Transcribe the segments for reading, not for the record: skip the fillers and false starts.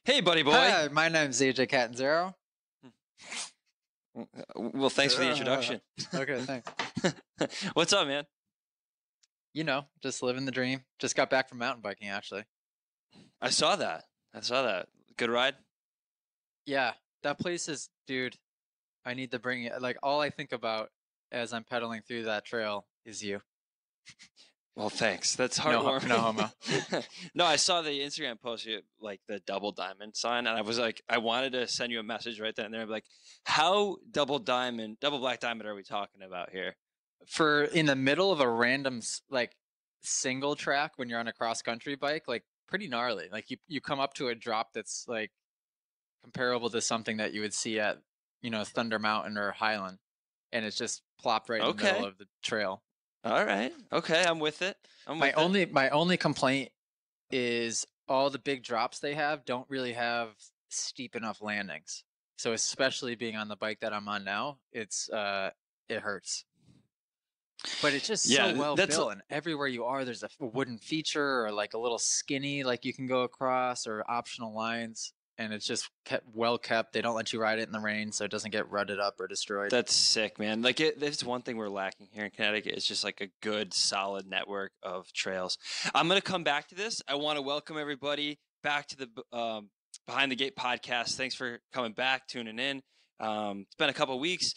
Hey, buddy boy. Hi, my name's AJ Catanzaro. Well, thanks for the introduction. Okay, thanks. What's up, man? Just living the dream. Just got back from mountain biking, actually. I saw that. I saw that. Good ride? Yeah, that place is, dude, I need to bring it. Like, all I think about as I'm pedaling through that trail is you. Well, thanks. That's No heartwarming. homo. No, I saw the Instagram post, like the double diamond sign, and I was like, I wanted to send you a message right then and there. I'm like, how double black diamond are we talking about here? For in the middle of a random, like, single track when you're on a cross country bike, like, pretty gnarly. Like, you come up to a drop that's, like, comparable to something that you would see at, Thunder Mountain or Highland, and it's just plopped right in the middle Okay. of the trail. All right. Okay. I'm with it. I'm My with it. only complaint is all the big drops they have don't really have steep enough landings. So especially being on the bike that I'm on now, it hurts. But it's just so Yeah, well that's built, and everywhere you are, there's a wooden feature or like a little skinny like you can go across or optional lines, and it's just kept well kept. They don't let you ride it in the rain, so it doesn't get rutted up or destroyed. That's sick, man. Like there's one thing we're lacking here in Connecticut. It's just like a good, solid network of trails. I'm gonna come back to this. I want to welcome everybody back to the Behind the Gate podcast. Thanks for coming back, tuning in. It's been a couple weeks.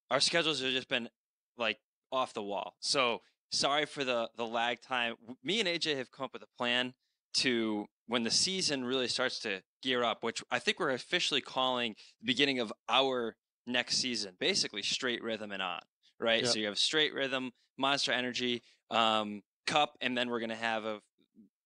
Our schedules have just been like off the wall. So sorry for the lag time. Me and AJ have come up with a plan to when the season really starts to gear up, which I think we're officially calling the beginning of our next season, basically straight rhythm and on, right? Yep. So you have straight rhythm, Monster Energy, Cup, and then we're going to have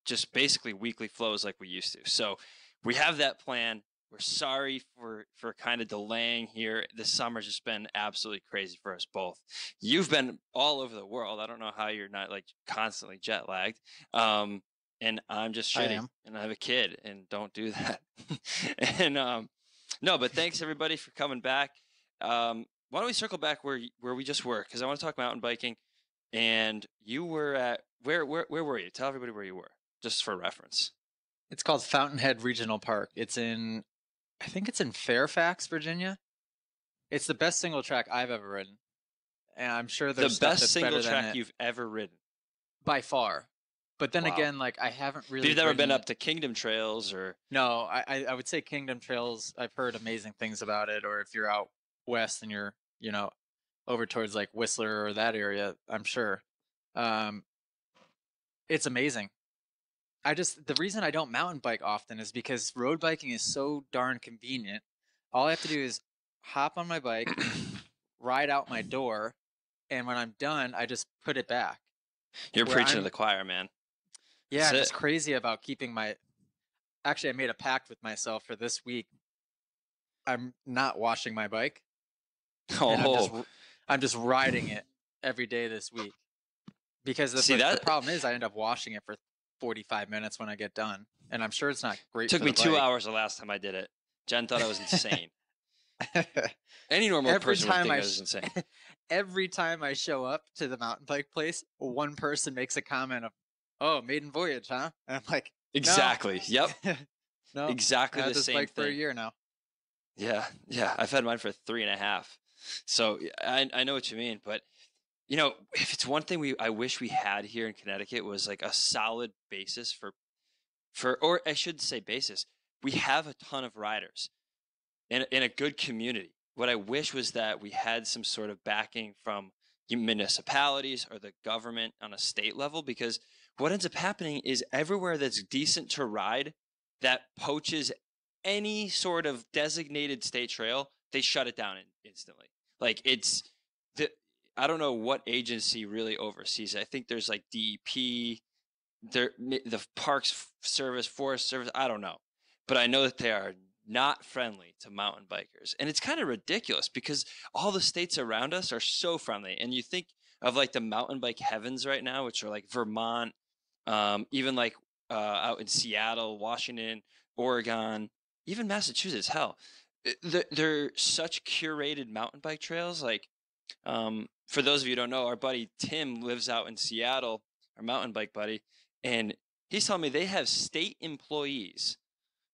just basically weekly flows like we used to. So we have that plan. We're sorry for kind of delaying here. This summer's just been absolutely crazy for us both. You've been all over the world. I don't know how you're not like constantly jet lagged. And I'm just I shitty, am. and I have a kid, and don't do that. and no, but thanks everybody for coming back. Why don't we circle back where we just were? Because I want to talk mountain biking. And you were at where were you? Tell everybody where you were, just for reference. It's called Fountainhead Regional Park. I think it's in Fairfax, Virginia. It's the best single track I've ever ridden, and I'm sure The there's stuff best that's single better than track it you've ever ridden. by far. But then Wow. again, like I haven't But really you've never been ridden. up to Kingdom Trails or No, I would say Kingdom Trails. I've heard amazing things about it. Or if you're out west and you're over towards like Whistler or that area, I'm sure. Um, it's amazing. The reason I don't mountain bike often is because road biking is so darn convenient. All I have to do is hop on my bike, ride out my door, and when I'm done, I just put it back. you're Where preaching to I'm, the choir, man. yeah, That's I'm it. just crazy about keeping my. Actually, I made a pact with myself for this week. I'm not washing my bike, and Oh, I'm just riding it every day this week. Because see the that problem is, I end up washing it for 45 minutes when I get done, and I'm sure it's not great took for me the 2 bike. hours the last time I did it. Jen thought I was insane. Any normal every person would time think I was insane. every time I show up to the mountain bike place, one person makes a comment of, "Oh, maiden voyage, huh?" And I'm like, "No, Exactly. Yep. no, I Exactly had the this same bike for a thing. year now." Yeah, yeah. I've had mine for 3.5. So I know what you mean, but if it's one thing I wish we had here in Connecticut was like a solid basis or I should say basis. We have a ton of riders in a good community. What I wish was that we had some sort of backing from municipalities or the government on a state level, because what ends up happening is everywhere that's decent to ride that poaches any sort of designated state trail, they shut it down instantly. Like the I don't know what agency really oversees it. I think there's like DEP, the Parks Service, Forest Service. I don't know, but I know that they are not friendly to mountain bikers, and it's kind of ridiculous because all the states around us are so friendly. And you think of like the mountain bike heavens right now, which are like Vermont, even like out in Seattle, Washington, Oregon, even Massachusetts. Hell, they're such curated mountain bike trails. Like, for those of you who don't know, our buddy Tim lives out in Seattle, our mountain bike buddy, and he's telling me they have state employees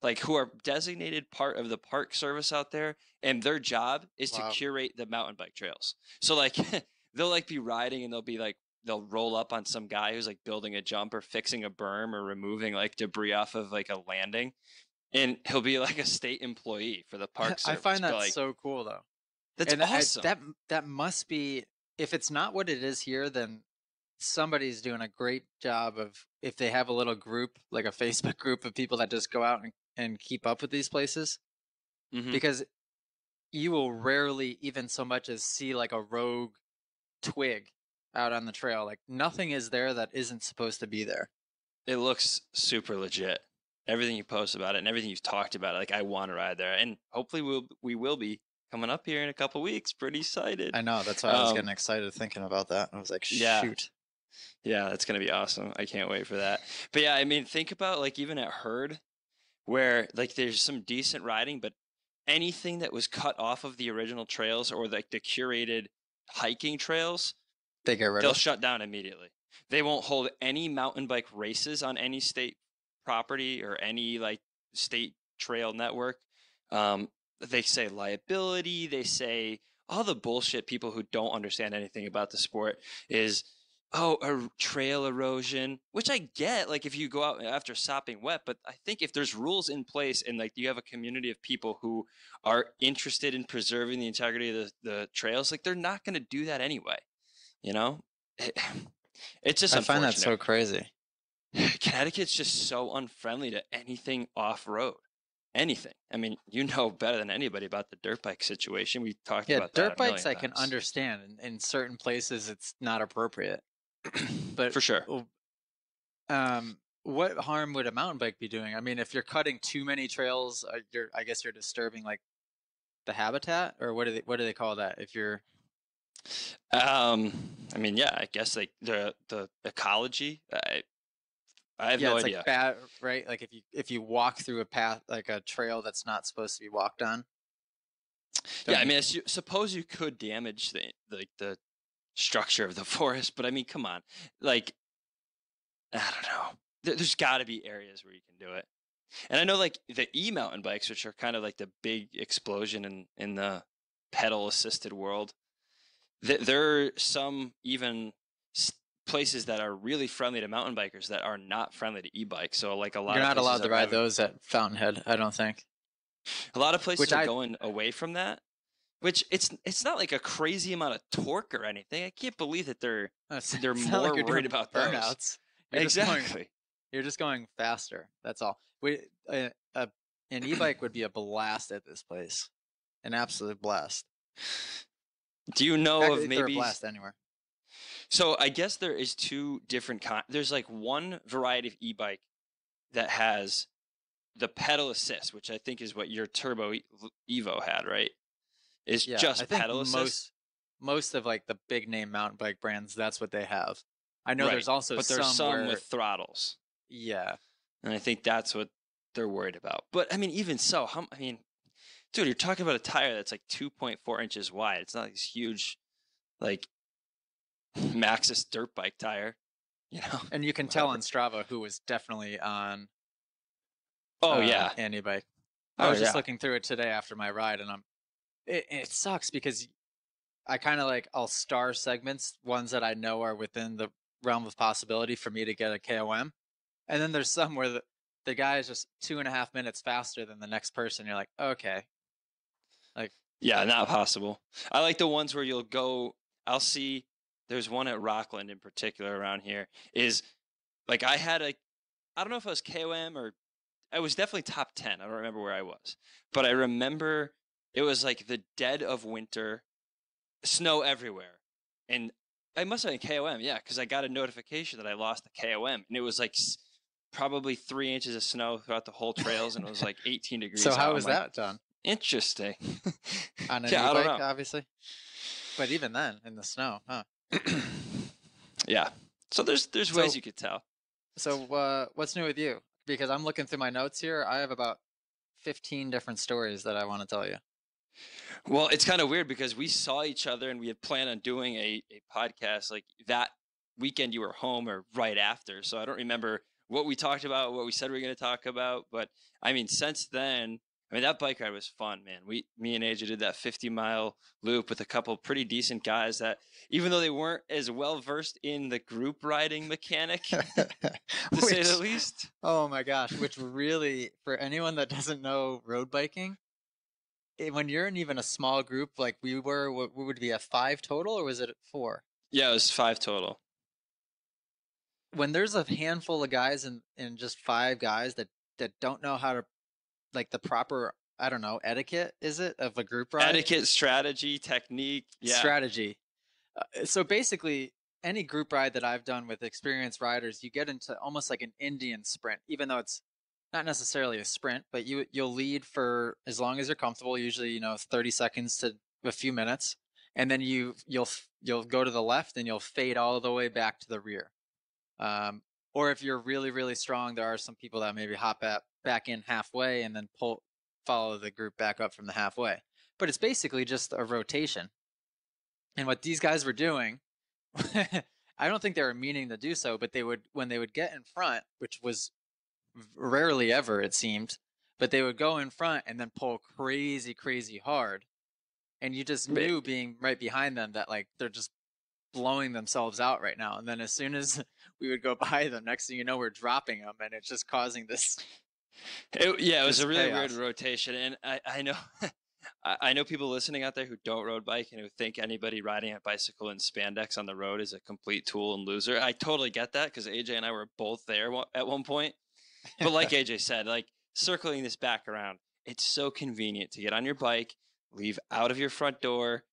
like who are designated part of the park service out there, and their job is to Wow. curate the mountain bike trails. So like they'll like be riding and they'll roll up on some guy who's like building a jump or fixing a berm or removing like debris off of like a landing, and he'll be like a state employee for the park I service. find But that like so cool though. that's And awesome. that must be, if it's not what it is here, then somebody's doing a great job of, if they have a little group, like a Facebook group of people that just go out and keep up with these places, Hmm. because you will rarely even so much as see like a rogue twig out on the trail. Like nothing is there that isn't supposed to be there. It looks super legit. Everything you post about it and everything you've talked about it, like I want to ride there, and hopefully we will be coming up here in a couple weeks. Pretty excited. I know, that's why I was getting excited thinking about that. I was like, Yeah, shoot. yeah, that's gonna be awesome. I can't wait for that. But yeah, I mean, think about like even at Herd, where like there's some decent riding, but anything that was cut off of the original trails or like the curated hiking trails, They get rid they'll of? shut down immediately. They won't hold any mountain bike races on any state property or any like state trail network. They say liability. They say all the bullshit people who don't understand anything about the sport is, oh, a trail erosion, which I get. Like if you go out after sopping wet, but I think if there's rules in place and like you have a community of people who are interested in preserving the integrity of the trails, like they're not going to do that anyway. You know, it, it's just I find that unfortunate. so crazy. Connecticut's just so unfriendly to anything off road. Anything. I mean, you know better than anybody about the dirt bike situation. We talked Yeah, about that dirt a bikes million I can times. understand. In certain places, it's not appropriate. But For sure. what harm would a mountain bike be doing? I mean, if you're cutting too many trails, I guess you're disturbing like the habitat, or what do they call that? If you're Um, I mean, yeah, I guess like the ecology. I have yeah, no it's like idea. bad, right? Like if you walk through a path, like a trail that's not supposed to be walked on, Yeah, don't I you? mean, suppose you could damage the structure of the forest, but I mean, come on, like I don't know. There's got to be areas where you can do it. And I know like the mountain bikes, which are kind of like the big explosion in the pedal assisted world. There are some even places that are really friendly to mountain bikers that are not friendly to e-bikes. So like You're not allowed to ride those at Fountainhead, I don't think. a lot of places Which are going away from that. Which it's not like a crazy amount of torque or anything. I can't believe that they're it's not like more you're worried doing about those. burnouts. You're just going Exactly. You're just going faster. That's all. An e-bike would be a blast at this place, an absolute blast. Do you know of Actually, they're a maybe? blast anywhere. So I guess there is two different there's like one variety of e-bike that has the pedal assist, which I think is what your Turbo Evo had, right? Is Yeah, I just think pedal assist. most of like the big name mountain bike brands, that's what they have. I know Right. there's also But there's some some where, with throttles. yeah, And I think that's what they're worried about. But I mean, even so, I mean, dude, you're talking about a tire that's like 2.4 inches wide. It's not like this huge, like Maxxis dirt bike tire, you know? and you can tell Whatever. on Strava who was definitely on Oh, yeah. an e-bike. I Oh, was just yeah. looking through it today after my ride, and it sucks because I kind of like, I'll star segments, ones that I know are within the realm of possibility for me to get a KOM. And then there's some where the guy is just 2.5 minutes faster than the next person. You're like, okay, like, Yeah, not possible. I like the ones where you'll go, I'll see, there's one at Rockland in particular around here, is like I don't know if it was KOM or I was definitely top 10. I don't remember where I was. But I remember it was like the dead of winter, snow everywhere. And I must have been KOM, yeah, because I got a notification that I lost the KOM. And it was like probably 3 inches of snow throughout the whole trails. And it was like 18 so degrees how out. I'm was like, that done? interesting. On an Yeah, I don't e-bike, know. obviously. But even then, in the snow, huh? Yeah. So there's ways So you could tell. what's new with you? Because I'm looking through my notes here. I have about 15 different stories that I want to tell you. Well, it's kind of weird because we saw each other and we had planned on doing a podcast like that weekend you were home or right after. So I don't remember what we talked about, what we said we were going to talk about. But I mean, since then, I mean, that bike ride was fun, man. Me and AJ did that 50-mile loop with a couple pretty decent guys that, even though they weren't as well versed in the group riding mechanic, to say the least. Oh my gosh, which really, for anyone that doesn't know road biking, when you're in even a small group like we were, what would be a 5 total, or was it 4? Yeah, it was 5 total. When there's a handful of guys and just 5 guys that don't know how to, like, the proper, I don't know, etiquette, is it, of a group ride? Etiquette, strategy, technique. Yeah. Strategy. So basically, any group ride that I've done with experienced riders, you get into almost like an Indian sprint, even though it's not necessarily a sprint, but you'll lead for as long as you're comfortable, usually 30 seconds to a few minutes, and then you'll go to the left and you'll fade all the way back to the rear. Or if you're really, really strong, there are some people that maybe hop back in halfway and then follow the group back up from the halfway. But it's basically just a rotation. And what these guys were doing, I don't think they were meaning to do so, but when they would get in front, which was rarely ever, it seemed, but they would go in front and then pull crazy, crazy hard. And you just knew, being right behind them, that like they're just blowing themselves out right now. And then as soon as we would go by them, next thing you know, we're dropping them, and it's just causing this. It was a really chaos. weird rotation. And I know I know people listening out there who don't road bike and who think anybody riding a bicycle in spandex on the road is a complete tool and loser. I totally get that, because AJ and I were both there at one point. But like AJ said, like, circling this back around, it's so convenient to get on your bike, leave out of your front door,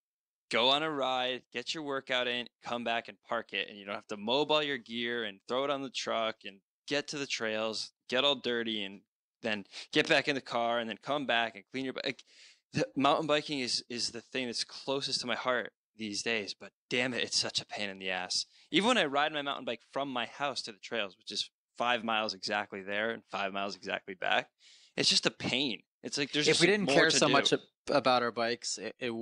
go on a ride, get your workout in, come back and park it. And you don't have to mobile your gear and throw it on the truck and get to the trails, get all dirty, and then get back in the car and then come back and clean your bike. The mountain biking is the thing that's closest to my heart these days, but damn it, it's such a pain in the ass. Even when I ride my mountain bike from my house to the trails, which is 5 miles exactly there and 5 miles exactly back, it's just a pain. It's like there's if just we didn't more care to so do. much about our bikes, it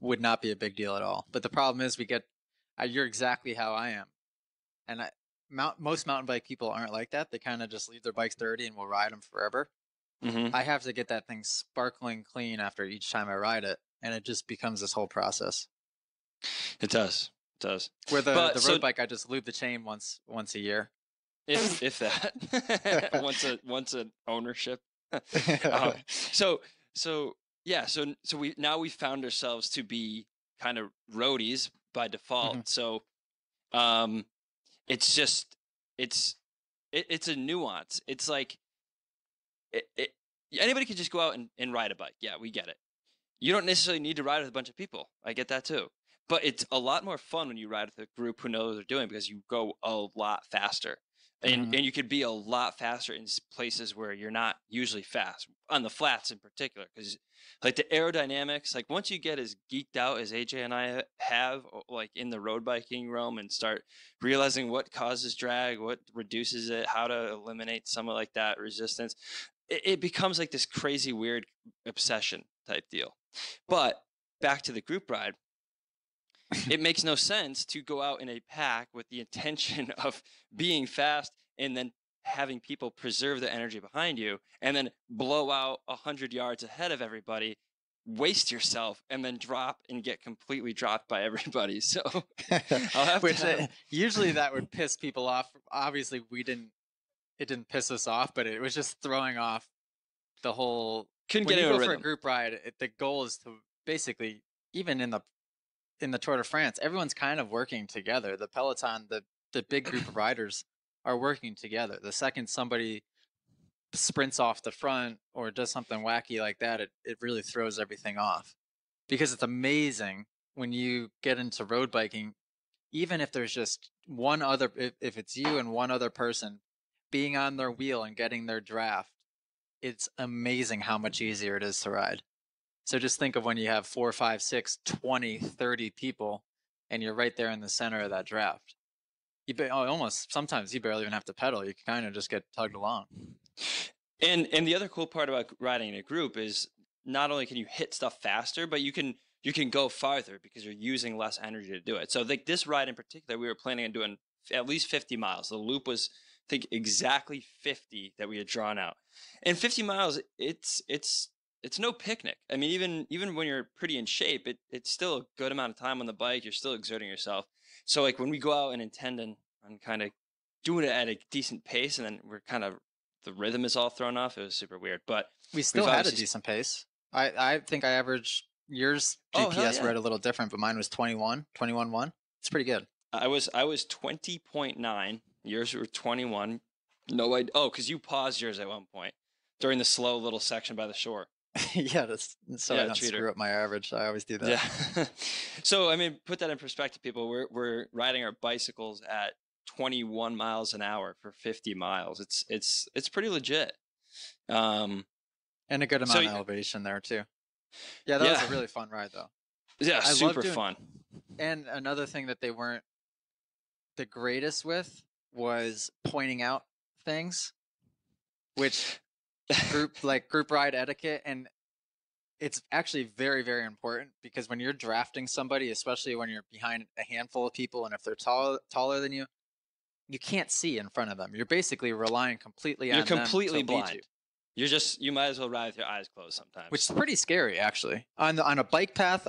would not be a big deal at all. But the problem is, you're exactly how I am, and most mountain bike people aren't like that. They kind of just leave their bikes dirty and will ride them forever. Mm-hmm. I have to get that thing sparkling clean after each time I ride it, and it just becomes this whole process. It does. With the road bike, I just lube the chain once a year. If that. once an ownership. So we found ourselves to be kind of roadies by default. Mm-hmm. So it's just it's a nuance. It's like anybody could just go out and ride a bike. Yeah, we get it. You don't necessarily need to ride with a bunch of people. I get that too. But it's a lot more fun when you ride with a group who knows what they're doing, because you go a lot faster. And you could be a lot faster in places where you're not usually fast, on the flats in particular, because like the aerodynamics, like once you get as geeked out as AJ and I have, like in the road biking realm, and start realizing what causes drag, what reduces it, how to eliminate some of like that resistance, it becomes like this crazy weird obsession type deal. But back to the group ride, it makes no sense to go out in a pack with the intention of being fast and then having people preserve the energy behind you, and then blow out 100 yards ahead of everybody, waste yourself, and then drop and get completely dropped by everybody. So usually that would piss people off. Obviously it didn't piss us off, but it was just throwing off the whole. Couldn't when get you into go a for a rhythm. group ride, the goal is to basically, even in the Tour de France, everyone's kind of working together. The peloton, the big group of riders are working together. The second somebody sprints off the front or does something wacky like that, it really throws everything off. Because it's amazing when you get into road biking, even if there's just one other, if it's you and one other person being on their wheel and getting their draft, it's amazing how much easier it is to ride. So just think of when you have 4, 5, 6, 20, 30 people, and you're right there in the center of that draft. Almost sometimes you barely even have to pedal. You kind of just get tugged along. And the other cool part about riding in a group is not only can you hit stuff faster, but you can go farther because you're using less energy to do it. So like this ride in particular, we were planning on doing at least 50 miles. The loop was think exactly 50 that we had drawn out. And 50 miles, it's no picnic. I mean, even when you're pretty in shape, it's still a good amount of time on the bike. You're still exerting yourself. So like when we go out and intend on kind of doing it at a decent pace, and then we're kind of the rhythm is all thrown off. It was super weird, but We still had a decent pace. I think I averaged, yours Oh, hell GPS yeah. read a little different, but mine was 21.1. It's pretty good. I was 20.9. Yours were 21. No idea. Oh, because you paused yours at one point during the slow little section by the shore. Yeah, so I don't treater. screw up my average. I always do that. Yeah. So I mean, put that in perspective, people. We're riding our bicycles at 21 miles an hour for 50 miles. It's pretty legit. And a good amount of elevation there too. Yeah, that was a really fun ride though. Yeah, super fun. And another thing that they weren't the greatest with was pointing out things, which group ride etiquette, and it's actually very, very important, because when you're drafting somebody, especially when you're behind a handful of people, and if they're taller than you, you can't see in front of them. You're basically relying completely on them. You're completely blind. You might as well ride with your eyes closed sometimes. Which is pretty scary, actually. On a bike path,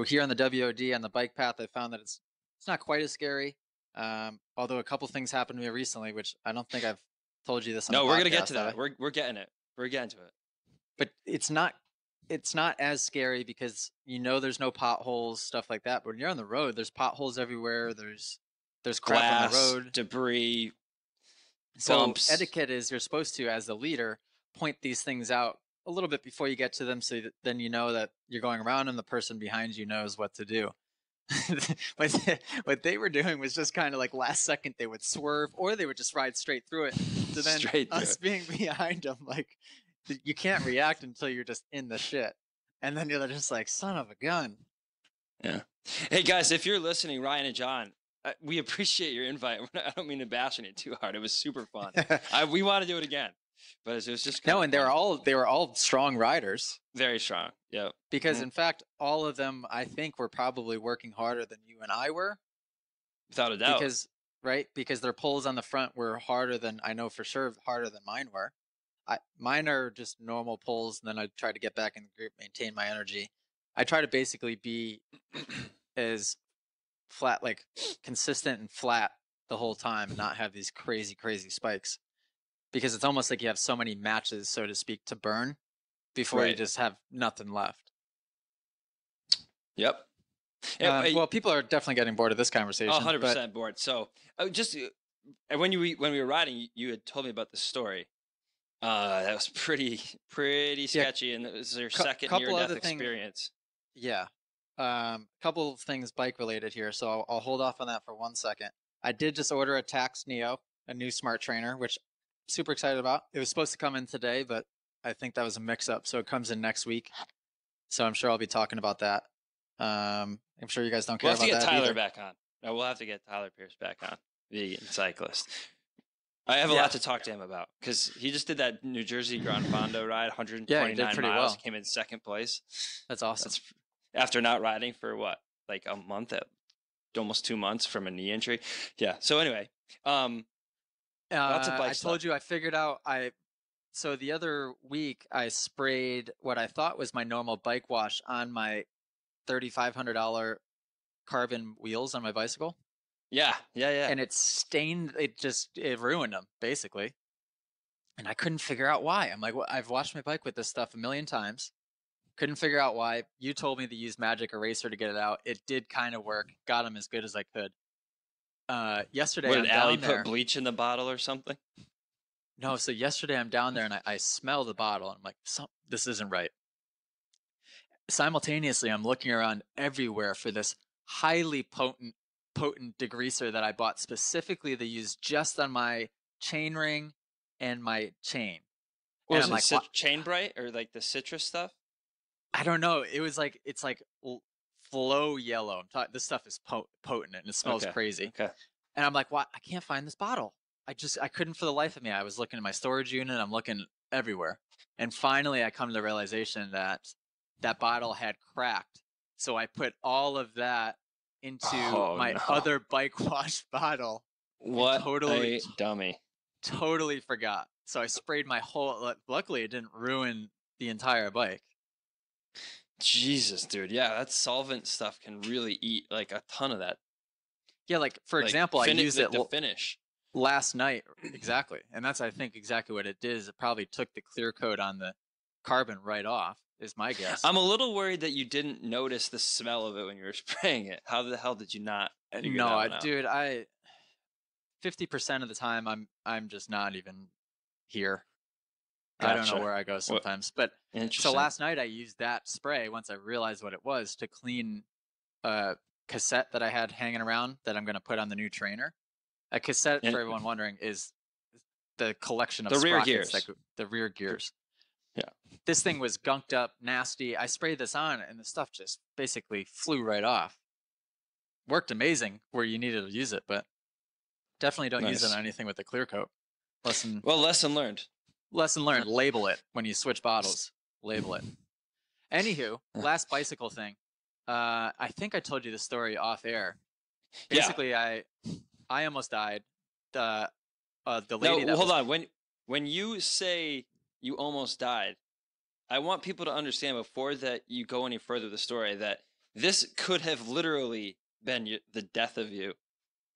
here on the WOD on the bike path, I found that it's not quite as scary. Although a couple things happened to me recently, which I don't think I've told you this. No, we're gonna get to that. We're getting it. We're getting to it. But it's not as scary because there's no potholes, stuff like that. But when you're on the road, there's potholes everywhere. There's crap glass, on the road, debris, bumps. So etiquette is you're supposed to, as the leader, point these things out a little bit before you get to them, so that then you know that you're going around and the person behind you knows what to do. What they were doing was just kind of like last second they would swerve, or they would just ride straight through it. So then us being behind them, like, you can't react until you're just in the shit, and then you're just like, son of a gun. Yeah. Hey guys, if you're listening, Ryan and John, we appreciate your invite. I don't mean to bash on it too hard. It was super fun. We want to do it again. But it was just and they were all strong riders. Very strong. Yeah. Because in fact, all of them, I think, were probably working harder than you and I were. Without a doubt. Because their pulls on the front were harder than, I know for sure, harder than mine were. Mine are just normal pulls, and then I try to get back in the group, maintain my energy. I try to basically be as flat, like consistent and flat the whole time, and not have these crazy, crazy spikes. Because it's almost like you have so many matches, so to speak, to burn before you just have nothing left. Yep. Well, people are definitely getting bored of this conversation. 100% bored. So just when we were riding, you had told me about the story. That was pretty sketchy, and it was your second near-death experience. Yeah. Couple of things bike related here, so I'll hold off on that for 1 second. I did just order a Tacx Neo, a new smart trainer, which super excited about. It was supposed to come in today, but I think that was a mix-up, so it comes in next week. So I'm sure I'll be talking about that. I'm sure you guys don't care about that. We'll have to get Tyler either. back on. No, we'll have to get Tyler Pierce back on, vegan cyclist. I have a lot to talk to him about, because he just did that New Jersey Grand Fondo ride, 129 miles. Well. Came in second place. That's awesome. After not riding for what, like a month, almost 2 months from a knee injury. Yeah. So anyway, lots of bike stuff. I told you I figured out. So the other week I sprayed what I thought was my normal bike wash on my $3,500 carbon wheels on my bicycle. Yeah. And it stained. It ruined them basically. And I couldn't figure out why. I'm like, well, I've washed my bike with this stuff a million times. Couldn't figure out why. You told me to use Magic Eraser to get it out. It did kind of work. Got them as good as I could. Yesterday, did Allie put bleach in the bottle or something? No, so yesterday I'm down there and I smell the bottle and I'm like, this isn't right. Simultaneously, I'm looking around everywhere for this highly potent degreaser that I bought specifically to use just on my chain ring and my chain. Was it Chain Bright or like the citrus stuff? I don't know. It was like, it's like flow yellow. This stuff is potent and it smells crazy. Okay. And I'm like, what? I can't find this bottle. I couldn't for the life of me. I was looking in my storage unit. I'm looking everywhere. And finally I come to the realization that bottle had cracked. So I put all of that into my other bike wash bottle. What a dummy. totally forgot. So I sprayed my whole. Luckily, it didn't ruin the entire bike. Jesus, dude. Yeah, that solvent stuff can really eat like a ton of that. Yeah, like for Like example, I used it the finish. last night. Exactly, and that's I think exactly what it did. Is it probably took the clear coat on the carbon right off. Is my guess. I'm a little worried that you didn't notice the smell of it when you were spraying it. How the hell did you not figure that one out? Dude, 50% of the time I'm just not even here. Gotcha. I don't know where I go sometimes. But so last night I used that spray once I realized what it was to clean a cassette that I had hanging around that I'm going to put on the new trainer. A cassette, for everyone wondering, is the collection of the rear sprockets, gears. The rear gears. Yeah. This thing was gunked up, nasty. I sprayed this on and the stuff just basically flew right off. Worked amazing where you needed to use it, but definitely don't use it on anything with the clear coat. Lesson learned. Lesson learned. Label it when you switch bottles. Label it. Anywho, last bicycle thing. I think I told you the story off air. Basically, yeah. I almost died. The lady. No, hold on. When you say you almost died, I want people to understand before that you go any further with the story that this could have literally been the death of you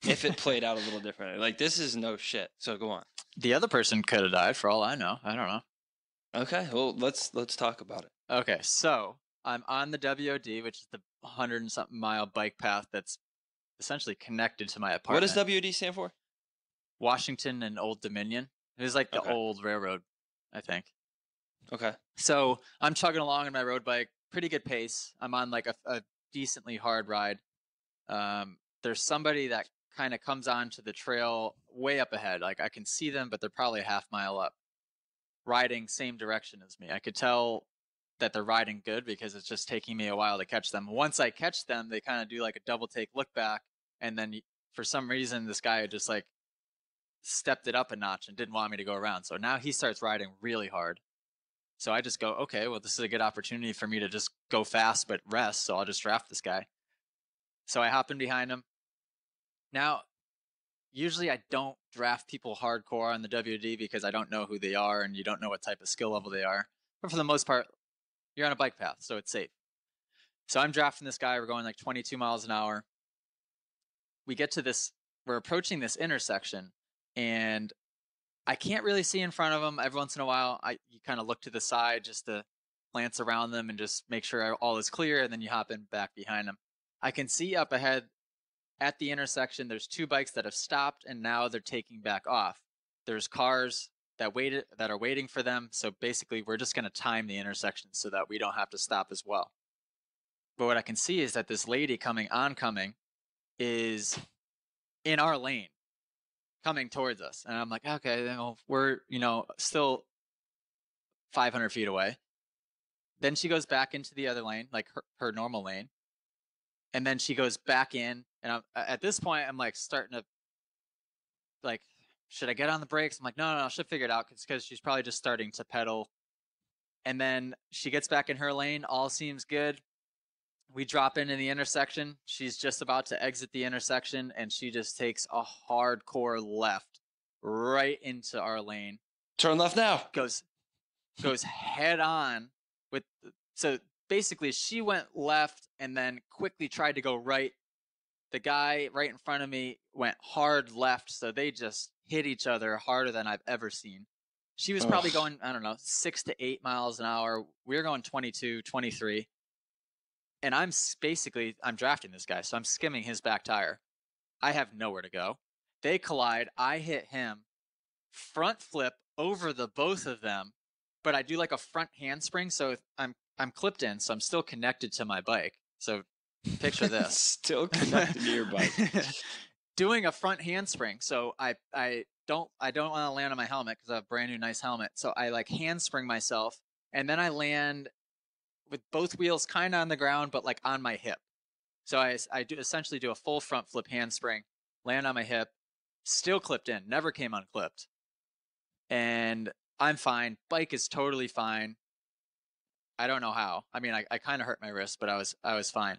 if it played out a little differently. Like, this is no shit. So go on. The other person could have died for all I know. I don't know. Okay, well, let's talk about it. Okay, so I'm on the WOD, which is the 100 and something mile bike path that's essentially connected to my apartment. What does WOD stand for? Washington and Old Dominion. It was like the old railroad, I think. Okay. So I'm chugging along on my road bike, pretty good pace. I'm on like a decently hard ride. There's somebody that kind of comes onto the trail way up ahead. Like I can see them, but they're probably a half mile up, riding same direction as me. I could tell that they're riding good because it's just taking me a while to catch them. Once I catch them, they kind of do like a double take look back. And then for some reason, this guy just like stepped it up a notch and didn't want me to go around. So now he starts riding really hard. So I just go, okay, well, this is a good opportunity for me to just go fast but rest. So I'll just draft this guy. So I hop in behind him. Now, usually I don't draft people hardcore on the WD because I don't know who they are and you don't know what type of skill level they are. But for the most part, you're on a bike path, so it's safe. So I'm drafting this guy. We're going like 22 miles an hour. We get to this, we're approaching this intersection, and I can't really see in front of him. Every once in a while, you kind of look to the side just to glance around them and just make sure all is clear, and then you hop in back behind them. I can see up ahead at the intersection, there's two bikes that have stopped, and now they're taking back off. There's cars that are waiting for them. So basically, we're just going to time the intersection so that we don't have to stop as well. But what I can see is that this lady coming is in our lane, coming towards us. And I'm like, okay, we're, still 500 feet away. Then she goes back into the other lane, like her normal lane. And then she goes back in. And at this point, I'm like starting to like, should I get on the brakes? I'm like, no, I should figure it out because she's probably just starting to pedal. And then she gets back in her lane. All seems good. We drop into the intersection. She's just about to exit the intersection, and she just takes a hardcore left right into our lane. Turn left now. Goes head on with. So basically, she went left and then quickly tried to go right. The guy right in front of me went hard left, so they just hit each other harder than I've ever seen. She was probably going, 6 to 8 miles an hour. We were going 22, 23. And I'm drafting this guy, so I'm skimming his back tire. I have nowhere to go. They collide. I hit him. Front flip over the both of them, but I do like a front handspring, so I'm clipped in, so I'm still connected to my bike. So picture this. Still connected to your bike. Doing a front handspring. So I don't want to land on my helmet because I have a brand new nice helmet. So I like handspring myself, and then I land with both wheels kind of on the ground, but like on my hip. So I do essentially do a full front flip handspring, land on my hip, still clipped in, never came unclipped. And I'm fine. Bike is totally fine. I don't know how. I mean, I kind of hurt my wrist, but I was fine.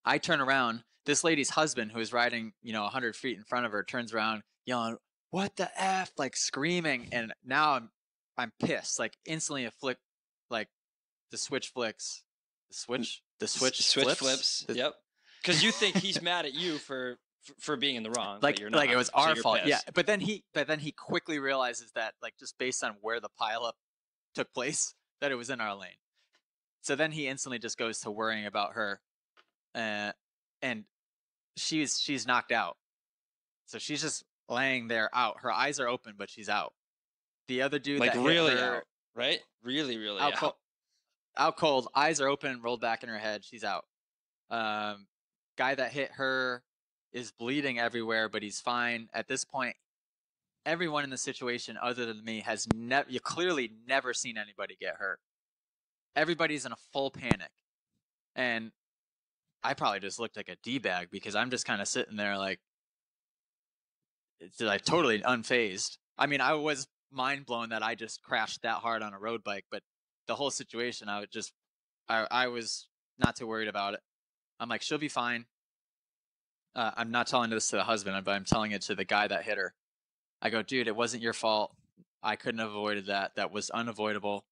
I turn around. This lady's husband, who is riding, 100 feet in front of her, turns around, yelling, what the F, like screaming. And now I'm pissed. Like instantly a flick, like the switch flicks, the switch Switch flips. flips. Yep. Because you think he's mad at you for being in the wrong, but you're Like it not. was So our you're fault. Yeah. pissed. But then he quickly realizes that, like, just based on where the pileup took place, that it was in our lane. So then he instantly just goes to worrying about her, and she's knocked out. So she's just laying there out. Her eyes are open, but she's out. The other dude Like that hit really her out, right? Really, really out out. cold, out cold, eyes are open, rolled back in her head. She's out. Guy that hit her is bleeding everywhere, but he's fine. At this point, everyone in the situation other than me has you clearly never seen anybody get hurt. Everybody's in a full panic. And I probably just looked like a D-bag because I'm just kind of sitting there like, it's like totally unfazed. I mean, I was mind blown that I just crashed that hard on a road bike, but the whole situation, I was not too worried about it. I'm like, she'll be fine. I'm not telling this to the husband, but I'm telling it to the guy that hit her. I go, dude, it wasn't your fault. I couldn't have avoided that. That was unavoidable.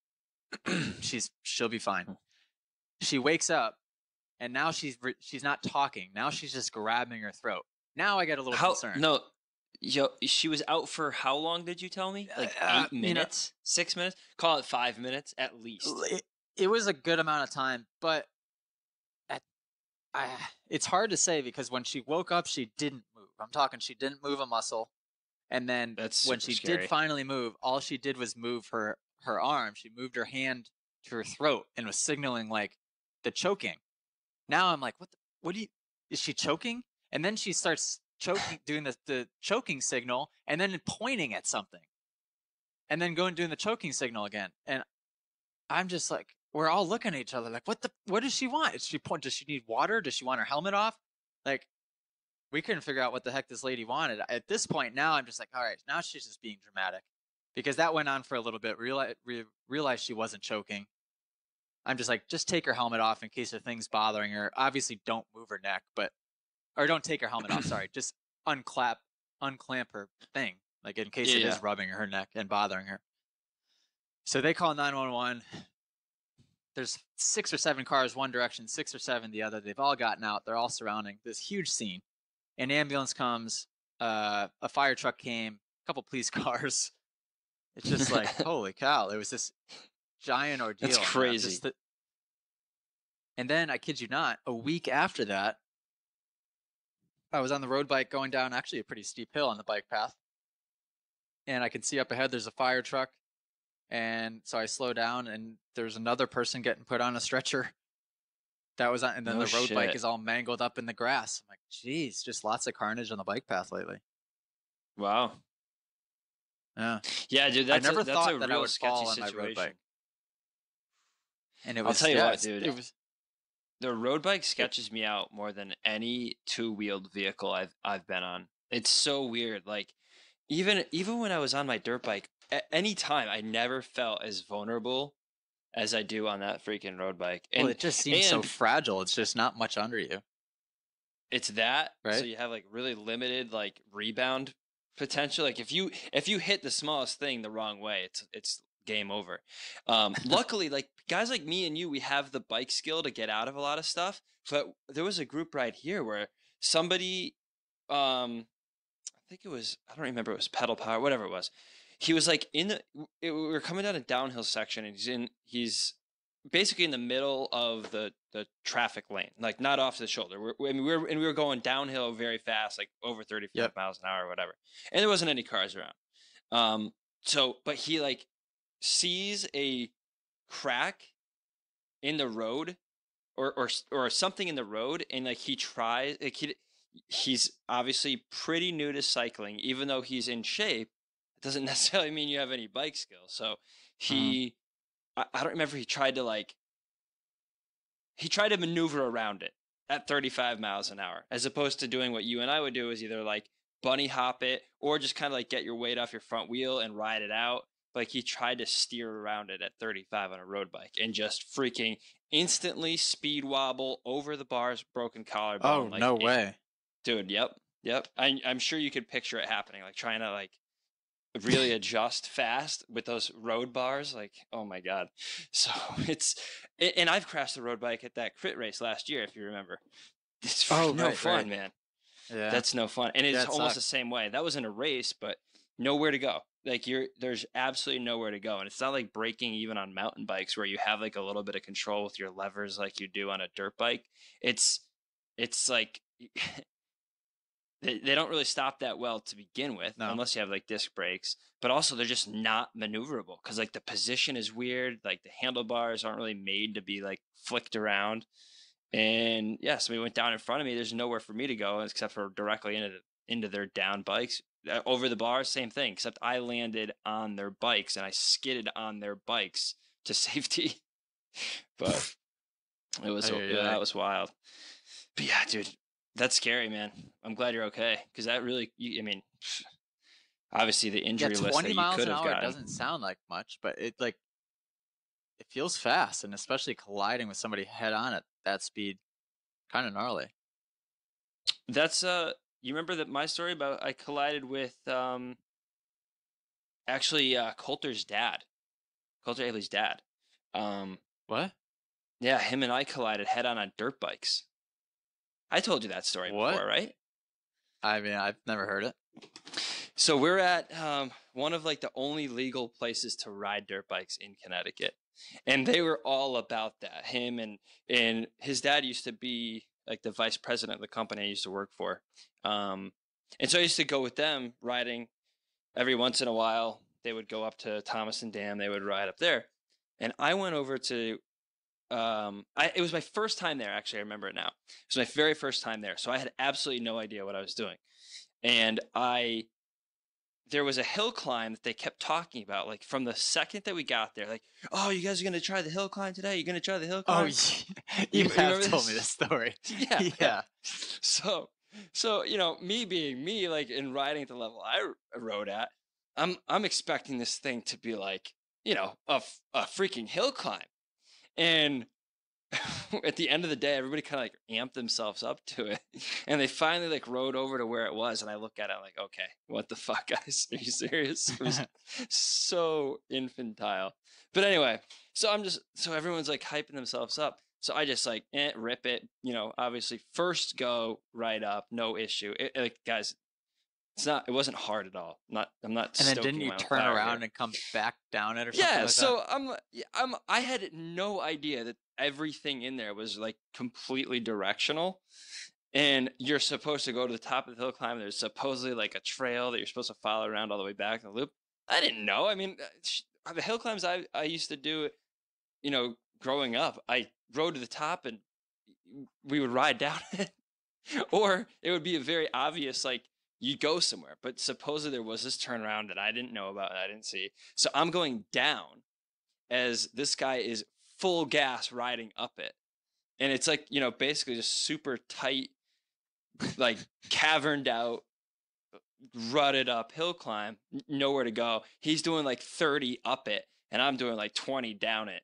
She'll be fine. She wakes up, and now she's not talking. Now she's just grabbing her throat. Now I get a little concerned. No, yo, she was out for how long? Did you tell me? Like 8 minutes, 6 minutes? Call it 5 minutes at least. It was a good amount of time, but it's hard to say because when she woke up, she didn't move. I'm talking, she didn't move a muscle. And then when she did finally move, all she did was move her arm. She moved her hand to her throat and was signaling like the choking. Now I'm like, is she choking? And then she starts choking, doing the choking signal, and then pointing at something. And then doing the choking signal again. And I'm just like, we're all looking at each other like, what does she want? Does she need water? Does she want her helmet off? Like, we couldn't figure out what the heck this lady wanted. At this point now, I'm just like, all right, now she's just being dramatic. Because that went on for a little bit. Realized she wasn't choking. I'm just like, just take her helmet off in case the thing's bothering her. Obviously, don't move her neck, or don't take her helmet off, sorry. Just unclamp her thing, like in case it is rubbing her neck and bothering her. So they call 911. There's 6 or 7 cars one direction, 6 or 7 the other. They've all gotten out. They're all surrounding this huge scene. An ambulance comes, a fire truck came, a couple police cars. It's just like, holy cow, it was this giant ordeal. That's crazy. And then, I kid you not, a week after that, I was on the road bike going down actually a pretty steep hill on the bike path. And I can see up ahead there's a fire truck. And so I slow down, and there's another person getting put on a stretcher. That was on, and then the road bike is all mangled up in the grass. I'm like, geez, just lots of carnage on the bike path lately. Wow. Yeah. Yeah, dude. That's I never that's thought a that real I would sketchy fall on my situation. road bike. And it was. I'll tell you what, dude. The road bike sketches me out more than any two-wheeled vehicle I've been on. It's so weird. Like, even when I was on my dirt bike, at any time I never felt as vulnerable as I do on that freaking road bike. And it just seems so fragile. It's just not much under you. It's that, right? So you have like really limited like rebound potential. Like if you hit the smallest thing the wrong way, it's game over. Luckily, like guys like me and you, we have the bike skill to get out of a lot of stuff. But there was a group ride here where somebody, I think it was, I don't remember, it was pedal power, whatever it was. He was like we were coming down a downhill section, and he's basically in the middle of the traffic lane, like not off the shoulder. We were going downhill very fast, like over 35 miles an hour or whatever. And there wasn't any cars around. But he like sees a crack in the road or something in the road. And like he tries, like he's obviously pretty new to cycling, even though he's in shape. Doesn't necessarily mean you have any bike skills. So I don't remember, he tried to maneuver around it at 35 miles an hour, as opposed to doing what you and I would do, is either like bunny hop it or just kind of like get your weight off your front wheel and ride it out. Like he tried to steer around it at 35 on a road bike and just freaking instantly speed wobble over the bars, broken collarbone. Oh, like, no way. Dude, yep. I'm sure you could picture it happening, like trying to like really adjust fast with those road bars. Like, oh my God. So and I've crashed the road bike at that crit race last year, if you remember. It's Oh, no right, right. fun, man. Yeah. That's no fun. And Yeah, it's it almost the sucks. same way. That wasn't a race, but nowhere to go. Like there's absolutely nowhere to go. And it's not like braking even on mountain bikes where you have like a little bit of control with your levers like you do on a dirt bike. It's like they don't really stop that well to begin with, No. unless you have like disc brakes. But also they're just not maneuverable because like the position is weird. Like the handlebars aren't really made to be like flicked around. And yeah, somebody went down in front of me. There's nowhere for me to go except for directly into their down bikes. Over the bars, same thing. Except I landed on their bikes and I skidded on their bikes to safety. But that Like, was wild. But yeah, dude, that's scary, man. I'm glad you're okay because that really, I mean, obviously the yeah, injury list 20 that you miles could an have hour gotten. doesn't sound like much, but it feels fast, and especially colliding with somebody head on at that speed, kind of gnarly. That's you remember that my story about I collided with actually Coulter's dad, Coulter Ailey's dad. Um, What? yeah, him and I collided head on dirt bikes. I told you that story What? before, right? I mean, I've never heard it. So we're at one of like the only legal places to ride dirt bikes in Connecticut, and they were all about that. Him and his dad used to be like the vice president of the company I used to work for, and so I used to go with them riding every once in a while. They would go up to Thomas and Dam. They would ride up there, and I went over to it was my first time there. Actually, I remember it now. It was my very first time there, so I had absolutely no idea what I was doing, and there was a hill climb that they kept talking about, like from the second that we got there, like, oh, you guys are gonna try the hill climb today? You're gonna try the hill Oh, climb? you You have remember told me this this? story. Yeah, yeah. Yeah. So, me being me, like in riding at the level I rode at, I'm expecting this thing to be like, a freaking hill climb, and at the end of the day, everybody kind of like amped themselves up to it, and they finally like rode over to where it was. And I look at it, I'm like, okay, what the fuck, guys? Are you serious? It was so infantile. But anyway, so everyone's like hyping themselves up. So I just like rip it. Obviously first go right up, no issue. Like guys, it wasn't hard at all. I'm not And then didn't stoking you my own turn fire here. around and come back down it or something Yeah, like that? so I had no idea that everything in there was like completely directional. And you're supposed to go to the top of the hill climb. There's supposedly like a trail that you're supposed to follow around all the way back in the loop. I didn't know. I mean, the hill climbs I used to do, growing up, I rode to the top and we would ride down it. Or it would be a very obvious, like, you go somewhere. But supposedly there was this turnaround that I didn't know about, that I didn't see. So I'm going down as this guy is full gas riding up it. And it's like, basically just super tight, like caverned out, rutted up hill climb, nowhere to go. He's doing like 30 up it, and I'm doing like 20 down it,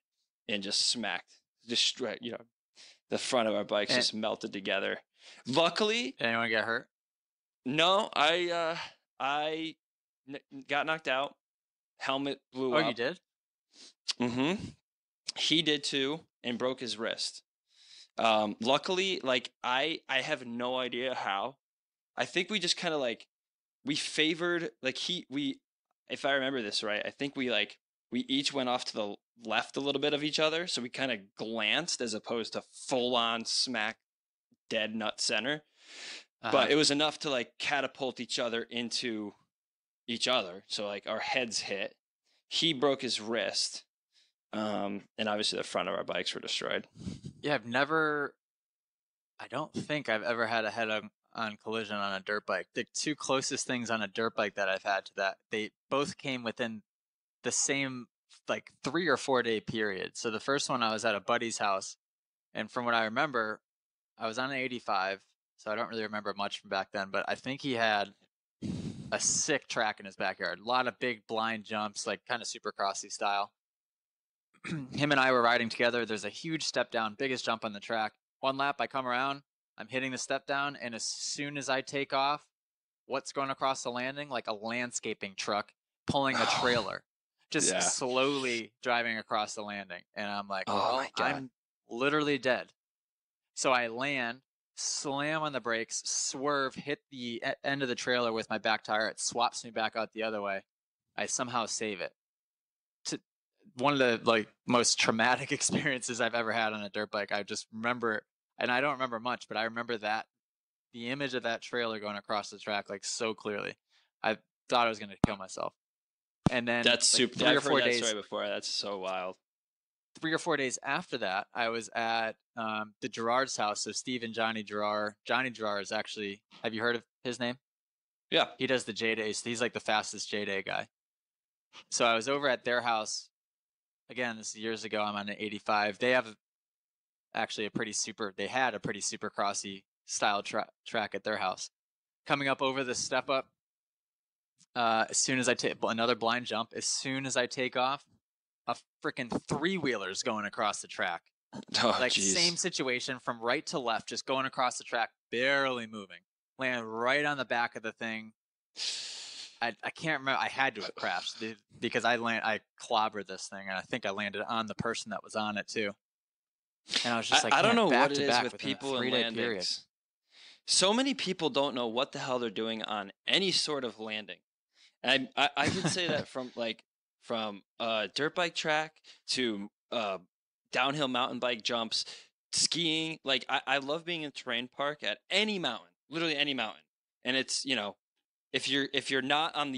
and just smacked. Just straight, the front of our bikes And just melted together. Luckily, did anyone get hurt? no, I got knocked out. Helmet blew Oh, you up. did? Mm-hmm. He did too, and broke his wrist. Luckily, like I have no idea how. I think we just kind of like we favored like we if I remember this right, I think we each went off to the left a little bit of each other, so we kind of glanced as opposed to full on smack dead nut center. Uh-huh. But it was enough to like catapult each other into each other. So like our heads hit. He broke his wrist. And obviously the front of our bikes were destroyed. Yeah, I don't think I've ever had a head-on collision on a dirt bike. The two closest things on a dirt bike that I've had to that, they both came within the same like 3 or 4 day period. So the first one I was at a buddy's house, and from what I remember, I was on an 85, so I don't really remember much from back then, but I think he had a sick track in his backyard. A lot of big blind jumps, like kind of supercrossy style. Him and I were riding together. There's a huge step down, biggest jump on the track. One lap, I come around, I'm hitting the step down, and as soon as I take off, what's going across the landing? Like a landscaping truck pulling a trailer, just Yeah. slowly driving across the landing. And I'm like, Oh well, my God. I'm literally dead. So I land, slam on the brakes, swerve, hit the end of the trailer with my back tire. It swaps me back out the other way. I somehow save it. To one of the like most traumatic experiences I've ever had on a dirt bike. I just remember, and I don't remember much, but I remember that the image of that trailer going across the track like so clearly. I thought I was going to kill myself. And then That's like super. I've heard that story before. That's so wild. 3 or 4 days after that, I was at the Gerard's house. So Steve and Johnny Gerard. Johnny Gerard is actually, have you heard of his name? Yeah. He does the J-Days. He's like the fastest J-Day guy. So I was over at their house. Again, this is years ago. I'm on an 85. They have actually they had a pretty super crossy style track at their house. Coming up over the step up, as soon as I take another blind jump, as soon as I take off, a freaking 3-wheeler's going across the track. Oh, like geez. Same situation from right to left, just going across the track, barely moving. Land right on the back of the thing. I can't remember. I had to have crashed because I clobbered this thing, and I think I landed on the person that was on it too. And I was just like, I don't know back what to it is back with people and 3-day period. landings. So many people don't know what the hell they're doing on any sort of landing. And I can say that from dirt bike track to downhill mountain bike jumps, skiing. Like I love being in terrain park at any mountain, literally any mountain. And it's, if you're not on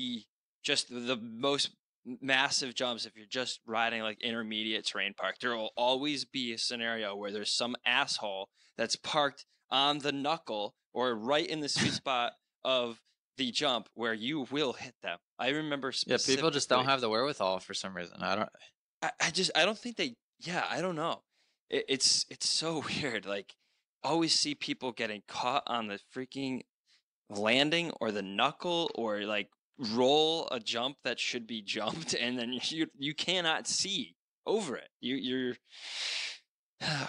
just the most massive jumps, if you're just riding like intermediate terrain park, there will always be a scenario where there's some asshole that's parked on the knuckle or right in the sweet spot of the jump where you will hit them. I remember specifically. Yeah, people just don't have the wherewithal for some reason. I don't think they. Yeah, I don't know. It's so weird. Like, always see people getting caught on the freaking landing or the knuckle or like roll a jump that should be jumped, and then you cannot see over it. You're.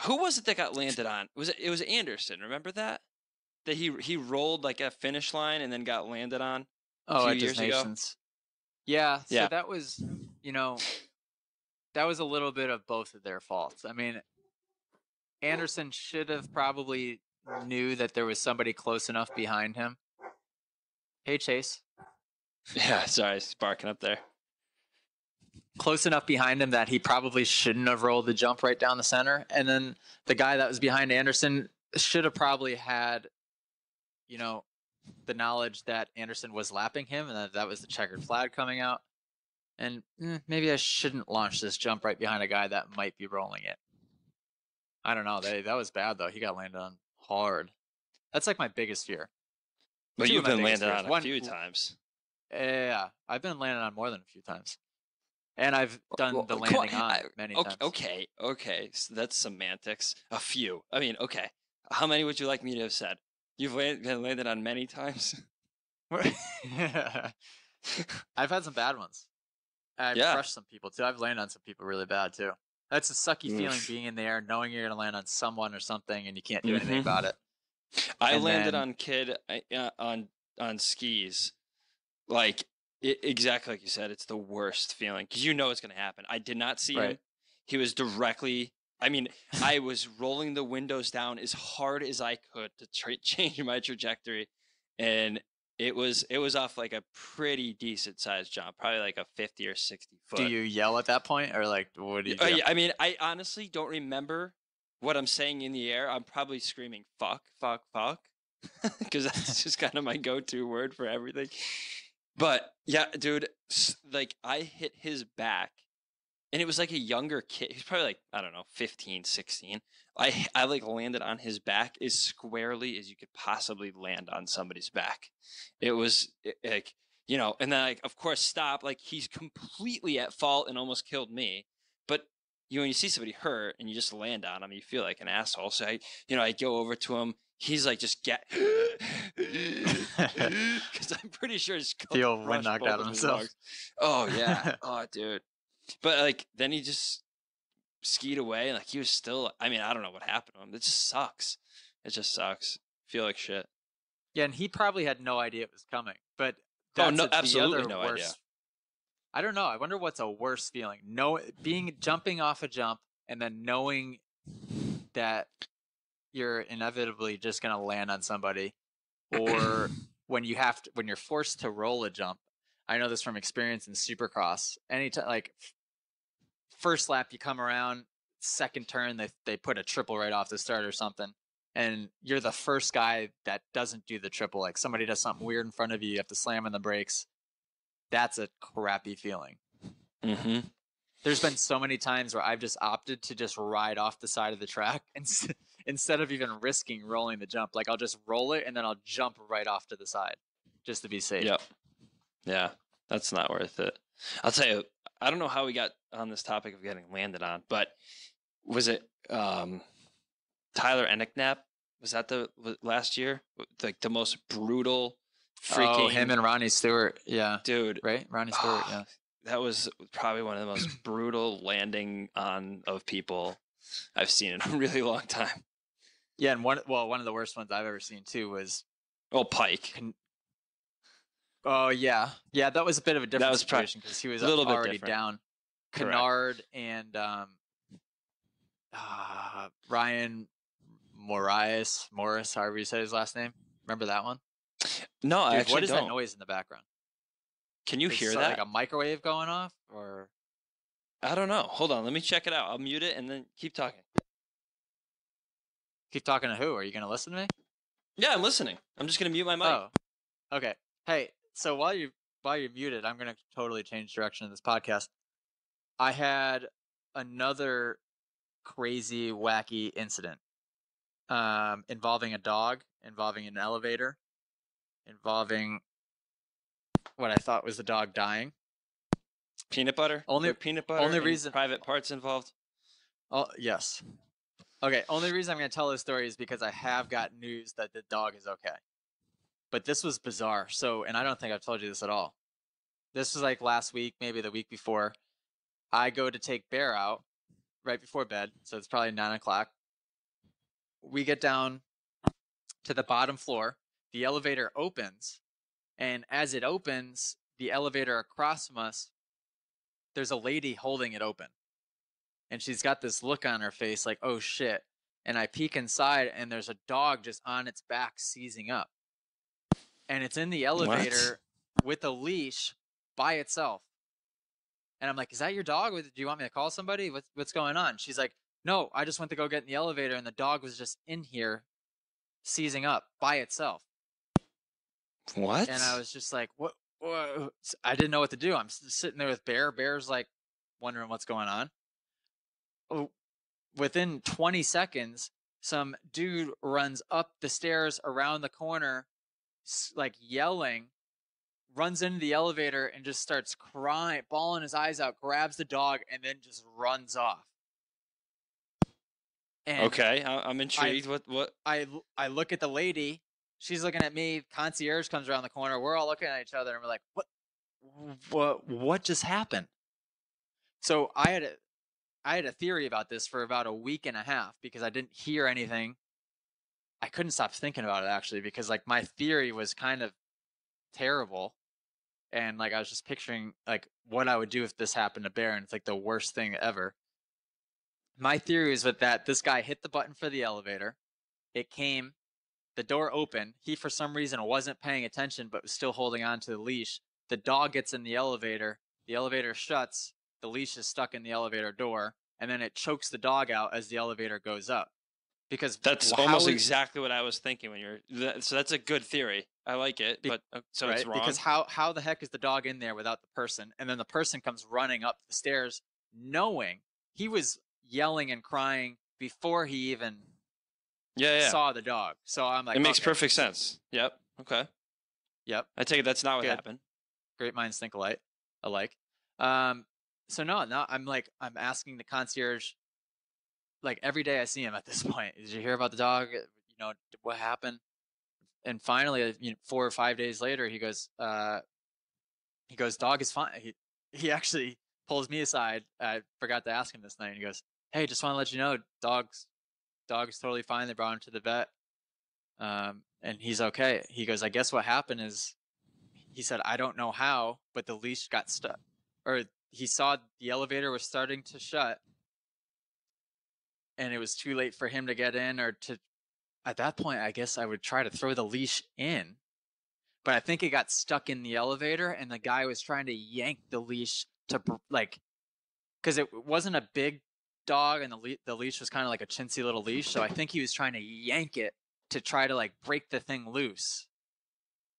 Who was it that got landed on? It was Anderson? Remember that? That he rolled like a finish line and then got landed on a few at years ago. Nations. Yeah, so Yeah. that was, that was a little bit of both of their faults. I mean, Anderson should have probably knew that there was somebody close enough behind him. Hey, Chase. Yeah, sorry, sparking up there. Close enough behind him that he probably shouldn't have rolled the jump right down the center. And then the guy that was behind Anderson should have probably had, the knowledge that Anderson was lapping him and that was the checkered flag coming out. And maybe I shouldn't launch this jump right behind a guy that might be rolling it. I don't know. That was bad, though. He got landed on hard. That's like my biggest fear. But you've been landed on a few times. Yeah, I've been landed on more than a few times. And I've done the landing on many times. Okay. So that's semantics. A few. I mean, okay. How many would you like me to have said? You've been landed on many times? I've had some bad ones. I've crushed some people, too. I've landed on some people really bad, too. That's a sucky feeling, being in the air, knowing you're going to land on someone or something, and you can't do anything about it. I landed on kid on skis. Like, exactly like you said, it's the worst feeling because you know it's going to happen. I did not see him. He was directly. I mean, I was rolling the windows down as hard as I could to change my trajectory, and it was off like a pretty decent sized jump, probably like a 50 or 60 foot. Do you yell at that point, or like what do you do? I mean, I honestly don't remember what I'm saying in the air. I'm probably screaming "fuck, fuck, fuck," because that's just kind of my go-to word for everything. But yeah, dude, like I hit his back, and it was like a younger kid. He's probably like, I don't know, 15, 16. I like landed on his back as squarely as you could possibly land on somebody's back. It was like, and then like, of course, stop. Like he's completely at fault and almost killed me. But when you see somebody hurt and you just land on him, you feel like an asshole. So I go over to him. He's like, just get, because I'm pretty sure his feel wind knocked out of himself. Oh yeah, oh dude. But like then he just skied away, and like he was still. I mean, I don't know what happened to him. It just sucks. It just sucks. Feel like shit. Yeah, and he probably had no idea it was coming. But absolutely no idea. I don't know. I wonder what's a worse feeling. Jumping off a jump and then knowing that you're inevitably just going to land on somebody, or when you're forced to roll a jump. I know this from experience in Supercross. Anytime, like first lap you come around, second turn they put a triple right off the start or something, and you're the first guy that doesn't do the triple. Like somebody does something weird in front of you, you have to slam on the brakes. That's a crappy feeling. Mm-hmm. There's been so many times where I've just opted to just ride off the side of the track and instead of even risking rolling the jump. Like I'll just roll it and then I'll jump right off to the side just to be safe. Yep. Yeah, that's not worth it. I'll tell you, I don't know how we got on this topic of getting landed on, but was it Tyler Enicknap? Was that the last year? Like the most brutal freaking. Oh, him and Ronnie Stewart. Yeah. Dude. Right? Ronnie Stewart, yeah. That was probably one of the most brutal landing on of people I've seen in a really long time. Yeah, and one of the worst ones I've ever seen too was Pike. Oh yeah, that was a bit of a different situation because he was already down. Kennard and Ryan Morris, however you say his last name. Remember that one? No, I actually what is don't. that noise in the background? Can you hear that? Like a microwave going off, or? I don't know. Hold on, let me check it out. I'll mute it and then keep talking. Keep talking to who? Are you going to listen to me? Yeah, I'm listening. I'm just going to mute my mic. Oh, okay. Hey, so while you're muted, I'm going to totally change direction of this podcast. I had another crazy, wacky incident involving a dog, involving an elevator, involving what I thought was the dog dying. Peanut butter? Peanut butter? Only reason. Private parts involved? Oh, yes. Okay, only reason I'm going to tell this story is because I have got news that the dog is okay. But this was bizarre. So, and I don't think I've told you this at all. This was like last week, maybe the week before. I go to take Bear out right before bed. So it's probably 9 o'clock. We get down to the bottom floor. The elevator opens. And as it opens, the elevator across from us, there's a lady holding it open. And she's got this look on her face like, oh shit. And I peek inside and there's a dog just on its back seizing up. And it's in the elevator with a leash by itself. And I'm like, is that your dog? Do you want me to call somebody? What's going on? She's like, no, I just went to go get in the elevator and the dog was just in here seizing up by itself. What? And I was just like, what? I didn't know what to do. I'm sitting there with Bear. Bear's like wondering what's going on. Within 20 seconds, some dude runs up the stairs around the corner, like yelling, runs into the elevator and just starts crying, bawling his eyes out, grabs the dog, and then just runs off. And okay, I'm intrigued. What? I look at the lady. She's looking at me. Concierge comes around the corner. We're all looking at each other, and we're like, what just happened? So I had a theory about this for about a week and a half because I didn't hear anything. I couldn't stop thinking about it actually because like my theory was kind of terrible. And like I was just picturing like what I would do if this happened to Bear, and it's like the worst thing ever. My theory was that this guy hit the button for the elevator. It came, the door opened. He for some reason wasn't paying attention but was still holding on to the leash. The dog gets in the elevator shuts. The leash is stuck in the elevator door, and then it chokes the dog out as the elevator goes up. Because that's almost exactly what I was thinking when so that's a good theory. I like it, but so right? It's wrong. Because how the heck is the dog in there without the person? And then the person comes running up the stairs knowing he was yelling and crying before he even saw the dog. So I'm like, it makes perfect sense. Yep. Okay. Yep. I take it that's not what happened. Great minds think alike. So no, I'm asking the concierge, like every day I see him at this point. Did you hear about the dog? You know, what happened? And finally, 4 or 5 days later, he goes, dog is fine. He actually pulls me aside. I forgot to ask him this night. And he goes, hey, just want to let you know, dog's totally fine. They brought him to the vet. And he's okay. He goes, I guess what happened is, he said, I don't know how, but the leash got stuck. or he saw the elevator was starting to shut, and it was too late for him to get in, or to, at that point, I guess I would try to throw the leash in. But I think it got stuck in the elevator, and the guy was trying to yank the leash to, like, because it wasn't a big dog, and the leash was kind of like a chintzy little leash. So I think he was trying to yank it to try to like break the thing loose.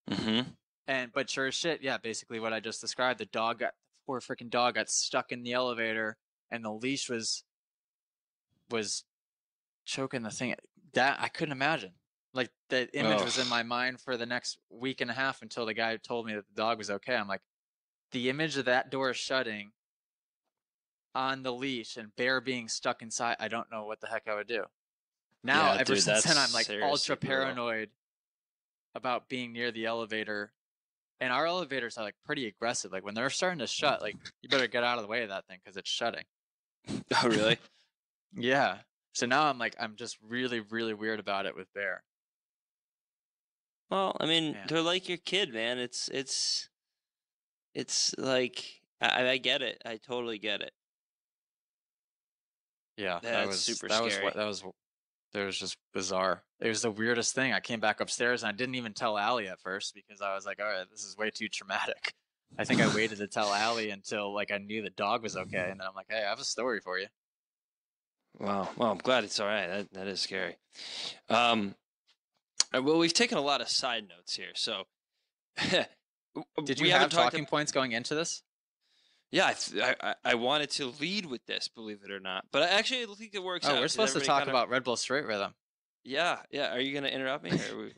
Mm-hmm. But sure as shit, yeah, basically what I just described. Poor freaking dog got stuck in the elevator, and the leash was choking the thing. That I couldn't imagine. Like, the image was in my mind for the next week and a half until the guy told me that the dog was okay. I'm like, the image of that door shutting on the leash and Bear being stuck inside, I don't know what the heck I would do. Now, Yeah, ever dude, since then, that's I'm like ultra paranoid about being near the elevator. And our elevators are like pretty aggressive. Like, when they're starting to shut, like, you better get out of the way of that thing because it's shutting. Oh, really? Yeah. So now I'm just really, really weird about it with Bear. Well, I mean, Man. they're like your kid, man. It's like I get it. I totally get it. Yeah, That's super that was scary. what that was just bizarre. It was the weirdest thing. I came back upstairs and I didn't even tell Allie at first because I was like, all right, this is way too traumatic. I think I waited to tell Allie until like I knew the dog was okay, and then I'm like, hey, I have a story for you. Wow. Well, I'm glad it's all right. That is scary. Um, well, we've taken a lot of side notes here, so Did you we haven't have talked. talking points going into this? Yeah, I wanted to lead with this, believe it or not, but I think it works Oh, out we're 'cause supposed to everybody talk kind of. about Red Bull Straight Rhythm. Yeah, yeah. Are you gonna interrupt me? Or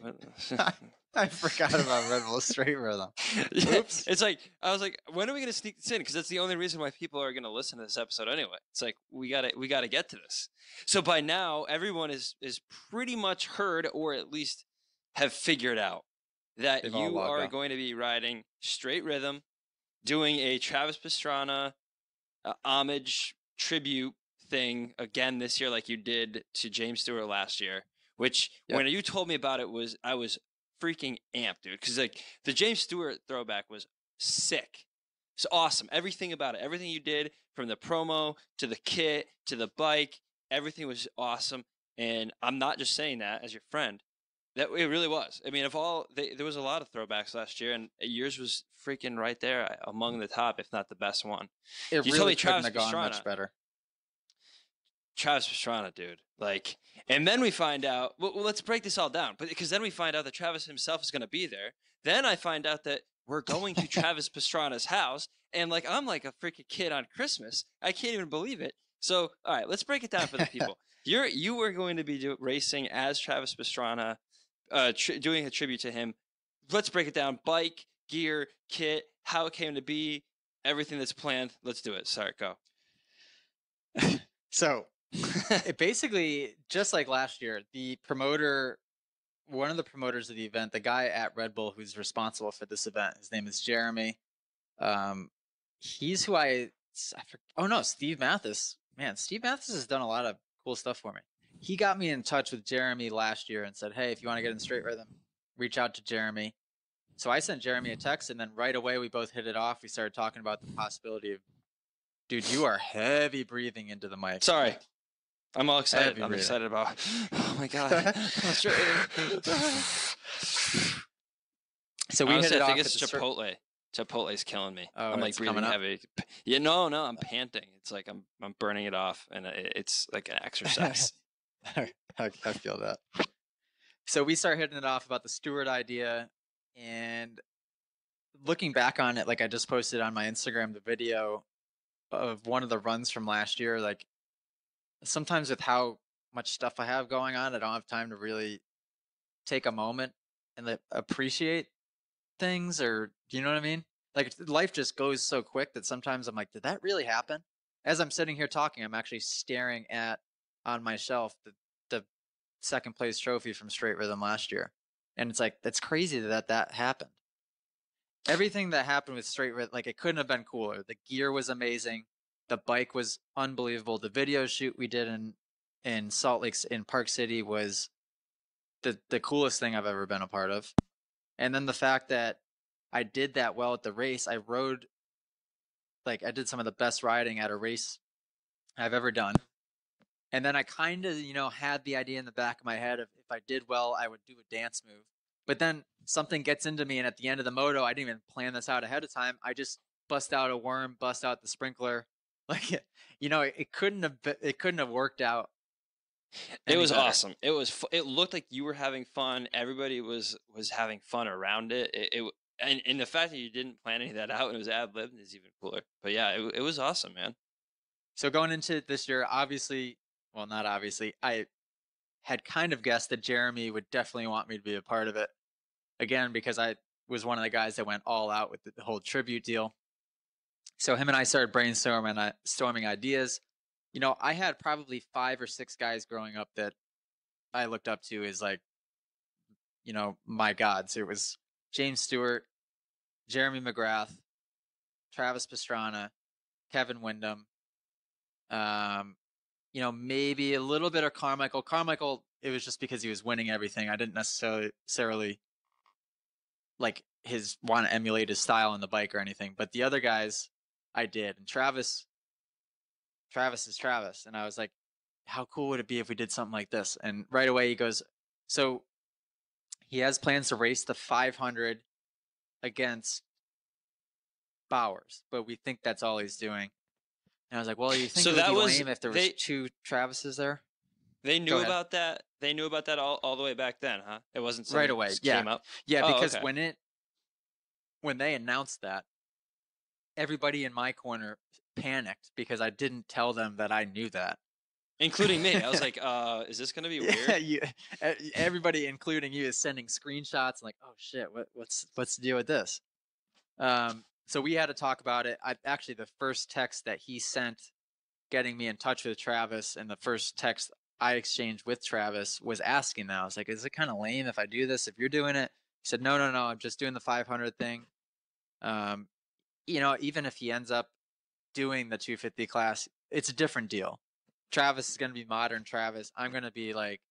I forgot about Red Bull Straight Rhythm. Yeah, Oops. it's like I was like, when are we gonna sneak this in? Because that's the only reason why people are gonna listen to this episode anyway. It's like we gotta get to this. So by now, everyone is pretty much heard, or at least have figured out that They've all you logged are on. going to be riding Straight Rhythm, doing a Travis Pastrana homage tribute thing again this year, like you did to James Stewart last year. Which Yep. when you told me about it, I was freaking amped, dude, because like the James Stewart throwback was sick. It's awesome. Everything about it, everything you did, from the promo to the kit to the bike, everything was awesome. And I'm not just saying that as your friend. That it really was. I mean, there was a lot of throwbacks last year, and yours was freaking right there among the top, if not the best one. It You told really me couldn't Travis have gone Pastrana. much better. Travis Pastrana, dude. Like, and then we find out. Well, let's break this all down. But because then we find out that Travis himself is going to be there. Then I find out that we're going to Travis Pastrana's house, and like I'm like a freaking kid on Christmas. I can't even believe it. So, all right, let's break it down for the people. You were going to be racing as Travis Pastrana, doing a tribute to him. Let's break it down: bike, gear, kit, how it came to be, everything that's planned. Let's do it. Sorry, go. So, it basically, just like last year, one of the promoters of the event, the guy at Red Bull who's responsible for this event, his name is Jeremy. He's who oh no, Steve Mathis. Man, Steve Mathis has done a lot of cool stuff for me. He got me in touch with Jeremy last year and said, hey, if you want to get in Straight Rhythm, reach out to Jeremy. So I sent Jeremy a text, and then right away we both hit it off. We started talking about the possibility of, dude, you are heavy breathing into the mic. Sorry. I'm all excited. Heavy I'm breathing. excited about. Oh my god! So we Honestly, hit it I off. think it's Chipotle. Chipotle's killing me. Oh, I'm like it's breathing coming up? heavy. Yeah, no, I'm panting. It's like I'm burning it off, and it's like an exercise. I feel that. So we start hitting it off about the Stewart idea, and looking back on it, like I just posted on my Instagram the video of one of the runs from last year. Like, sometimes with how much stuff I have going on, I don't have time to really take a moment and appreciate things, or do you know what I mean? Like, life just goes so quick that sometimes I'm like, did that really happen? As I'm sitting here talking, I'm actually staring at on my shelf the second place trophy from Straight Rhythm last year. And it's like, that's crazy that happened. Everything that happened with Straight Rhythm, like, it couldn't have been cooler. The gear was amazing. The bike was unbelievable. The video shoot we did in Salt Lake, in Park City, was the coolest thing I've ever been a part of. And then the fact that I did that well at the race, I rode like I did some of the best riding at a race I've ever done. And then I kind of, had the idea in the back of my head of if I did well, I would do a dance move. But then something gets into me, and at the end of the moto, I didn't even plan this out ahead of time. I just bust out a worm, bust out the sprinkler. Like, it couldn't have worked out It any was better. awesome. It looked like you were having fun. Everybody was having fun around it. And the fact that you didn't plan any of that out and it was ad lib is even cooler. But yeah, it was awesome, man. So going into this year, obviously, well, not obviously, I had kind of guessed that Jeremy would definitely want me to be a part of it again because I was one of the guys that went all out with the whole tribute deal. So him and I started storming ideas. I had probably 5 or 6 guys growing up that I looked up to as like, my gods. It was James Stewart, Jeremy McGrath, Travis Pastrana, Kevin Windham, maybe a little bit of Carmichael. Carmichael, it was just because he was winning everything. I didn't necessarily like want to emulate his style on the bike or anything. But the other guys, I did. And Travis is Travis, and I was like, how cool would it be if we did something like this? And right away he goes, so he has plans to race the 500 against Bowers, but we think that's all he's doing. And I was like, well, you think So it would that be was lame if there was 2 Travises there? they Go knew ahead. about that. They knew about that all the way back then, huh? It wasn't Right something that away. just Yeah. came up. Yeah, Oh, because okay. when they announced that, everybody in my corner panicked because I didn't tell them that I knew that. Including me. I was like, is this gonna be weird? Everybody, including you, is sending screenshots like, oh shit, what's the deal with this? So we had to talk about it. Actually, the first text that he sent getting me in touch with Travis, and the first text I exchanged with Travis was asking that. I was like, is it kind of lame if I do this, if you're doing it? He said, no, I'm just doing the 500 thing. Even if he ends up doing the 250 class, it's a different deal. Travis is going to be modern Travis. I'm going to be like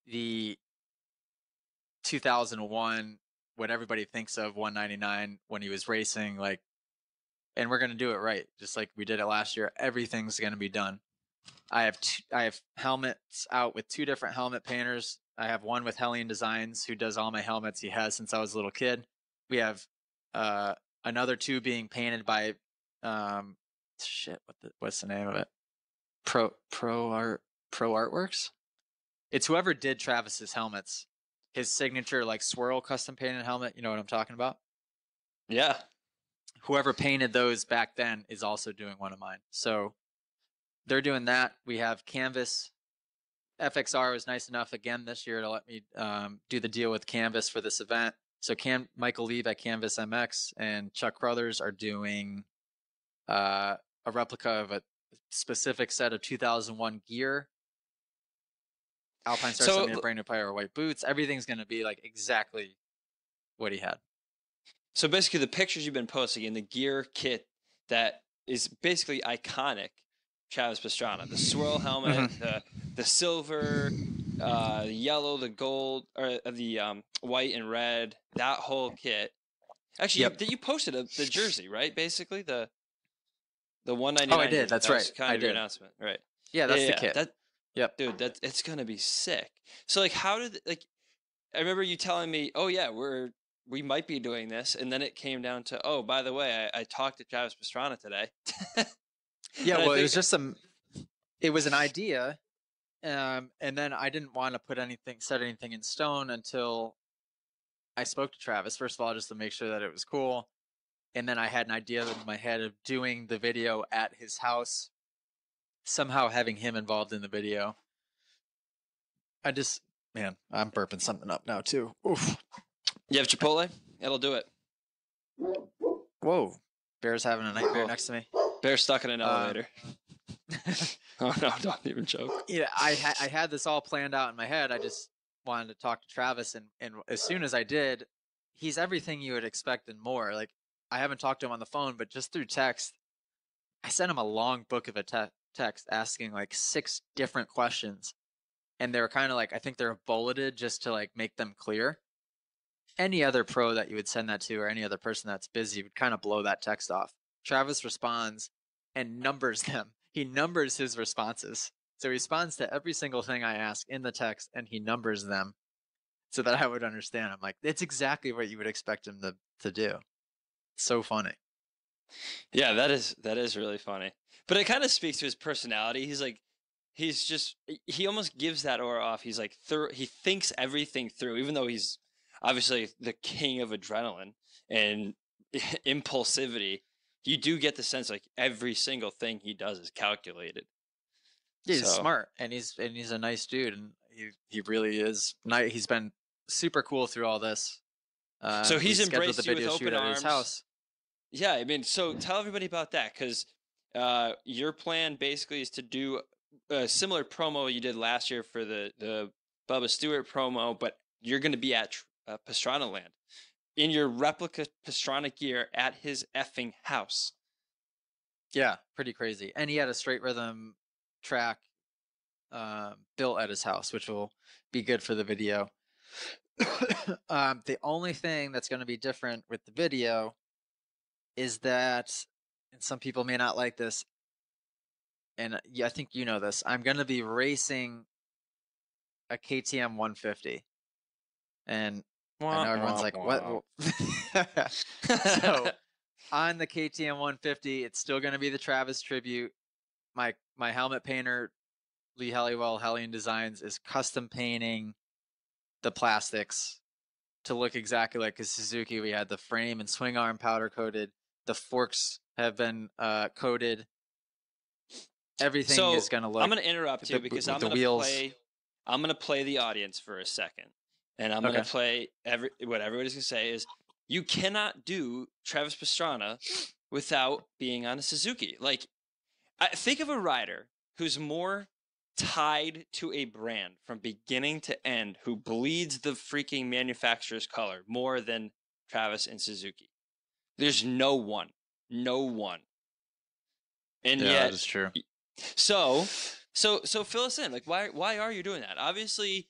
the 2001, what everybody thinks of 199 when he was racing, like, and we're going to do it right. Just like we did it last year. Everything's going to be done. I have helmets out with 2 different helmet painters. I have one with Hellion Designs, who does all my helmets. He has since I was a little kid. We have another 2 being painted by what's the name of it? Pro Artworks. It's whoever did Travis's helmets. His signature like swirl custom painted helmet. You know what I'm talking about? Yeah. Whoever painted those back then is also doing one of mine. So they're doing that. We have Canvas. FXR was nice enough again this year to let me do the deal with Canvas for this event. So Michael Lieb at Canvas MX and Chuck Crothers are doing a replica of a specific set of 2001 gear. Alpine Star sent me a brand new pair of white boots. Everything's going to be like exactly what he had. So basically, the pictures you've been posting in the gear kit that is basically iconic, Travis Pastrana, the swirl helmet, the silver, the yellow, the gold, or the white and red, that whole kit. Actually, you posted the jersey, right? Basically, the 199. Oh, I did. That's right. Was kind of your announcement, right? Yeah, that's the kit. Yep, dude, it's gonna be sick. So like, how did I remember you telling me, oh yeah, we might be doing this, and then it came down to, oh, by the way, I talked to Travis Pastrana today. Yeah, well, it was just it was an idea, and then I didn't want to set anything in stone until I spoke to Travis. First of all, just to make sure that it was cool, and then I had an idea in my head of doing the video at his house, somehow having him involved in the video. Man, I'm burping something up now too. Oof. You have Chipotle? It'll do it. Whoa. Bear's having a nightmare next to me. Bear's stuck in an elevator. Oh no, don't even joke. Yeah, I had this all planned out in my head. I just wanted to talk to Travis, and as soon as I did, he's everything you would expect and more. Like, I haven't talked to him on the phone, but just through text, I sent him a long book of a text asking like 6 different questions. And they were kind of like, I think they're bulleted just to like make them clear. Any other pro that you would send that to, or any other person that's busy, would kind of blow that text off. Travis responds and numbers them. He numbers his responses. So he responds to every single thing I ask in the text, and he numbers them so that I would understand. I'm like, it's exactly what you would expect him to do. So funny. Yeah, that is really funny. But it kind of speaks to his personality. He's like, he's just he almost gives that aura off. He's like he thinks everything through, even though he's obviously the king of adrenaline and impulsivity. You do get the sense like every single thing he does is calculated. Yeah, he's So smart, and he's a nice dude, and he really is. He's been super cool through all this. so We he's scheduled the embraced you with video shoot open at his arms. house. Yeah, I mean, so tell everybody about that because your plan basically is to do a similar promo you did last year for the Bubba Stewart promo, but you're going to be at Pastrana Land in your replica Pastrana gear at his effing house. Yeah, pretty crazy. And he had a straight rhythm track built at his house, which will be good for the video. The only thing that's going to be different with the video is that, and some people may not like this, and yeah, I think you know this, I'm going to be racing a KTM 150. And I Wah, know everyone's wah, like, what? wah. So on the KTM 150, it's still going to be the Travis tribute. My helmet painter, Lee Halliwell, Hellion Designs, is custom painting the plastics to look exactly like a Suzuki. We had the frame and swing arm powder coated. The forks have been coated. Everything is So going to I'm look going to interrupt you because the wheels. I'm going to play the audience for a second, and I'm going to Okay. play what everybody's going to say is you cannot do Travis Pastrana without being on a Suzuki. Like, think of a rider who's more tied to a brand from beginning to end, who bleeds the freaking manufacturer's color more than Travis and Suzuki. There's no one, no one, and Yeah, that yet, is true. so fill us in. Like, why are you doing that? Obviously,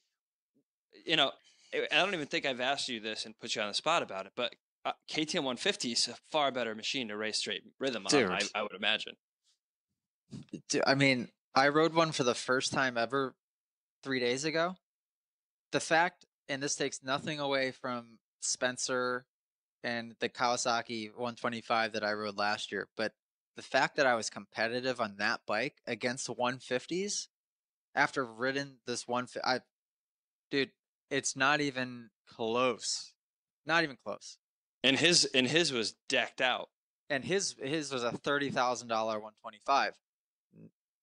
you know, I don't even think I've asked you this and put you on the spot about it, but KTM 150 is a far better machine to race straight rhythm on. Dude, I would imagine. I mean, I rode one for the first time ever 3 days ago. The fact, and this takes nothing away from Spencer and the Kawasaki 125 that I rode last year, but the fact that I was competitive on that bike against 150s after ridden this dude, it's not even close. Not even close. And his was decked out. And his was a $30,000 125.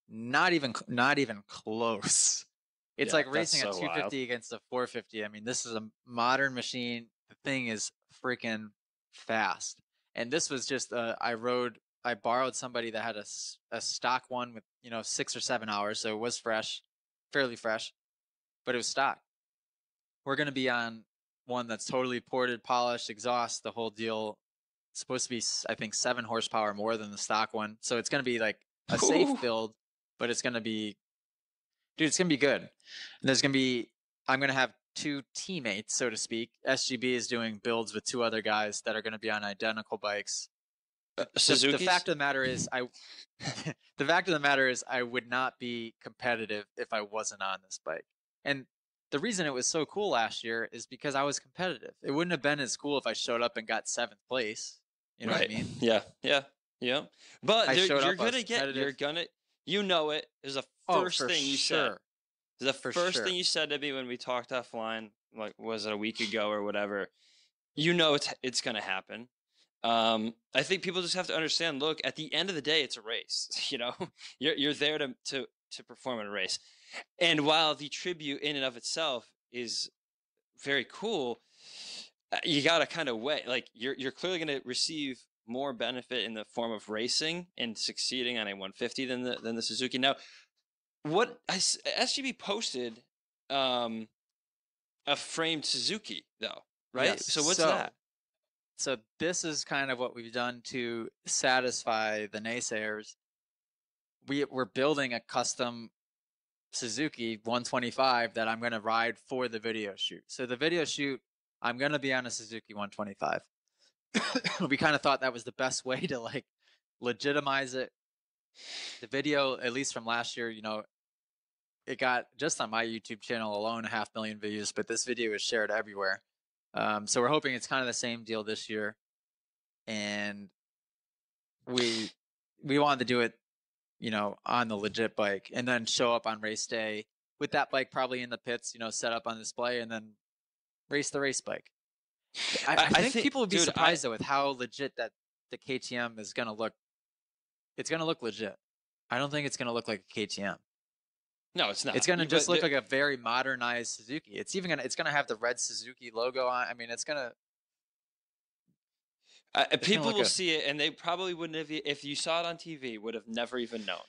Not even close. It's like racing a 250 against a 450. I mean, this is a modern machine. The thing is freaking fast. And this was just I borrowed somebody that had a stock one with 6 or 7 hours, so it was fresh, fairly fresh, but it was stock. We're gonna be on one that's totally ported, polished, exhaust, the whole deal. It's supposed to be, I think, 7 horsepower more than the stock one, so it's gonna be like a safe build, but it's gonna be, dude, it's gonna be good. And I'm gonna have 2 teammates, so to speak. SGB is doing builds with 2 other guys that are gonna be on identical bikes. The fact of the matter is, I would not be competitive if I wasn't on this bike. And the reason it was so cool last year is because I was competitive. It wouldn't have been as cool if I showed up and got 7th place. You know what I mean? Yeah. But you're gonna it. It was the first thing you said. It was the first thing you said to me when we talked offline, like, was it a week ago or whatever? It's gonna happen. I think people just have to understand. Look, at the end of the day, it's a race. You're there to perform in a race, and while the tribute in and of itself is very cool, you gotta kind of weigh. Like, you're clearly gonna receive more benefit in the form of racing and succeeding on a 150 than the Suzuki. Now, what SGB posted, a framed Suzuki though, right? Yes. So what's that? So this is kind of what we've done to satisfy the naysayers. We're building a custom Suzuki 125 that I'm going to ride for the video shoot. So the video shoot, I'm going to be on a Suzuki 125. We kind of thought that was the best way to legitimize it. The video, at least from last year, it got just on my YouTube channel alone 500,000 views, but this video is shared everywhere. So we're hoping it's kind of the same deal this year, and we wanted to do it, on the legit bike, and then show up on race day with that bike probably in the pits, set up on display, and then race the race bike. I think people would be surprised though with how legit that the KTM is gonna look. It's gonna look legit. I don't think it's gonna look like a KTM. No, it's not. It's gonna just look like a very modernized Suzuki. It's gonna have the red Suzuki logo on. I mean, it's gonna. People will see it, and they probably wouldn't have, if you saw it on TV, would have never even known.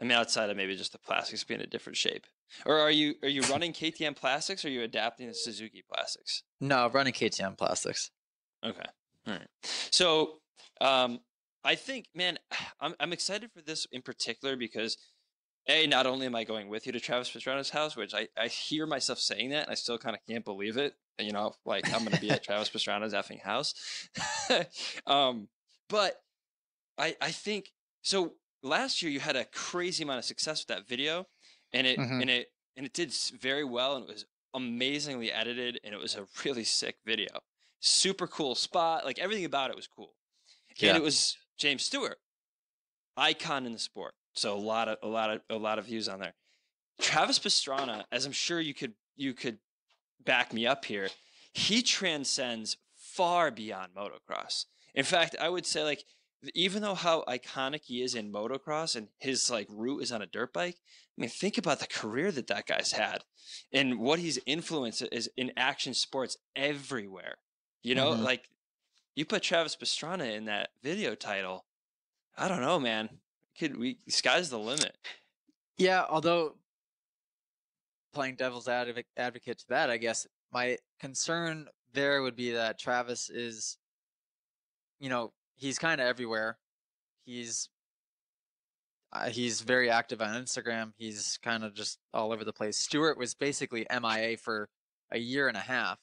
I mean, outside of maybe just the plastics being a different shape. Or are you running KTM plastics, or are you adapting the Suzuki plastics? No, running KTM plastics. Okay, all right. So, I think, man, I'm excited for this in particular because, not only am I going with you to Travis Pastrana's house, which I hear myself saying that, and I still kind of can't believe it. Like I'm going to be at Travis Pastrana's effing house. But I think so. Last year you had a crazy amount of success with that video, and it did very well, and it was amazingly edited, and it was a really sick video. Super cool spot, like everything about it was cool. Yeah. And it was James Stewart, icon in the sport. So a lot of views on there. Travis Pastrana, as I'm sure you could back me up here, he transcends far beyond motocross. In fact, I would say, like, even though how iconic he is in motocross and his like route is on a dirt bike, I mean, think about the career that guy's had and what he's influenced is in action sports everywhere. Like you put Travis Pastrana in that video title, I don't know, man. Sky's the limit. Yeah, although playing devil's advocate to that, I guess my concern there would be that Travis is, he's kind of everywhere. He's very active on Instagram. He's kind of just all over the place. Stewart was basically MIA for a year and a half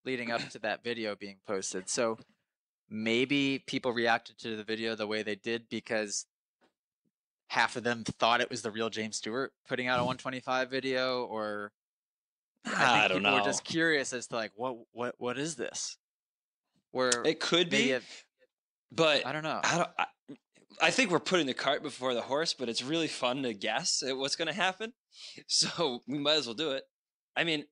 leading up to that video being posted. So maybe people reacted to the video the way they did because half of them thought it was the real James Stewart putting out a 125 video, or I think people were just curious as to like, what is this? Where it could be, but I don't know. I think we're putting the cart before the horse, but it's really fun to guess at what's going to happen. So we might as well do it. I mean,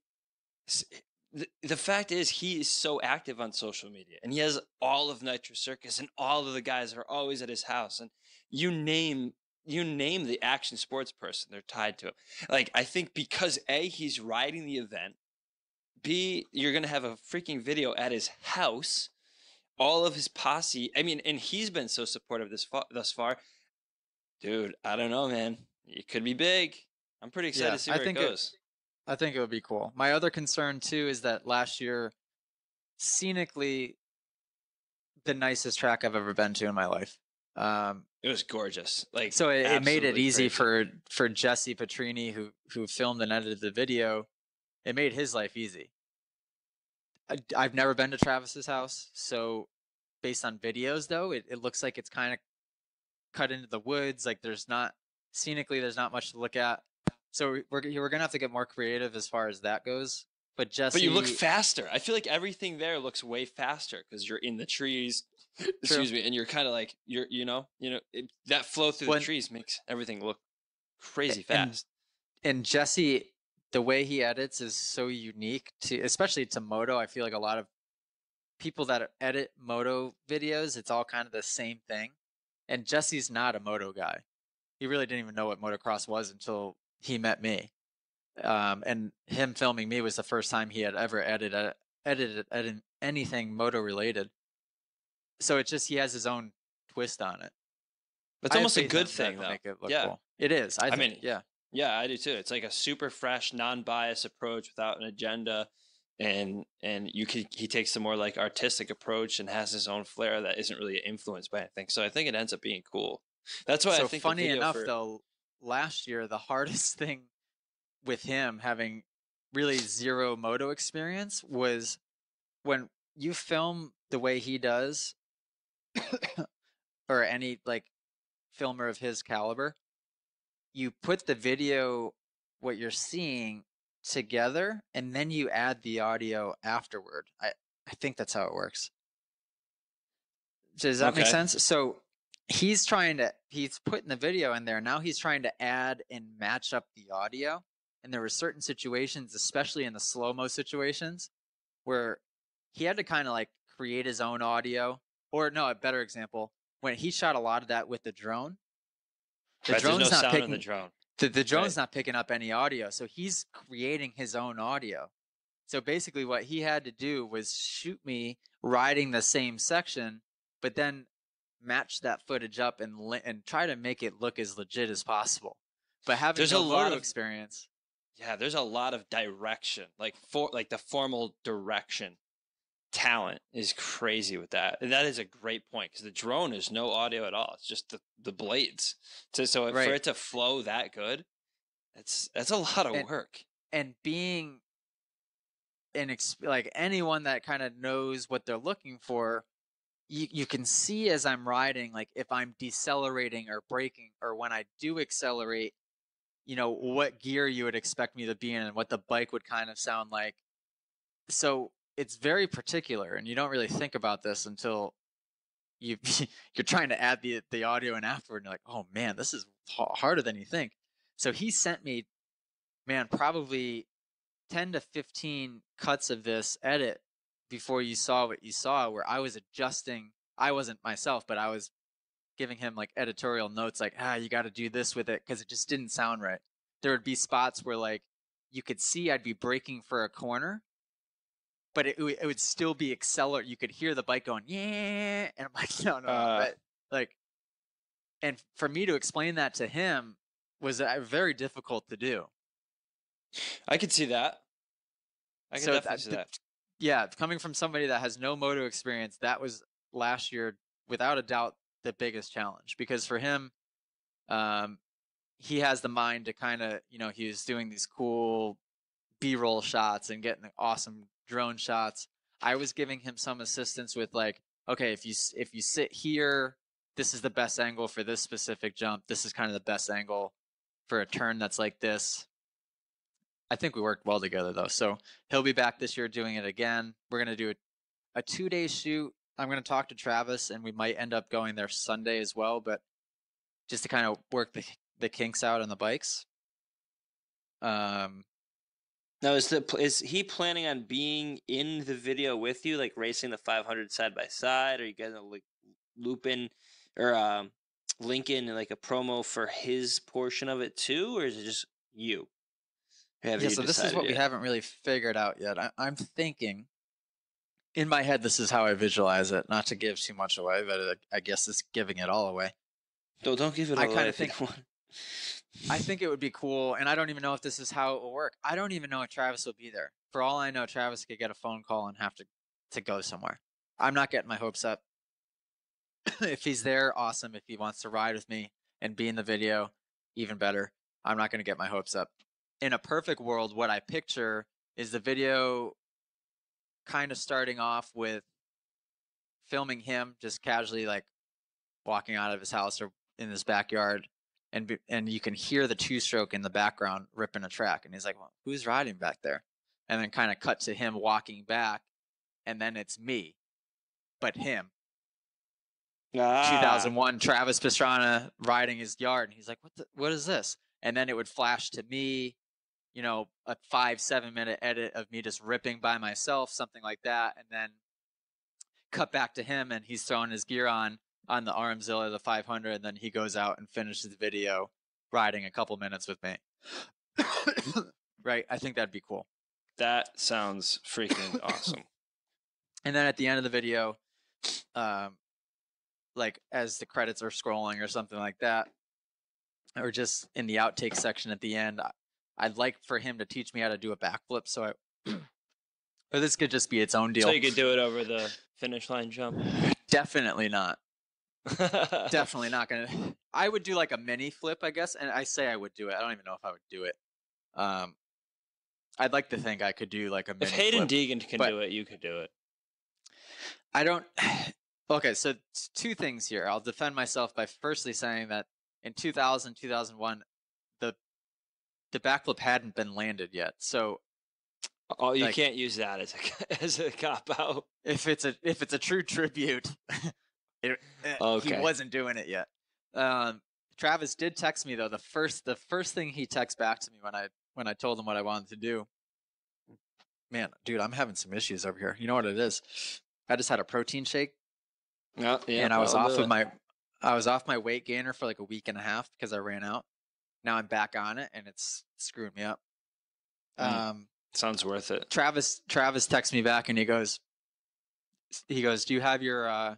the fact is he is so active on social media, and he has all of Nitro Circus, and all of the guys are always at his house, and you name the action sports person, they're tied to him. Like, I think because A, he's riding the event, B, you're going to have a freaking video at his house, all of his posse. I mean, and he's been so supportive thus far. Dude, I don't know, man. It could be big. I'm pretty excited to see where it goes. I think it would be cool. My other concern, too, is that last year, scenically, the nicest track I've ever been to in my life. It was gorgeous. Like, so it made it easy for Jesse Petrini, who filmed and edited the video. It made his life easy. I've never been to Travis's house, so based on videos, though, it looks like it's kind of cut into the woods. Like there's not much to look at. So we're gonna have to get more creative as far as that goes. But Jesse, you look faster. I feel like everything there looks way faster because you're in the trees. Excuse me, and you're kind of like that flow through the trees makes everything look crazy fast. And Jesse, the way he edits is so unique especially to moto. I feel like a lot of people that edit moto videos, it's all kind of the same thing. And Jesse's not a moto guy. He really didn't even know what motocross was until he met me. And him filming me was the first time he had ever edited anything moto related. So it's just he has his own twist on it. It's almost a good thing, though. Make it look cool. It is. I think, yeah. Yeah, I do too. It's like a super fresh, non-biased approach without an agenda, and he takes the more like artistic approach and has his own flair that isn't really influenced by anything. So I think it ends up being cool. That's why I think. Funny enough, though, last year the hardest thing with him having really zero moto experience was when you film the way he does. or any like filmer of his caliber, you put the video, what you're seeing, together, and then you add the audio afterward. I think that's how it works. Does that make Okay. sense? So he's putting the video in there. Now he's trying to add and match up the audio. And there were certain situations, especially in the slow-mo situations, where he had to kind of like create his own audio. Or no, a better example, when he shot a lot of that with the drone, the Right. There's no drone's not sound in the picking drone. the Right. drone's not picking up any audio. So he's creating his own audio. So basically what he had to do was shoot me riding the same section, but then match that footage up and try to make it look as legit as possible. But having There's a no lot moto of experience, there's a lot of direction, like the formal direction talent is crazy with that. And that is a great point because the drone is no audio at all. It's just the blades. So for right? it to flow that good, that's a lot of And work. and being like anyone that kind of knows what they're looking for, you can see as I'm riding, like if I'm decelerating or braking, or when I do accelerate, what gear you would expect me to be in and what the bike would kind of sound like. So it's very particular, and you don't really think about this until you you're trying to add the audio in afterward, and you're like, oh man, this is harder than you think. So he sent me, man, probably 10 to 15 cuts of this edit before you saw what you saw, where I was adjusting. I wasn't myself, but I was giving him like editorial notes, like, you got to do this with it, because it just didn't sound right. There would be spots where like you could see I'd be braking for a corner, but it would still be accelerate. You could hear the bike going, yeah, and I'm like, no, no, no, Uh, but like, and for me to explain that to him was very difficult to do. I could see that. I could So definitely see that. yeah, coming from somebody that has no moto experience, that was last year without a doubt the biggest challenge, because for him, um, he has the mind to kind of, he was doing these cool B-roll shots and getting awesome drone shots. I was giving him some assistance with like, okay, if you sit here, this is the best angle for this specific jump. This is kind of the best angle for a turn that's like this. I think we worked well together though. So he'll be back this year doing it again. We're going to do a 2-day shoot. I'm going to talk to Travis, and we might end up going there Sunday as well, but just to kind of work the kinks out on the bikes. Now, is he planning on being in the video with you, like racing the 500 side by side? Are you gonna like loop in or link in like a promo for his portion of it too, or is it just you? Have Yeah, you so this is decided what we yet? haven't really figured out yet. I'm thinking, in my head, this is how I visualize it. Not to give too much away, but I guess it's giving it all away. Don't give it I away kind of if you think don't want. I think it would be cool, and I don't even know if this is how it will work. I don't even know if Travis will be there. For all I know, Travis could get a phone call and have to go somewhere. I'm not getting my hopes up. If he's there, awesome. If he wants to ride with me and be in the video, even better. I'm not going to get my hopes up. In a perfect world, what I picture is the video kind of starting off with filming him just casually like walking out of his house or in his backyard, and you can hear the two-stroke in the background ripping a track, and he's like, well, who's riding back there? And then kind of cut to him walking back, and then it's me, but him. Ah, 2001 Travis Pastrana riding his yard, and he's like, what is this? And then it would flash to me, a 5-7 minute edit of me just ripping by myself, something like that, and then cut back to him, and he's throwing his gear on the Armzilla, the 500, and then he goes out and finishes the video riding a couple minutes with me. Right? I think that'd be cool. that sounds freaking awesome. And then at the end of the video, like as the credits are scrolling or something like that, or just in the outtake section at the end, I'd like for him to teach me how to do a backflip. So or this could just be its own deal. So you could do it over the finish line jump. Definitely not. Definitely not gonna. I would do like a mini flip, I guess, and I say I would do it. I don't even know if I would do it. I'd like to think I could do like a mini If Hayden flip, Deegan can but do it, you could do it. I don't. Okay, so two things here. I'll defend myself by firstly saying that in 2000, 2001, the the backflip hadn't been landed yet. So Oh, you like can't use that as a as a cop out. if it's a true tribute, he Okay. wasn't doing it yet. Um, Travis did text me though. The first thing he texted back to me when I told him what I wanted to do. Man, dude, I'm having some issues over here. You know what it is? I just had a protein shake Yeah, yeah, and that'll do it. I was off my weight gainer for like a week and a half because I ran out. Now I'm back on it and it's screwing me up. Mm, Um, sounds worth it. Travis texts me back and he goes, do you have your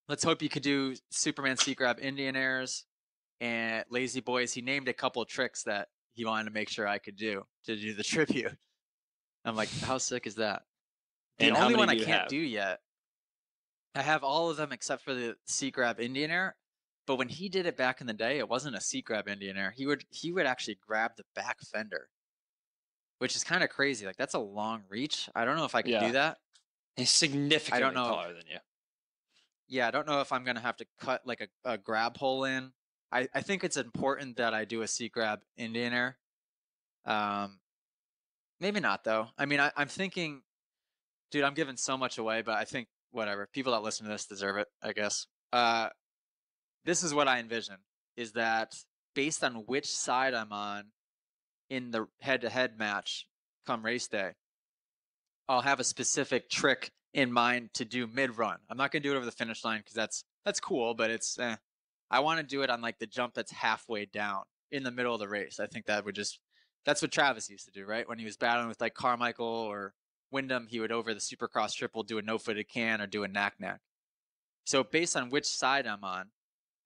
let's hope you could do Superman seat grab Indian airs and lazy boys. He named a couple of tricks that he wanted to make sure I could do to do the tribute. I'm like, how sick is that? The And how only many one do I you can't have? do yet, I have all of them except for the seat grab Indian air. But when he did it back in the day, it wasn't a seat grab Indian air. He would actually grab the back fender, which is kind of crazy. Like that's a long reach. I don't know if I could do Yeah, that. he's I don't significantly know. taller than you. Yeah, I don't know if I'm gonna have to cut like a grab hole in. I think it's important that I do a seat grab Indian air. Um, maybe not though. I mean, I'm thinking, dude, I'm giving so much away, but I think whatever. People that listen to this deserve it, I guess. This is what I envision is that based on which side I'm on in the head-to-head match come race day, I'll have a specific trick in mind to do mid-run. I'm not gonna do it over the finish line because that's cool, but it's I want to do it on like the jump that's halfway down in the middle of the race. I think that would just that's what Travis used to do, right? When he was battling with like Carmichael or Wyndham, he would over the Supercross triple do a no-footed can or do a knack. So based on which side I'm on,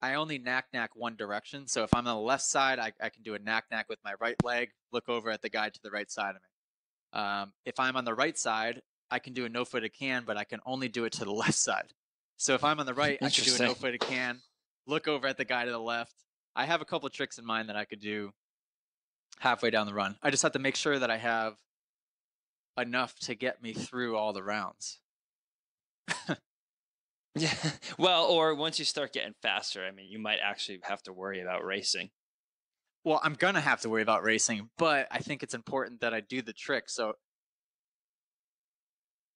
I only knack one direction. So if I'm on the left side, I can do a knack with my right leg, look over at the guy to the right side of me. If I'm on the right side, I can do a no-footed can, but I can only do it to the left side. So if I'm on the right, I can do a Interesting. no-footed can, look over at the guy to the left. I have a couple of tricks in mind that I could do halfway down the run. I just have to make sure that I have enough to get me through all the rounds. Yeah. Well, or once you start getting faster, I mean, you might actually have to worry about racing. Well, I'm going to have to worry about racing, but I think it's important that I do the trick. So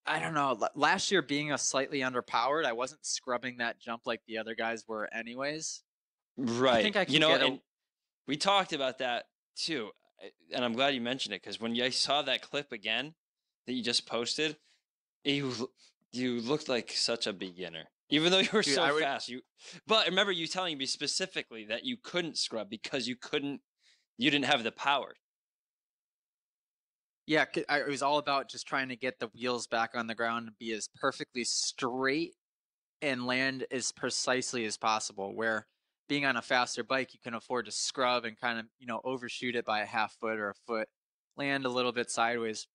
I don't know. Last year being a slightly underpowered, I wasn't scrubbing that jump like the other guys were anyways. I Right. think I You can know, get a and we talked about that too. And I'm glad you mentioned it because when I saw that clip again that you just posted, you you looked like such a beginner. Even though you were dude, so I would fast, but I remember you telling me specifically that you couldn't scrub because you didn't have the power. yeah, it was all about just trying to get the wheels back on the ground and be as perfectly straight and land as precisely as possible. Where being on a faster bike, you can afford to scrub and kind of, overshoot it by a half foot or a foot, land a little bit sideways.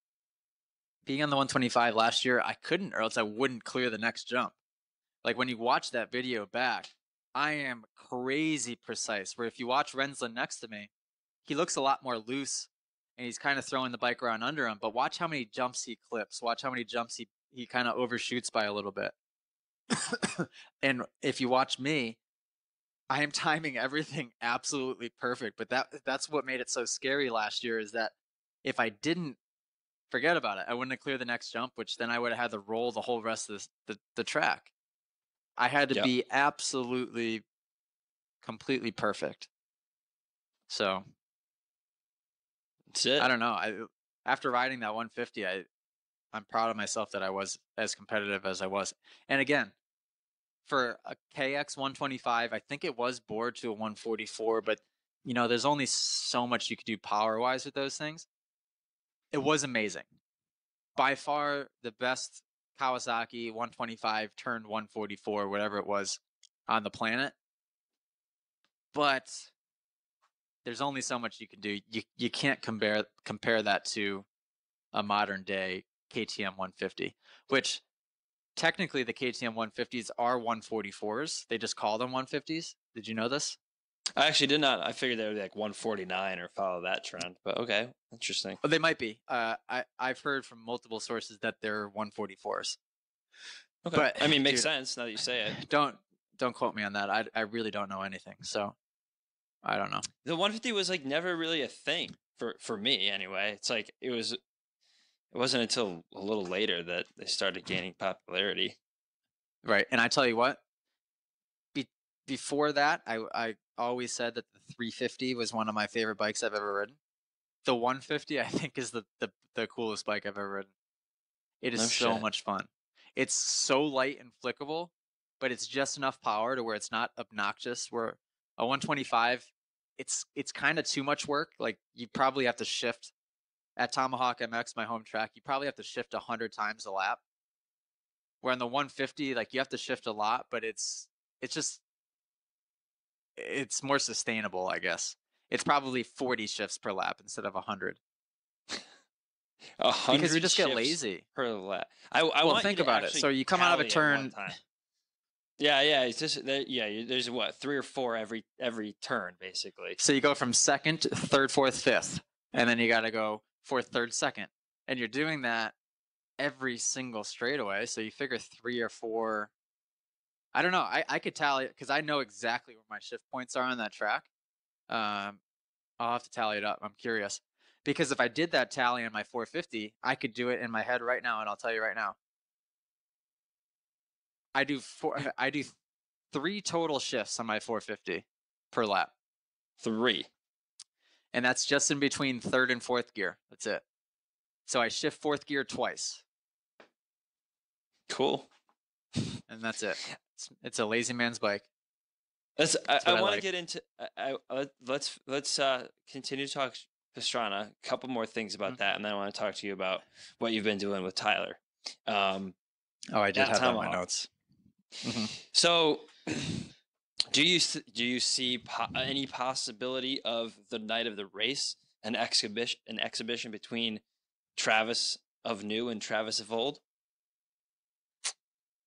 Being on the 125 last year, I couldn't, or else I wouldn't clear the next jump. Like when you watch that video back, I am crazy precise. Where if you watch Rensland next to me, he looks a lot more loose and he's kind of throwing the bike around under him. But watch how many jumps he clips. Watch how many jumps he kind of overshoots by a little bit. And if you watch me, I am timing everything absolutely perfect. But that's what made it so scary last year is that if I didn't forget about it, I wouldn't have cleared the next jump, which then I would have had to roll the whole rest of the track. I had to Yep. be absolutely completely perfect. So That's it. I don't know. After riding that 150, I'm proud of myself that I was as competitive as I was. And again, for a KX 125, I think it was bored to a 144, but there's only so much you could do power wise with those things. It was amazing. By far the best Kawasaki 125 turned 144, whatever it was on the planet. But there's only so much you can do. You can't compare that to a modern day KTM 150, which technically the KTM 150s are 144s. They just call them 150s. Did you know this? I actually did not. I figured they would be like 149 or follow that trend. But okay, interesting. Oh, they might be. I've heard from multiple sources that they're 144s. Okay. But I mean, makes dude, sense now that you say it. don't quote me on that. I really don't know anything, so I don't know. The 150 was like never really a thing for me anyway. It's like it wasn't until a little later that they started gaining popularity. Right, and I tell you what, be, before that, I always said that the 350 was one of my favorite bikes I've ever ridden. The 150, I think, is the coolest bike I've ever ridden. It is No so shit. much fun. It's so light and flickable, but it's just enough power to where it's not obnoxious. Where a 125, it's kind of too much work. Like you probably have to shift at Tomahawk MX, my home track. You probably have to shift 100 times a lap. Where on the 150, like you have to shift a lot, but it's just it's more sustainable, I guess. It's probably 40 shifts per lap instead of 100 A because you hundred just get shifts lazy. per lap. I Well, want you think to about it. So actually you come out of a tally it one turn. time. Yeah, yeah. It's just yeah. There's what 3 or 4 every turn basically. So you go from second, third, fourth, fifth, and then you got to go fourth, third, second, and you're doing that every single straightaway. So you figure 3 or 4. I don't know. I could tally it because I know exactly where my shift points are on that track. Um, I'll have to tally it up. I'm curious because if I did that tally on my 450, I could do it in my head right now, and I'll tell you right now. I do four. I do 3 total shifts on my 450 per lap, 3. and that's just in between third and fourth gear. That's it. So I shift fourth gear twice, Cool. and that's it. It's a lazy man's bike. Let's. That's I what I want to like. get into. Let's continue to talk Pastrana. A couple more things about Mhm. that, and then I want to talk to you about what you've been doing with Tyler. Um, Oh, I did at have that in my Tomahawk. notes. Mhm. So, do you see any possibility of the night of the race an exhibition between Travis of new and Travis of old?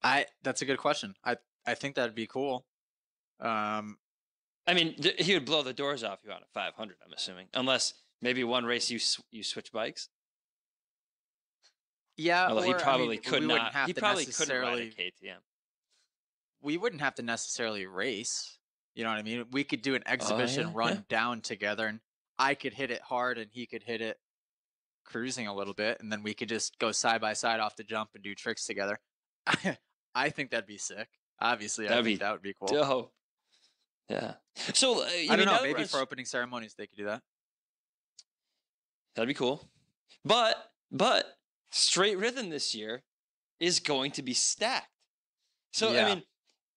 That's a good question. I think that'd be cool. Um, I mean, he would blow the doors off you on a 500. I'm assuming, unless maybe one race you switch bikes. yeah, Although he or I mean, probably could we wouldn't not. have He to probably couldn't ride a necessarily KTM. we wouldn't have to necessarily race. You know what I mean? We could do an Oh exhibition yeah, yeah. run down together, and I could hit it hard, and he could hit it cruising a little bit, and then we could just go side by side off the jump and do tricks together. I think that'd be sick. Obviously, I That'd think be that would be cool. dope. Yeah. So I I don't mean, know. now that we're Maybe on, for opening ceremonies, they could do that. that'd be cool. But straight rhythm this year is going to be stacked. So I Yeah. mean,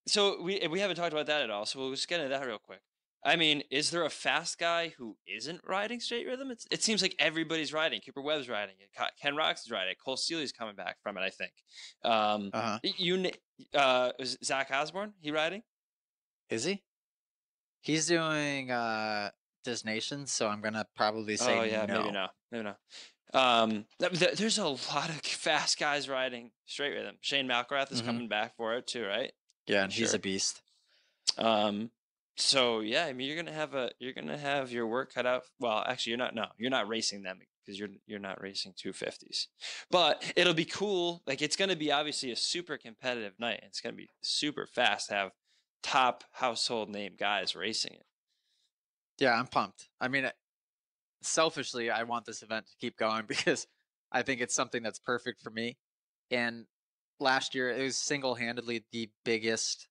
so we haven't talked about that at all. So we'll just get into that real quick. I mean, is there a fast guy who isn't riding straight rhythm? It seems like everybody's riding. Cooper Webb's riding it. Ken Rocks is riding it. Cole Seely's coming back from it, I think. Uh huh. Is Zach Osborne? He riding? Is he? He's doing Disnation, so I'm gonna probably say Oh yeah, maybe no. no, maybe no. There's a lot of fast guys riding straight rhythm. Shane Malcrath is Hmm. coming back for it too, right? Yeah, I'm and he's a sure. beast. Um, so yeah, I mean, you're gonna have your work cut out. Well, actually, you're not. No, you're not racing them because you're not racing 250s. But it'll be cool. Like it's gonna be obviously a super competitive night. It's gonna be super fast. To have top household name guys racing it. Yeah, I'm pumped. I mean, selfishly, I want this event to keep going because I think it's something that's perfect for me. And last year, it was single-handedly the biggest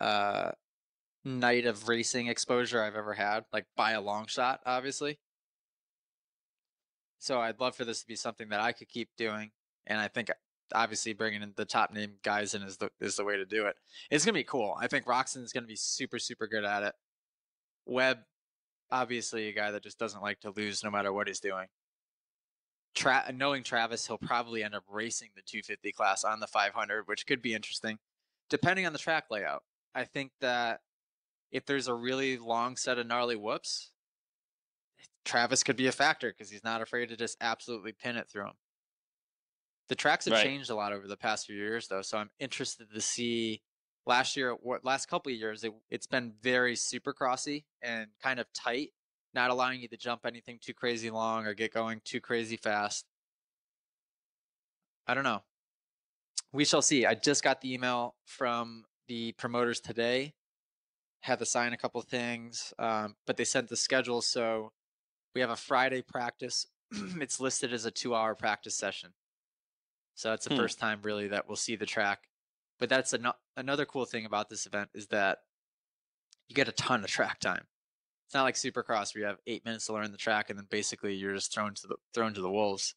uh, night of racing exposure I've ever had, like by a long shot, obviously. So I'd love for this to be something that I could keep doing, and I think obviously bringing in the top name guys in is the way to do it. It's gonna be cool. I think Roxon's gonna be super good at it. Webb, obviously a guy that just doesn't like to lose no matter what he's doing. Knowing Travis, he'll probably end up racing the 250 class on the 500, which could be interesting, depending on the track layout. I think that if there's a really long set of gnarly whoops, Travis could be a factor because he's not afraid to just absolutely pin it through him. The tracks have Right. changed a lot over the past few years, though, so I'm interested to see. Last couple of years, it's been very supercrossy and kind of tight, not allowing you to jump anything too crazy long or get going too crazy fast. I don't know. We shall see. I just got the email from the promoters today. Had to sign a couple things, but they sent the schedule. So we have a Friday practice. It's listed as a 2-hour practice session. So that's the Hmm. first time really that we'll see the track. But that's another cool thing about this event is that you get a ton of track time. It's not like Supercross where you have 8 minutes to learn the track and then basically you're just thrown to the wolves.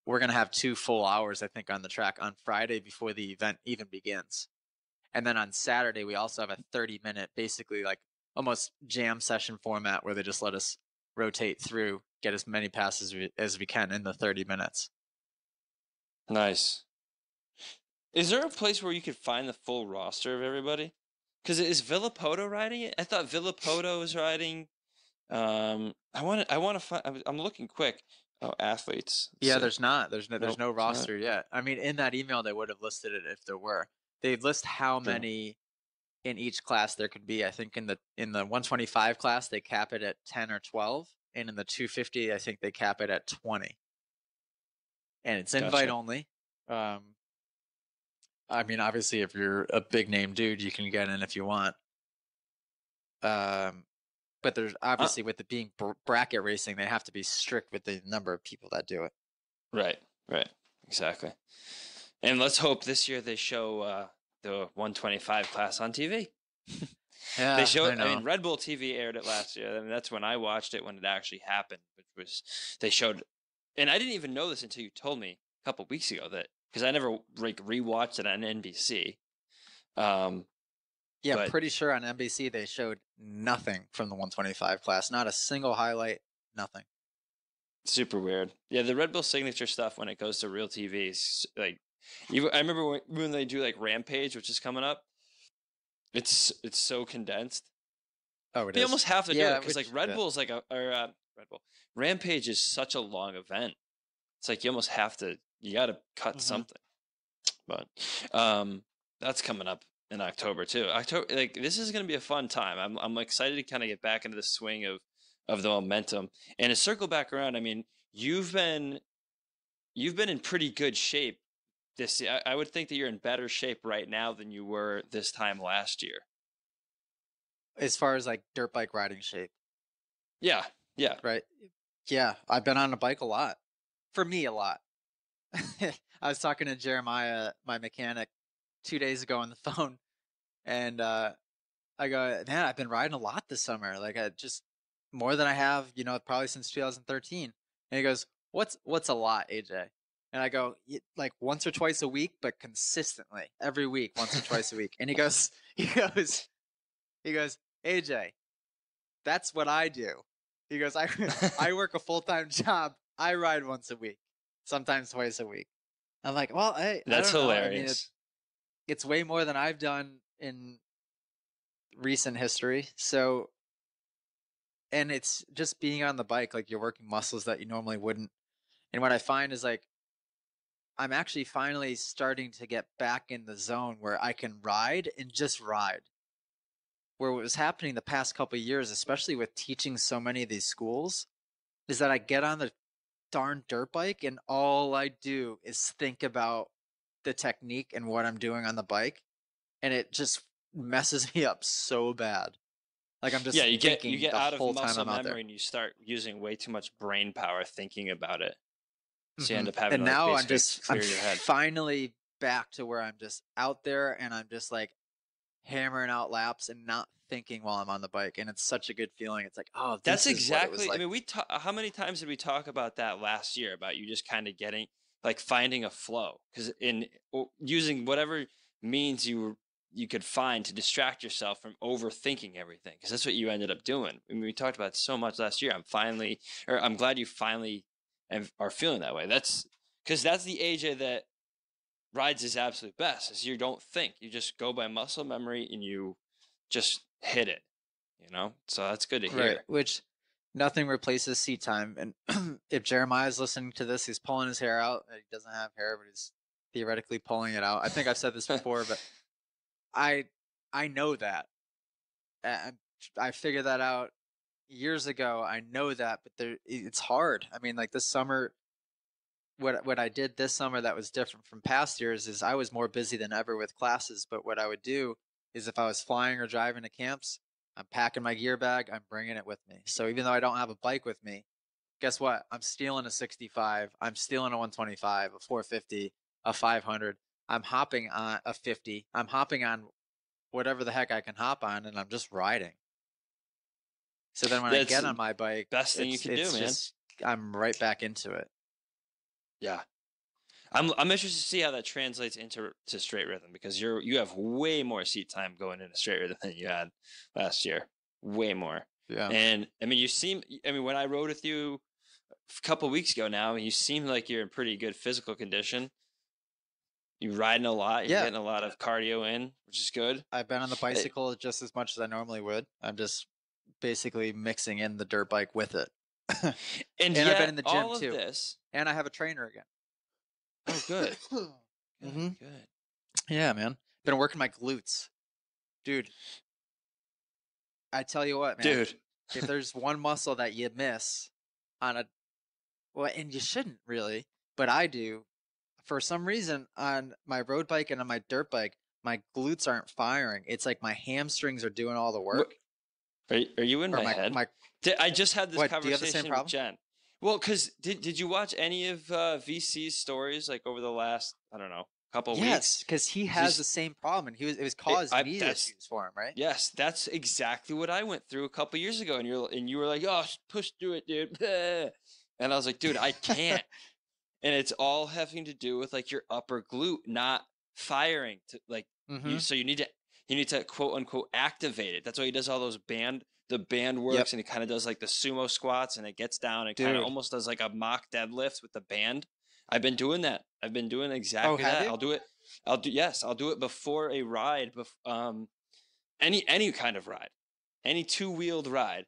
We're gonna have 2 full hours, I think, on the track on Friday before the event even begins. And then on Saturday, we also have a 30-minute, basically like almost jam session format where they just let us rotate through, get as many passes as we can in the 30 minutes. Nice. Is there a place where you could find the full roster of everybody? Because is Villapoto riding it? I thought Villapoto was riding. I want to find. I'm looking quick. Oh, athletes. Let's Yeah, see. there's not. There's Nope, no it's not. roster yet. I mean, in that email, they would have listed it if there were. They'd list how Yeah. many in each class there could be. I think in the 125 class they cap it at 10 or 12, and in the 250 I think they cap it at 20. And it's invite Gotcha. only. I mean, obviously, if you're a big name dude, you can get in if you want. Um, but there's Uh, obviously with it being bracket racing, they have to be strict with the number of people that do it. right. Right. Exactly. And let's hope this year they show the 125 class on TV. They Yeah, I showed. I know. mean, Red Bull TV aired it last year. I mean, that's when I watched it when it actually happened. Which was they showed, and I didn't even know this until you told me a couple weeks ago that because I never like rewatched it on NBC. Um, Yeah, but pretty sure on NBC they showed nothing from the 125 class. Not a single highlight, nothing. super weird. Yeah, the Red Bull signature stuff when it goes to real TV is like, I remember when they do like Rampage, which is coming up. It's so condensed. Oh, it They is. almost have to do it Yeah, because like which Red Bull's like Red Bull Rampage is such a long event. It's like you almost have to. You got to cut hmm something. But um, that's coming up in October too. October, like this is going to be a fun time. I'm excited to kind of get back into the swing of the momentum and to circle back around. I mean, you've been in pretty good shape this year. I would think that you're in better shape right now than you were this time last year. as far as like dirt bike riding shape, Yeah, yeah. right? Yeah, I've been on a bike a lot. For me, a lot. I was talking to Jeremiah, my mechanic, 2 days ago on the phone, and I go, man, I've been riding a lot this summer. Like I just more than I have, probably since 2013. And he goes, what's a lot, AJ? And I go, like once or twice a week, but consistently every week, once or twice a week. And he goes, he goes, AJ, that's what I do. He goes, I work a full-time job. I ride once a week, sometimes twice a week. I'm like, well, I That's don't know. I mean, hilarious. it's way more than I've done in recent history. So, and it's just being on the bike, like you're working muscles that you normally wouldn't. And what I find is like, I'm actually finally starting to get back in the zone where I can ride and just ride. Where what was happening the past couple of years, especially with teaching so many of these schools, is that I get on the darn dirt bike and all I do is think about the technique and what I'm doing on the bike. And it just messes me up so bad. Like I'm Yeah, just you thinking get the out of whole time muscle I'm out there. memory and you start using way too much brain power thinking about it. So you hmm end up having And to like now basically I'm clear your head. finally back to where I'm just out there and I'm just like hammering out laps and not thinking while I'm on the bike. And it's such a good feeling. It's like, oh, That's this is what it was exactly. I like. mean, how many times did we talk about that last year about you just kind of getting like finding a flow because in using whatever means you could find to distract yourself from overthinking everything because that's what you ended up doing. I mean, we talked about it so much last year. I'm glad you finally are feeling that way. That's because that's the AJ that rides his absolute best. Is you don't think, you just go by muscle memory and you just hit it. So that's good to Right. hear. Which nothing replaces seat time. And if Jeremiah's listening to this, he's pulling his hair out. He doesn't have hair, but he's theoretically pulling it out. I think I've said this before, but I I know that. I, I figured that out years ago. I know that, but it's hard. I mean, like this summer, what I did this summer that was different from past years is I was more busy than ever with classes. But what I would do is if I was flying or driving to camps, I'm packing my gear bag, I'm bringing it with me. So even though I don't have a bike with me, guess what? I'm stealing a 65, I'm stealing a 125, a 450, a 500. I'm hopping on a 50. I'm hopping on whatever the heck I can hop on, and I'm just riding. So then when I That's get the on my bike, best thing you can do, it's man. just I'm right back into it. Yeah. I'm interested to see how that translates into straight rhythm, because you have way more seat time going into straight rhythm than you had last year. Way more. Yeah. And I mean, when I rode with you a couple weeks ago now, you seem like you're in pretty good physical condition. You're riding a lot. You're Yeah. getting a lot of cardio in, which is good. I've been on the bicycle just as much as I normally would. I'm just basically mixing in the dirt bike with it. And I've yet, been in the gym all of too. this. And I have a trainer again. Oh, good. Mhm. Good. Yeah, man. Been working my glutes. Dude, I tell you what, man. Dude. If there's one muscle that you miss on well, and you shouldn't really, but I do. For some reason, on my road bike and on my dirt bike, my glutes aren't firing. It's like my hamstrings are doing all the work. Are you in Or my head? my I just had this What, do you have the same conversation with problem? Jen. Well, because did you watch any of VC's stories like over the last, I don't know, couple Yes, weeks? because he has the same problem, and it was caused knee issues for him, right? Yes, that's exactly what I went through a couple years ago, and you were like, "Oh, push through it, dude," and I was like, "Dude, I can't." And it's all having to do with like your upper glute not firing to like Mm-hmm. so you need to quote unquote activate it. That's why he does all those the band works, Yep. and he kind of does like the sumo squats, and it gets down and kind of almost does like a mock deadlift with the band. I've been doing that. I've been doing exactly have that. you? I'll do it before a ride, any kind of ride, any two-wheeled ride.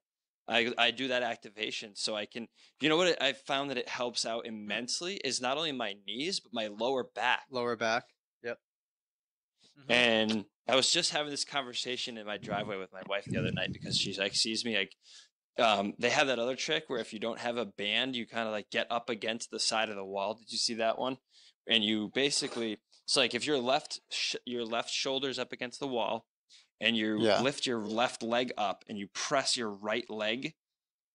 I do that activation so I can, you know what I found that it helps out immensely is not only my knees but my lower back. Lower back. Yep. Mm-hmm. And I was just having this conversation in my driveway with my wife the other night, because she's like sees me like they have that other trick where if you don't have a band, you kind of like get up against the side of the wall. Did you see that one? And you basically, it's like if your left shoulder's up against the wall, and you lift your left leg up and you press your right leg,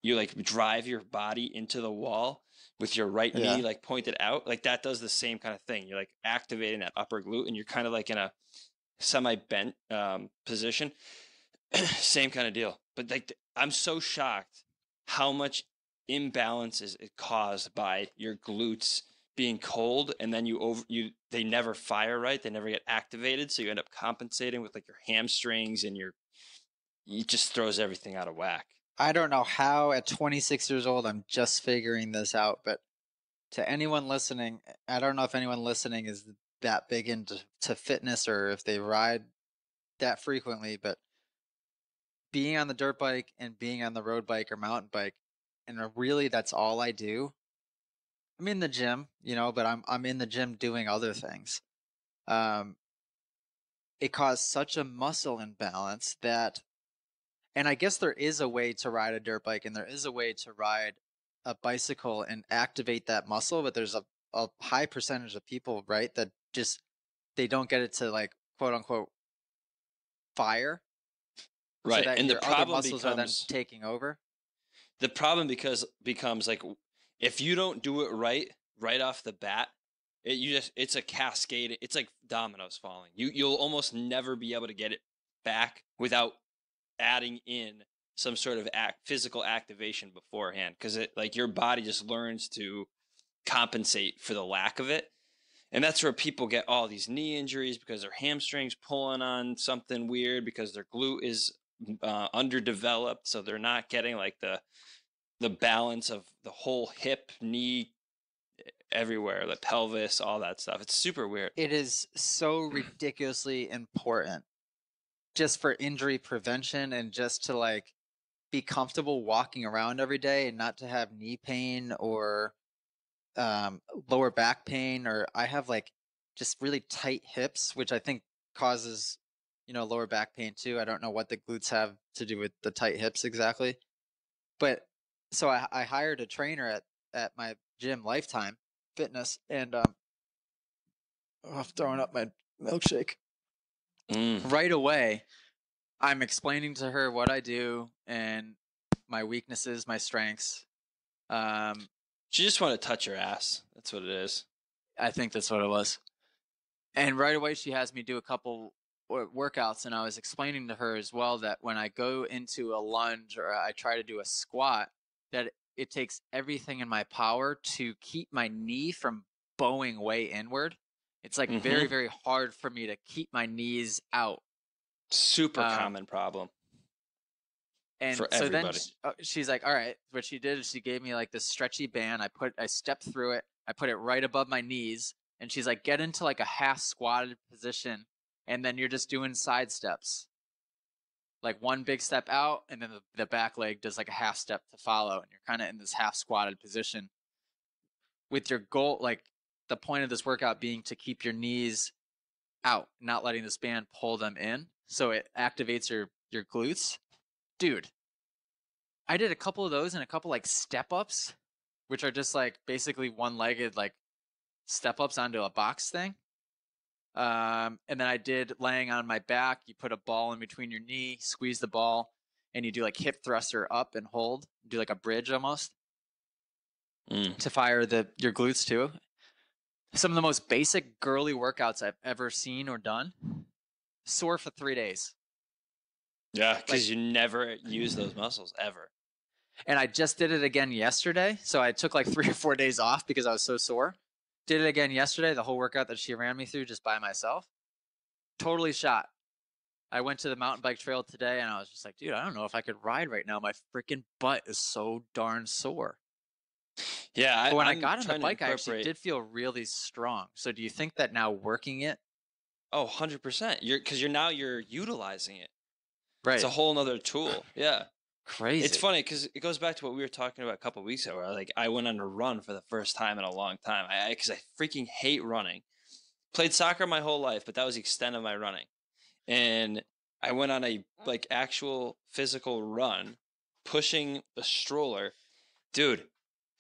you like drive your body into the wall with your right knee like pointed out. Like that does the same kind of thing. You're like activating that upper glute, and you're kind of like in a semi-bent position. Same kind of deal. But like I'm so shocked how much imbalance is caused by your glutes being cold, and then they never fire right, they never get activated, so you end up compensating with like your hamstrings, and it just throws everything out of whack. I don't know how at 26 years old I'm just figuring this out, but to anyone listening, I don't know if anyone listening is that big into fitness or if they ride that frequently, but being on the dirt bike and being on the road bike or mountain bike, and really that's all I do. I'm in the gym, but I'm in the gym doing other things. It caused such a muscle imbalance that, and I guess there is a way to ride a dirt bike and there is a way to ride a bicycle and activate that muscle, but there's a high percentage of people, right, that just they don't get it to like quote unquote fire. Right. So that and your the problem other muscles are then taking over. The problem becomes like if you don't do it right off the bat, it's a cascade. It's like dominoes falling. You'll almost never be able to get it back without adding in some sort of physical activation beforehand, because it like your body just learns to compensate for the lack of it. And that's where people get all these knee injuries, because their hamstrings pulling on something weird, because their glute is underdeveloped, so they're not getting like the balance of the whole hip, knee, everywhere, the pelvis, all that stuff. It's super weird. It is so ridiculously important just for injury prevention and just to like be comfortable walking around every day and not to have knee pain or lower back pain, or I have like just really tight hips, which I think causes lower back pain too. I don't know what the glutes have to do with the tight hips exactly, but so I hired a trainer at my gym, Lifetime, Fitness, and I'm throwing up my milkshake. Right away, I'm explaining to her what I do and my weaknesses, my strengths. She just wanted to touch your ass. That's what it is. I think that's what it was. And right away, she has me do a couple workouts, and I was explaining to her as well that when I go into a lunge or I try to do a squat, that it takes everything in my power to keep my knee from bowing way inward. It's like very, very hard for me to keep my knees out. Super common problem. And for so everybody. then she's like, all right, what she did is she gave me like this stretchy band. I stepped through it. I put it right above my knees. And she's like, get into like a half squatted position. And then you're just doing side steps. Like one big step out, and then the back leg does like a half step to follow. And you're kind of in this half squatted position with your goal, like the point of this workout being to keep your knees out, not letting this band pull them in. So it activates your glutes. Dude, I did a couple of those and a couple like step ups, which are just like basically one-legged like step ups onto a box thing. And then I did laying on my back. You put a ball in between your knee, squeeze the ball, and you do like hip thruster up and hold. Do like a bridge almost to fire your glutes too. Some of the most basic girly workouts I've ever seen or done. Sore for 3 days. Yeah, because you never use those muscles ever. And I just did it again yesterday. So I took like 3 or 4 days off because I was so sore. Did it again yesterday, the whole workout that she ran me through just by myself. Totally shot. I went to the mountain bike trail today and I was just like, dude, I don't know if I could ride right now. My freaking butt is so darn sore. Yeah, but when I got on the bike, I actually did feel really strong. So do you think that now working it? Oh, 100%. You're utilizing it. Right. It's a whole nother tool. Yeah. Crazy. It's funny because it goes back to what we were talking about a couple of weeks ago. Where like I went on a run for the first time in a long time. Because I freaking hate running. Played soccer my whole life, but that was the extent of my running. And I went on a like actual physical run, pushing a stroller. Dude,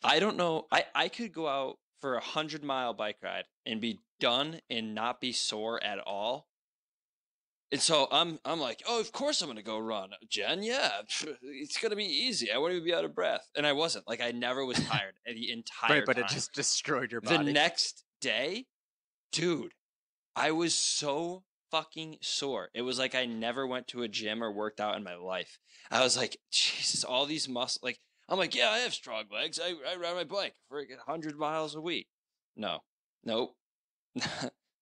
I don't know. I could go out for 100-mile bike ride and be done and not be sore at all. And so I'm like, oh, of course I'm gonna go run, Jen. Yeah, it's gonna be easy. I won't even be out of breath, and I wasn't. Like I never was tired the entire right, but time. it just destroyed your body. The next day, dude, I was so fucking sore. It was like I never went to a gym or worked out in my life. I was like, Jesus, all these muscles. Like I'm like, yeah, I have strong legs. I ride my bike for 100 miles a week. No, nope,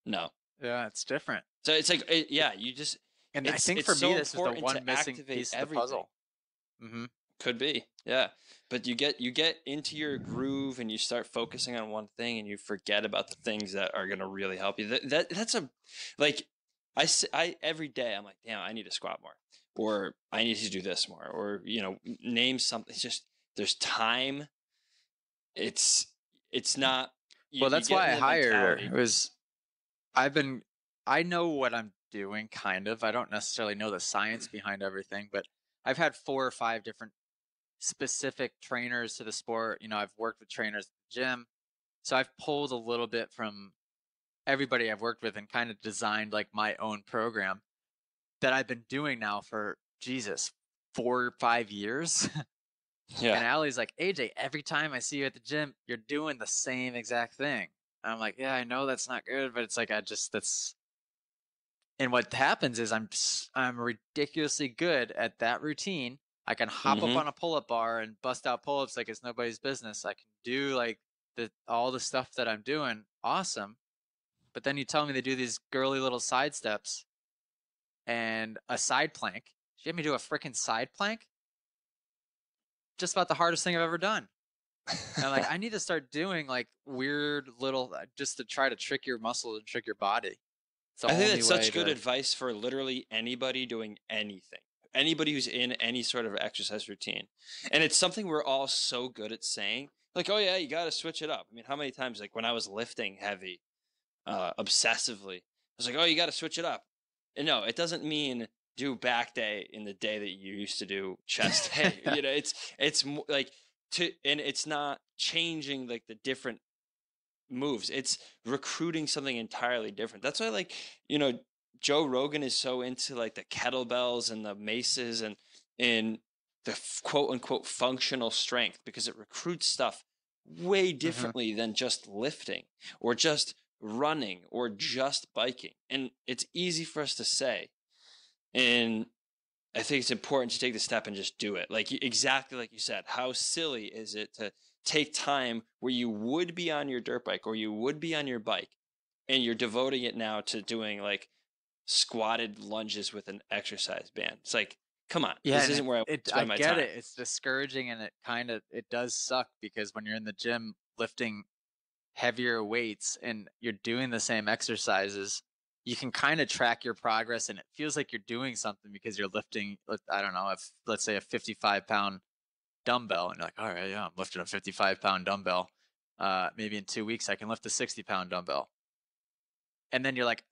no. Yeah, it's different. So it's like, yeah, you just. And I think for me, this is the one missing piece of the puzzle. Mm-hmm. Could be, yeah. But you get into your groove and you start focusing on one thing and you forget about the things that are gonna really help you. That's a like I every day I'm like, damn, I need to squat more, or I need to do this more, or name something. It's just there's time. It's not. Well, that's why I hired her. It was I know what I'm doing, kind of. I don't necessarily know the science behind everything, but I've had 4 or 5 different specific trainers to the sport. I've worked with trainers at the gym. So I've pulled a little bit from everybody I've worked with and kind of designed like my own program that I've been doing now for, 4 or 5 years. Yeah. And Allie's like, AJ, every time I see you at the gym, you're doing the same exact thing. And I'm like, yeah, I know that's not good, but it's like, and what happens is I'm ridiculously good at that routine. I can hop up on a pull-up bar and bust out pull-ups like it's nobody's business. I can do like all the stuff that I'm doing. Awesome. But then you tell me to do these girly little side steps and a side plank. She had me do a freaking side plank. Just about the hardest thing I've ever done. And I'm like, I need to start doing like weird little, just to try to trick your muscles and trick your body. I think that's such good advice for literally anybody doing anything. Anybody who's in any sort of exercise routine. And it's something we're all so good at saying. Like, oh yeah, you got to switch it up. I mean, how many times, like when I was lifting heavy, obsessively, I was like, oh, you got to switch it up. And no, it doesn't mean do back day in the day that you used to do chest day. It's like and it's not changing like the different moves. It's recruiting something entirely different. That's why, like, you know, Joe Rogan is so into like the kettlebells and the maces and the quote unquote functional strength, because it recruits stuff way Hmm. differently than just lifting or just running or just biking. And it's easy for us to say. And I think it's important to take the step and just do it. Like, exactly like you said, how silly is it to take time where you would be on your dirt bike or you would be on your bike, and you're devoting it now to doing like squatted lunges with an exercise band? It's like, come on, Yeah, this and isn't where I I spend my get time. it. It's discouraging, and it does suck because when you're in the gym lifting heavier weights and you're doing the same exercises, you can kind of track your progress and it feels like you're doing something because you're lifting, I don't know, if let's say a 55-pound dumbbell and you're like, all right, yeah, I'm lifting a 55-pound dumbbell. Maybe in 2 weeks I can lift a 60-pound dumbbell. And then you're like,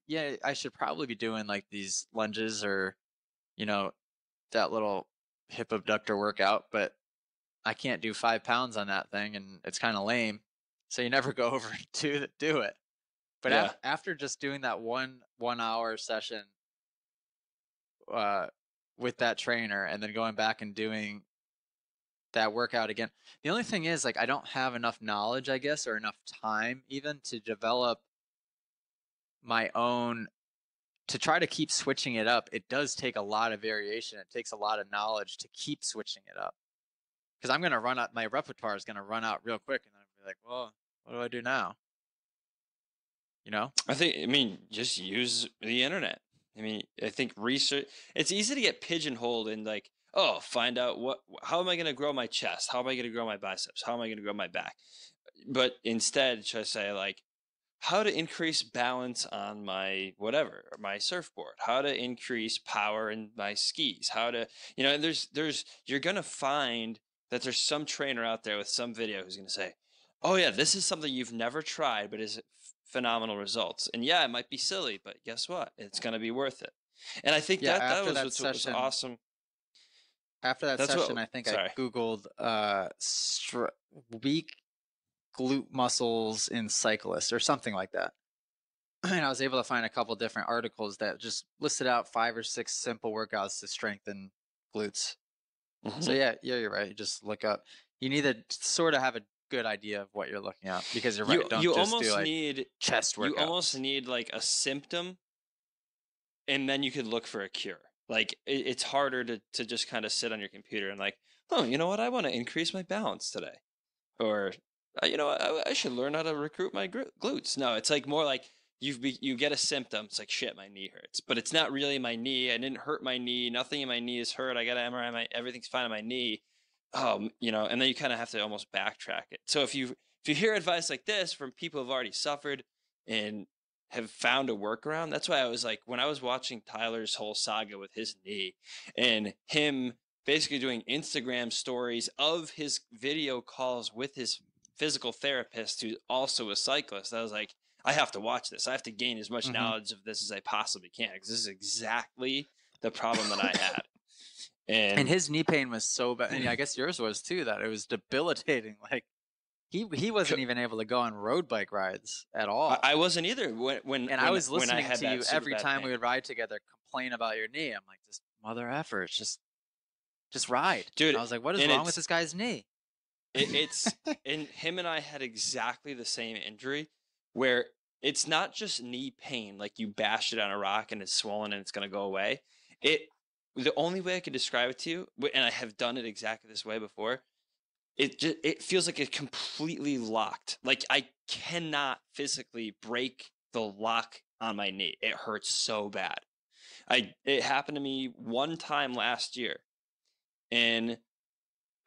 yeah, I should probably be doing like these lunges or, you know, that little hip abductor workout, but I can't do 5 pounds on that thing and it's kind of lame. So you never go over to do it. But Yeah. after just doing that 1 hour session uh, with that trainer and then going back and doing that workout again, the only thing is like I don't have enough knowledge, I guess, or enough time even to develop my own to try to keep switching it up. It does take a lot of variation. It takes a lot of knowledge to keep switching it up because I'm gonna run out. My repertoire is gonna run out real quick, and then I'll be like, well, what do I do now? You know? I mean, just use the internet. I mean, I think research, it's easy to get pigeonholed in like, oh, find out how am I going to grow my chest? How am I going to grow my biceps? How am I going to grow my back? But instead, try to say like, how to increase balance on my whatever, or my surfboard, how to increase power in my skis, how to, you're going to find that there's some trainer out there with some video who's going to say, oh yeah, this is something you've never tried, but is phenomenal results. And yeah, it might be silly, but guess what? It's going to be worth it. And I think Yeah. that was what was awesome. After that That's session, what, I think I sorry. googled weak glute muscles in cyclists or something like that. And I was able to find a couple different articles that just listed out 5 or 6 simple workouts to strengthen glutes. So Hmm. yeah, you're right. Just look up. You need to sort of have a good idea of what you're looking at because you're right. You Don't you just do almost like need chest you almost workouts. need like a symptom, and then you could look for a cure. Like it's harder to just kind of sit on your computer and like, oh, you know what? I want to increase my balance today, or I should learn how to recruit my glutes. No, it's like more like you get a symptom. It's like, shit, my knee hurts, but it's not really my knee. I didn't hurt my knee. Nothing in my knee is hurt. I got an MRI. Everything's fine on my knee. And then you kind of have to almost backtrack it. So if you hear advice like this from people who've already suffered and have found a workaround, that's why I was like, when I was watching Tyler's whole saga with his knee and him basically doing Instagram stories of his video calls with his physical therapist, who's also a cyclist, I was like, I have to watch this. I have to gain as much Hmm. knowledge of this as I possibly can, because this is exactly the problem that I had. And And his knee pain was so bad, and I guess yours was too. That it was debilitating. Like he wasn't even able to go on road bike rides at all. I wasn't either And I was when I listening had to that you super every bad time pain. we would ride together, complain about your knee. I'm like, just mother effort, just ride. And Dude, I was like, what is and wrong with this guy's knee? it's and him and I had exactly the same injury, where it's not just knee pain, like you bashed it on a rock and it's swollen and it's going to go away. It The only way I could describe it to you, and I have done it exactly this way before, it feels like it completely locked. Like I cannot physically break the lock on my knee. It hurts so bad. It happened to me one time last year, and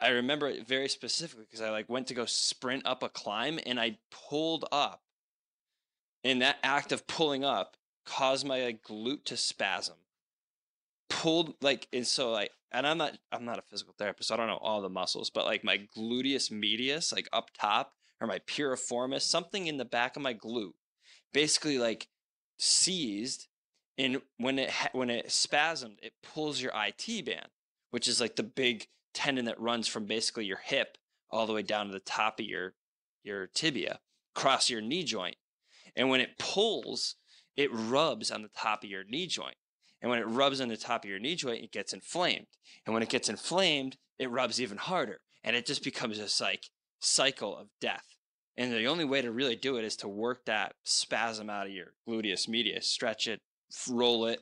I remember it very specifically because I like went to go sprint up a climb and I pulled up, and that act of pulling up caused my like glute to spasm. Pulled like, and so like, and I'm not a physical therapist, so I don't know all the muscles, but like my gluteus medius, like up top, or my piriformis, something in the back of my glute, basically like seized, and when it spasmed, it pulls your IT band, which is like the big tendon that runs from basically your hip all the way down to the top of your tibia, across your knee joint. And when it pulls, it rubs on the top of your knee joint. And when it rubs on the top of your knee joint, it gets inflamed. And when it gets inflamed, it rubs even harder. And it just becomes this like cycle of death. And the only way to really do it is to work that spasm out of your gluteus medius, stretch it, roll it.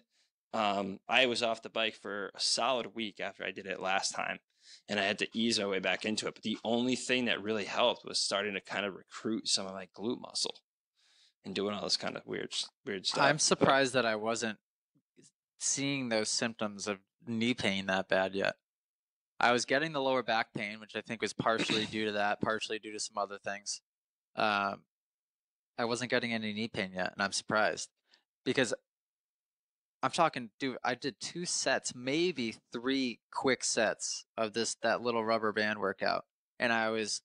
I was off the bike for a solid week after I did it last time, and I had to ease my way back into it. But the only thing that really helped was starting to kind of recruit some of my glute muscle and doing all this kind of weird stuff. I'm surprised that I wasn't seeing those symptoms of knee pain that bad yet. I was getting the lower back pain, which I think was partially due to that, partially due to some other things. I wasn't getting any knee pain yet, and I'm surprised because I'm talking, dude, I did 2 sets, maybe 3 quick sets of that little rubber band workout, and I was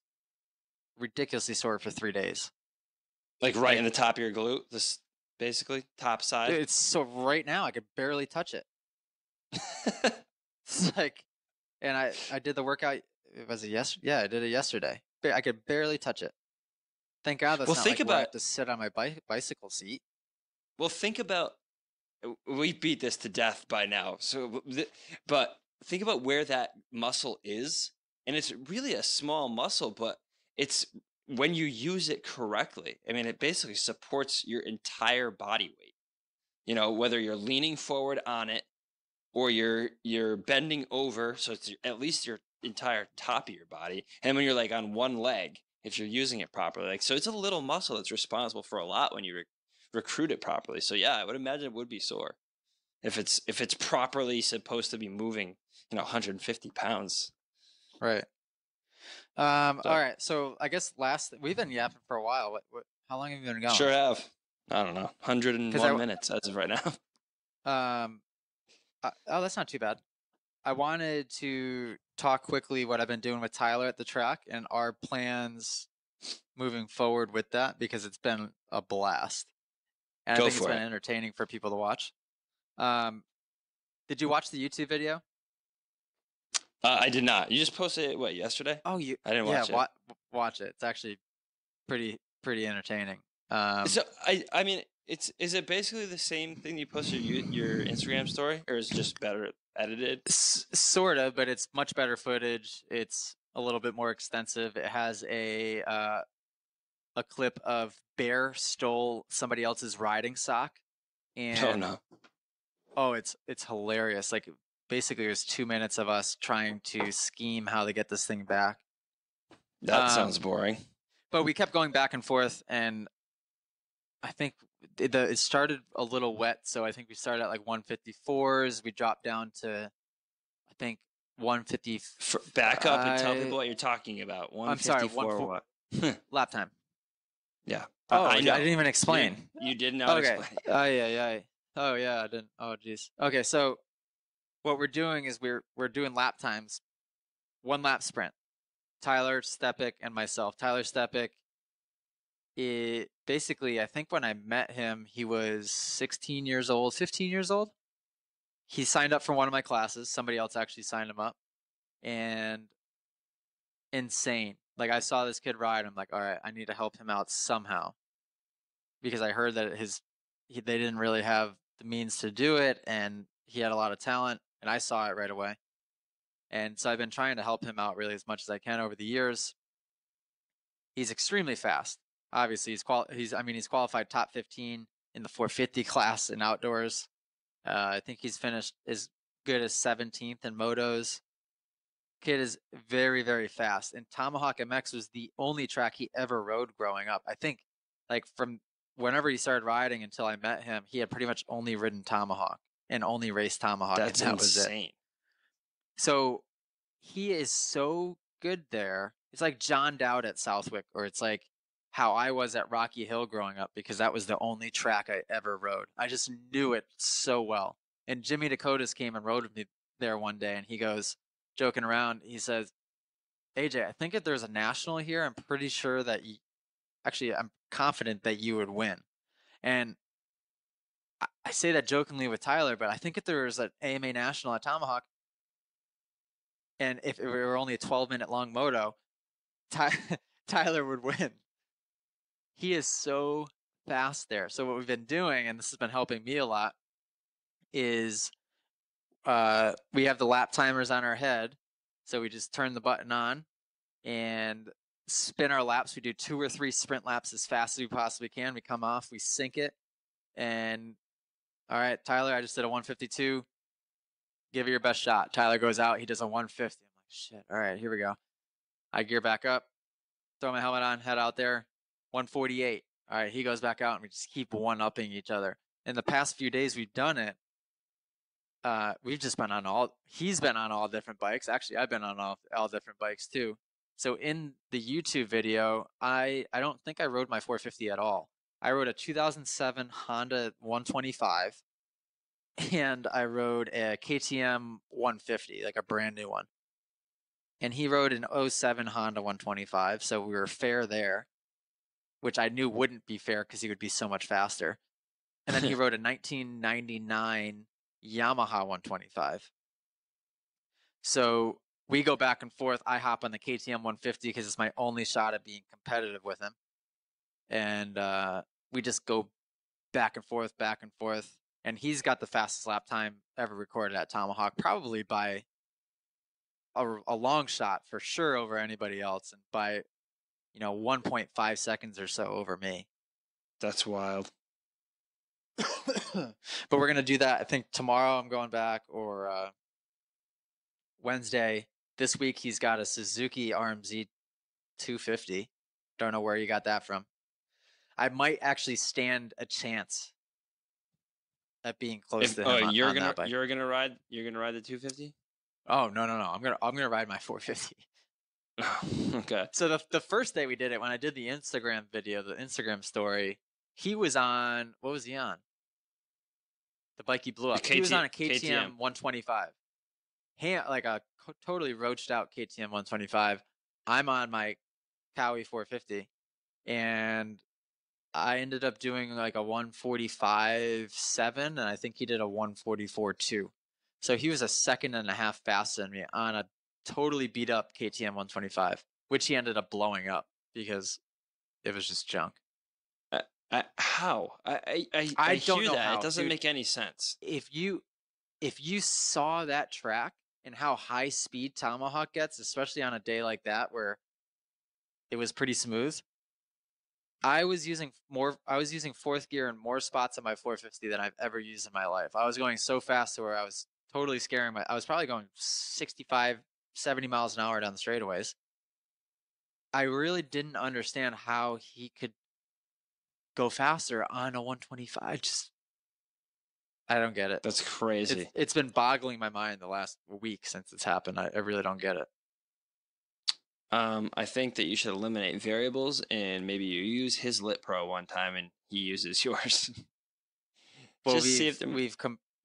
ridiculously sore for 3 days. Like right in the top of your glute, this basically top side. Dude, it's so right now I could barely touch it. It's like, and I did the workout. Was it yesterday? Yeah, I did it yesterday. I could barely touch it. Thank God that's not like where I have to sit on my bicycle seat. Well, think about, we beat this to death by now. So, but think about where that muscle is, and it's really a small muscle, but it's when you use it correctly. I mean, it basically supports your entire body weight. You know, whether you're leaning forward on it or you're bending over, so it's at least your entire top of your body. And when you're like on one leg, if you're using it properly, like, so it's a little muscle that's responsible for a lot when you recruit it properly. So yeah, I would imagine it would be sore if it's properly supposed to be moving, 150 pounds. Right. All right. So I guess we've been yapping for a while. How long have you been going? Sure have. I don't know, 101 minutes as of right now. That's not too bad. I wanted to talk quickly what I've been doing with Tyler at the track and our plans moving forward with that, because it's been a blast. And I think it's been entertaining for people to watch. Did you watch the YouTube video? I did not. You just posted it, what, yesterday? Oh, I didn't watch it. Watch it. It's actually pretty entertaining. So I mean, is it basically the same thing you posted your Instagram story, or is it just better edited? Sort of, but it's much better footage. It's a little bit more extensive. It has a clip of Bear stole somebody else's riding sock, and it's hilarious. Like, basically, it was 2 minutes of us trying to scheme how to get this thing back. That sounds boring. But we kept going back and forth, and I think it started a little wet, so I think we started at like 154s. We dropped down to, I think, 150. Back up and tell people what you're talking about. 154. I'm sorry, lap time. Yeah. Oh, I didn't even explain. You did not explain. Oh yeah. Oh yeah, I didn't. Oh geez. Okay, so what we're doing is we're doing lap times, 1 lap sprint. Tyler Stepic and myself. Tyler Stepic, basically, I think when I met him, he was 16 years old, 15 years old. He signed up for one of my classes. Somebody else actually signed him up. And insane. Like, I saw this kid ride. I'm like, all right, I need to help him out somehow. Because I heard that they didn't really have the means to do it, and he had a lot of talent, and I saw it right away. And so I've been trying to help him out really as much as I can over the years. He's extremely fast. Obviously, he's qualified top 15 in the 450 class in outdoors. I think he's finished as good as 17th in motos. Kid is very, very fast. And Tomahawk MX was the only track he ever rode growing up. I think, like, from whenever he started riding until I met him, he had pretty much only ridden Tomahawk and only raced Tomahawk. That's and that insane. Was it. So he is so good there. It's like John Dowd at Southwick, or it's like how I was at Rocky Hill growing up, because that was the only track I ever rode. I just knew it so well. And Jimmy Dakotas came and rode with me there one day, and he goes, joking around, he says, AJ, I think if there's a national here, I'm pretty sure that I'm confident that you would win. And I say that jokingly with Tyler, but I think if there was an AMA national at Tomahawk, and if it were only a 12-minute long moto, Tyler would win. he is so fast there. So what we've been doing, and this has been helping me a lot, is we have the lap timers on our head. So we just turn the button on and spin our laps. We do 2 or 3 sprint laps as fast as we possibly can. We come off, we sync it, and all right, Tyler, I just did a 152. Give it your best shot. Tyler goes out, he does a 150. I'm like, shit, all right, here we go. I gear back up, throw my helmet on, head out there, 148. All right, he goes back out, and we just keep one-upping each other. In the past few days we've done it, we've just been on he's been on all different bikes. Actually, I've been on all different bikes too. So in the YouTube video, I don't think I rode my 450 at all. I rode a 2007 Honda 125, and I rode a KTM 150, like a brand new one. And he rode an 07 Honda 125, so we were fair there, which I knew wouldn't be fair because he would be so much faster. And then he rode a 1999 Yamaha 125. So we go back and forth. I hop on the KTM 150 because it's my only shot at being competitive with him. And we just go back and forth, back and forth. And he's got the fastest lap time ever recorded at Tomahawk, probably by a long shot for sure over anybody else, and by 1.5 seconds or so over me. That's wild. But we're gonna do that. I think tomorrow I'm going back, or Wednesday. This week he's got a Suzuki RMZ 250. Don't know where you got that from. I might actually stand a chance at being close to him on that bike. You're gonna ride the 250? Oh no. I'm gonna ride my 450. Okay. So the first day we did it, when I did the Instagram video, the Instagram story, he was on, what was he on? The bike he blew up. He was on a KTM 125. Like a totally roached out KTM 125. I'm on my Cowie 450, and I ended up doing like a 145.7, and I think he did a 144.2. So he was a second and a half faster than me on a totally beat up KTM 125, which he ended up blowing up because it was just junk. How? I don't hear know that. how. It doesn't Dude, make any sense. If you saw that track and how high speed Tomahawk gets, especially on a day like that where it was pretty smooth, I was using fourth gear in more spots on my 450 than I've ever used in my life. I was going so fast to where I was totally scaring I was probably going 65, 70 miles an hour down the straightaways. I really didn't understand how he could go faster on a 125. I don't get it. That's crazy. It's been boggling my mind the last week since it's happened. I really don't get it. I think that you should eliminate variables, and maybe you use his Lit Pro one time and he uses yours. Well,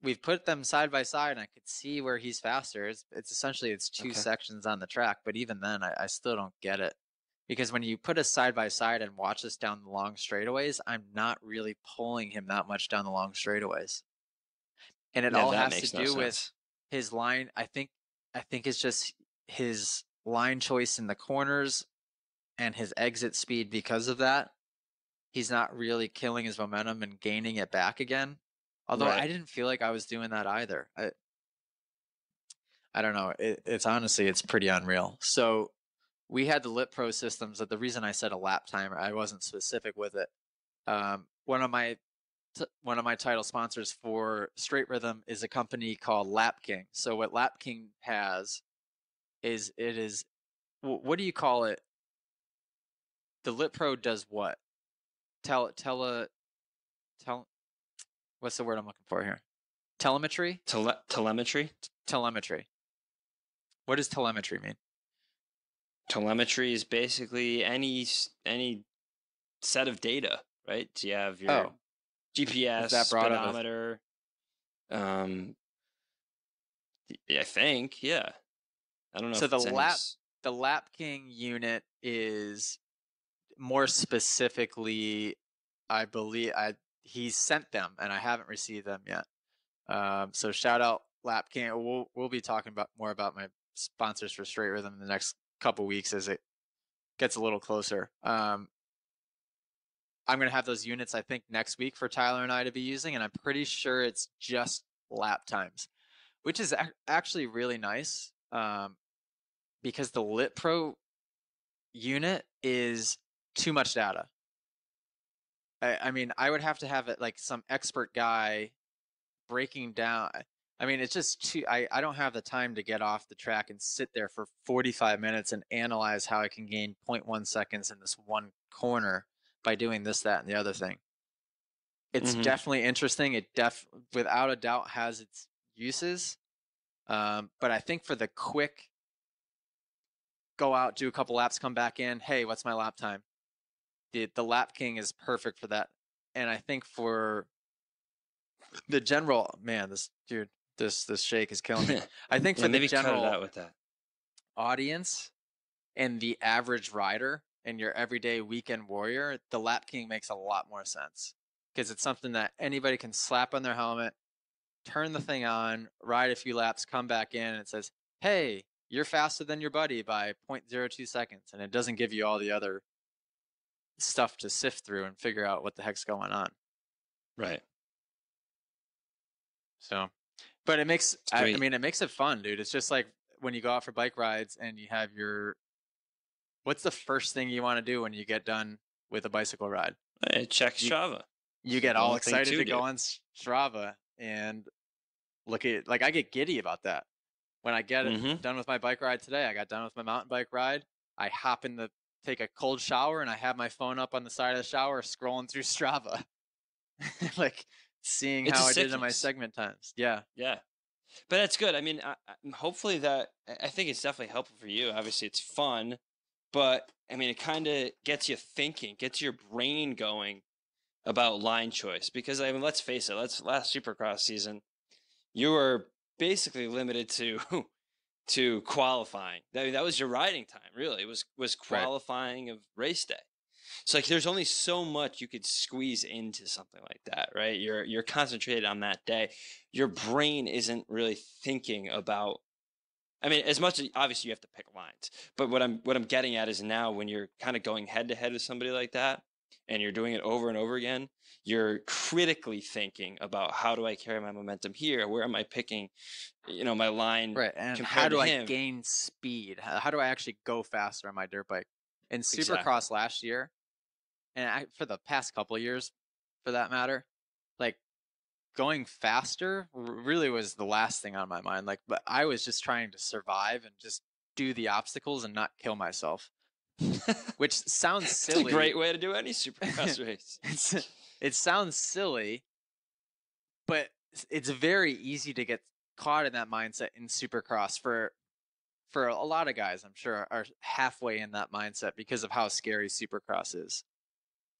we've put them side by side, and I could see where he's faster. It's essentially two sections on the track, but even then, I still don't get it. Because when you put us side by side and watch us down the long straightaways, I'm not really pulling him that much down the long straightaways. And it all has to do with his line. I think it's just his line choice in the corners and his exit speed. Because of that, he's not really killing his momentum and gaining it back again. Although I didn't feel like I was doing that either. I don't know. It's honestly, it's pretty unreal. So we had the Lit Pro systems. That the reason I said a lap timer, I wasn't specific with it. One of my title sponsors for Straight Rhythm is a company called Lap King. So what Lap King has is, what do you call it? The Lit Pro does what? What's the word I'm looking for here? Telemetry? Telemetry? Telemetry. What does telemetry mean? Telemetry is basically any set of data, right? So you have your GPS, speedometer. I think, yeah. I don't know. So the Lap King unit is more specifically, I believe, he sent them, and I haven't received them yet. So shout out Lap King. We'll be talking more about my sponsors for Straight Rhythm in the next couple weeks as it gets a little closer. I'm going to have those units, I think, next week for Tyler and I to be using, and I'm pretty sure it's just lap times, which is actually really nice, because the Lit Pro unit is too much data. I mean, I would have to have it like some expert guy breaking down. I mean, it's just too. I don't have the time to get off the track and sit there for 45 minutes and analyze how I can gain 0.1 seconds in this one corner by doing this, that, and the other thing. It's definitely interesting. It without a doubt has its uses. But I think for the quick go out, do a couple laps, come back in, hey, what's my lap time? The Lap King is perfect for that. And I think for the general, man, this shake is killing me. I think for the maybe cut it general out with that. audience and the average rider and your everyday weekend warrior, the Lap King makes a lot more sense because it's something that anybody can slap on their helmet, turn the thing on, ride a few laps, come back in, and it says, hey, you're faster than your buddy by 0.02 seconds. And it doesn't give you all the other stuff to sift through and figure out what the heck's going on. Right. So, but it makes, I mean, it makes it fun, dude. It's just like when you go out for bike rides and you have what's the first thing you want to do when you get done with a bicycle ride? Check Strava. You get all excited to go on Strava and look at, like, I get giddy about that. When I get done with my bike ride today, I got done with my mountain bike ride. I hop in take a cold shower, and I have my phone up on the side of the shower scrolling through Strava. Like seeing how I did in my segment times. Yeah. Yeah. But that's good. I mean, hopefully I think it's definitely helpful for you. Obviously it's fun, but I mean, it kind of gets you thinking, gets your brain going about line choice, because I mean, let's face it, last Supercross season, you were basically limited to qualifying. That was your riding time, really. It was qualifying of race day. So like, there's only so much you could squeeze into something like that, right? You're concentrated on that day. Your brain isn't really thinking about. I mean, as much as obviously you have to pick lines, but what I'm getting at is now when you're kind of going head to head with somebody like that, and you're doing it over and over again, you're critically thinking about, how do I carry my momentum here? Where am I picking, my line? Right. And how do I gain speed? How do I actually go faster on my dirt bike? In Supercross last year, and for the past couple of years, for that matter, like going faster really was the last thing on my mind. Like, but I was just trying to survive and just do the obstacles and not kill myself. Which sounds silly. It's a great way to do any Supercross race. It sounds silly, but it's very easy to get caught in that mindset in Supercross. For a lot of guys, I'm sure, are halfway in that mindset because of how scary Supercross is.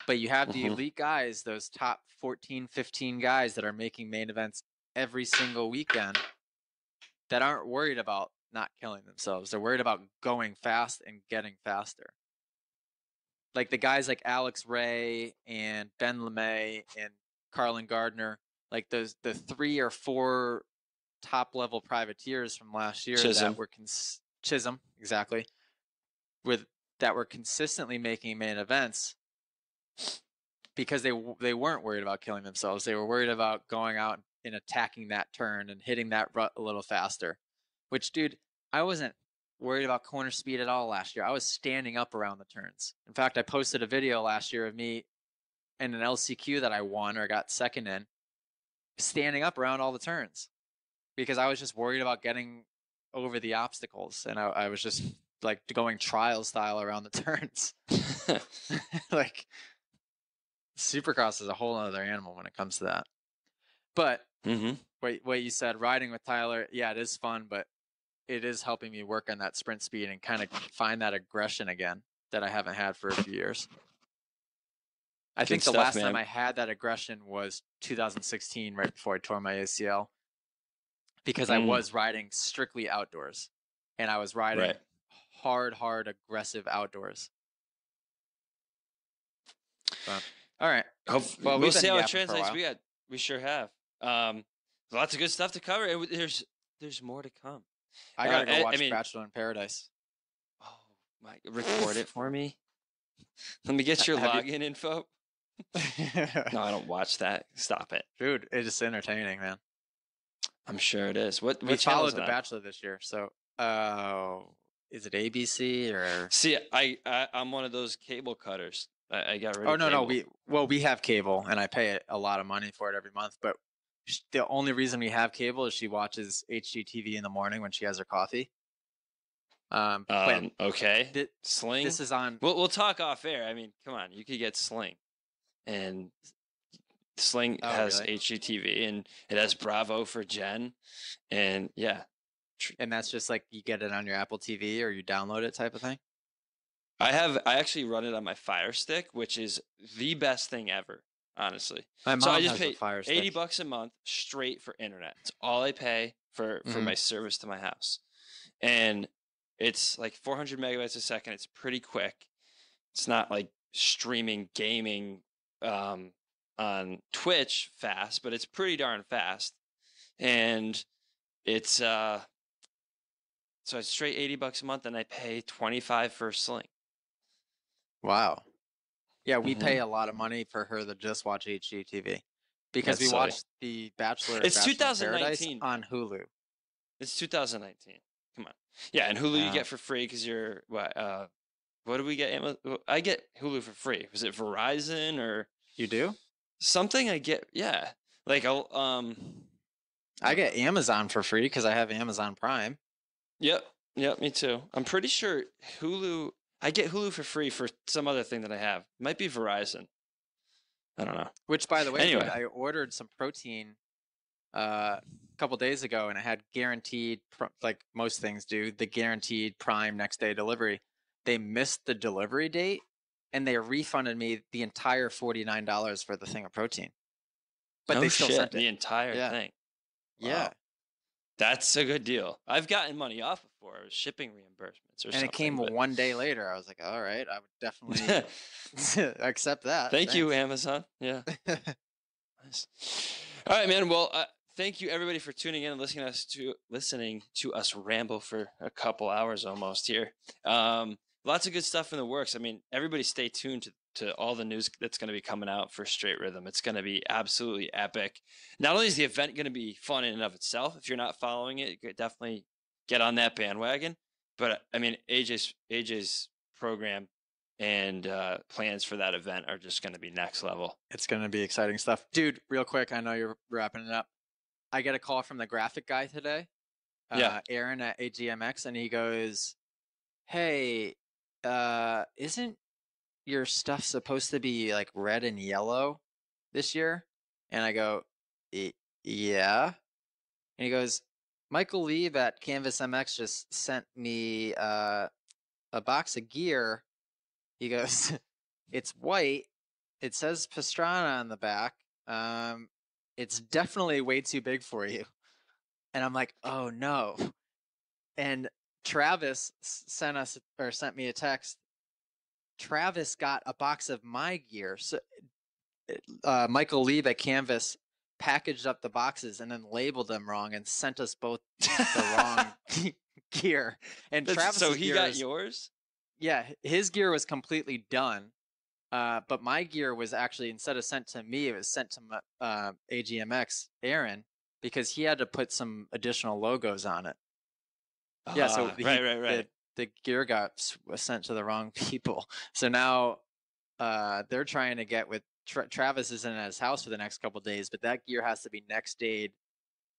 But you have the elite guys, those top 14, 15 guys that are making main events every single weekend, that aren't worried about not killing themselves. They're worried about going fast and getting faster. Like the guys like Alex Ray and Ben LeMay and Carlin Gardner, like the 3 or 4 top level privateers from last year that were Chisholm, exactly, that were consistently making main events because they weren't worried about killing themselves. They were worried about going out and attacking that turn and hitting that rut a little faster. Which, dude, I wasn't worried about corner speed at all last year. I was standing up around the turns. In fact, I posted a video last year of me in an LCQ that I won or got second in, standing up around all the turns because I was just worried about getting over the obstacles. And I was just like going trial style around the turns. Like, Supercross is a whole other animal when it comes to that. But what you said, riding with Tyler, yeah, it is fun, but it is helping me work on that sprint speed and kind of find that aggression again that I haven't had for a few years. I think the last time I had that aggression was 2016, right before I tore my ACL, because I was riding strictly outdoors, and I was riding hard, aggressive outdoors. But, all right. Well, we'll see how it translates. We sure have. Lots of good stuff to cover. There's more to come. I gotta go watch Bachelor in Paradise. Oh my! Record it for me. Let me get your login info. No, I don't watch that. Stop it. Dude, it's just entertaining, man. I'm sure it is. What We channel is followed it The on? Bachelor this year, so is it ABC or? See, I'm one of those cable cutters. I got rid Oh of no, cable. we have cable, and I pay a lot of money for it every month. But the only reason we have cable is she watches HGTV in the morning when she has her coffee. But Okay. th- Sling. this is on. We'll talk off air. I mean, come on, you could get Sling, and Sling Oh has really? HGTV, and it has Bravo for Jen, and yeah, And that's just like you get it on your Apple TV or you download it type of thing. I actually run it on my Fire Stick, which is the best thing ever, honestly. My So I mom just has a pay Fire Stick. $80 a month straight for internet. It's all I pay for my service to my house. And it's like 400 megabytes a second. It's pretty quick. It's not like streaming gaming on Twitch fast, but it's pretty darn fast. And it's so it's straight $80 a month, and I pay 25 for Sling. Wow. Yeah, we pay Mm-hmm. a lot of money for her to just watch HGTV because That's we silly. watched The Bachelor and It's Bachelor in Paradise 2019, on man. Hulu. It's 2019. Come on. Yeah, and Hulu you Wow. get for free because you're what do we get? I get Hulu for free. Was it Verizon or You do? something? I get like I get Amazon for free because I have Amazon Prime. Yep, me too. I'm pretty sure Hulu. I get Hulu for free for some other thing that I have. Might be Verizon. I don't know. Which, by the way, Anyway, dude, I ordered some protein a couple days ago, and it had guaranteed, like most things do, the guaranteed Prime next day delivery. They missed the delivery date, and they refunded me the entire $49 for the thing of protein. But no they still shit, sent it. the entire Yeah. thing. Wow. Yeah. That's a good deal. I've gotten money off before. It was shipping reimbursements or something. And it came but... 1 day later. I was like, all right, I would definitely accept that. Thank you, Amazon. Yeah. Nice. All right, man. Well, thank you everybody for tuning in and listening to us ramble for a couple hours almost here. Lots of good stuff in the works. I mean, everybody stay tuned to all the news that's going to be coming out for Straight Rhythm. It's going to be absolutely epic. Not only is the event going to be fun in and of itself, if you're not following it, you could definitely get on that bandwagon. But I mean, AJ's program and plans for that event are just going to be next level. It's going to be exciting stuff. Dude, real quick, I know you're wrapping it up. I get a call from the graphic guy today, Aaron at AGMX, and he goes, hey, isn't your stuff supposed to be like red and yellow this year? And I go, yeah. And he goes, Michael Lee at Canvas MX just sent me a box of gear. He goes, it's white. It says Pastrana on the back. It's definitely way too big for you. And I'm like, oh no. And Travis sent me a text. Travis got a box of my gear. So Michael Lee at Canvas packaged up the boxes and then labeled them wrong and sent us both the wrong gear. And Travis, so he got yours? Yeah, his gear was completely done. But my gear was actually, instead of sent to me, it was sent to AGMX Aaron because he had to put some additional logos on it. Yeah, so right. The gear was sent to the wrong people. So now they're trying to get with Travis isn't at his house for the next couple of days, but that gear has to be next day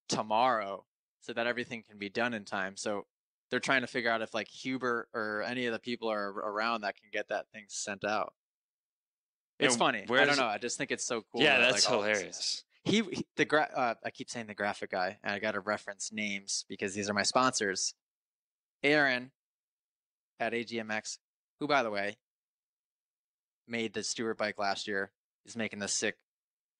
tomorrow so that everything can be done in time. So they're trying to figure out if like Hubert or any of the people are around that can get that thing sent out. It's funny. I don't know. I just think it's so cool. Yeah, that's hilarious. I keep saying the graphic guy, and I got to reference names because these are my sponsors. Aaron at AGMX, who, by the way, made the Stewart bike last year, is making this sick.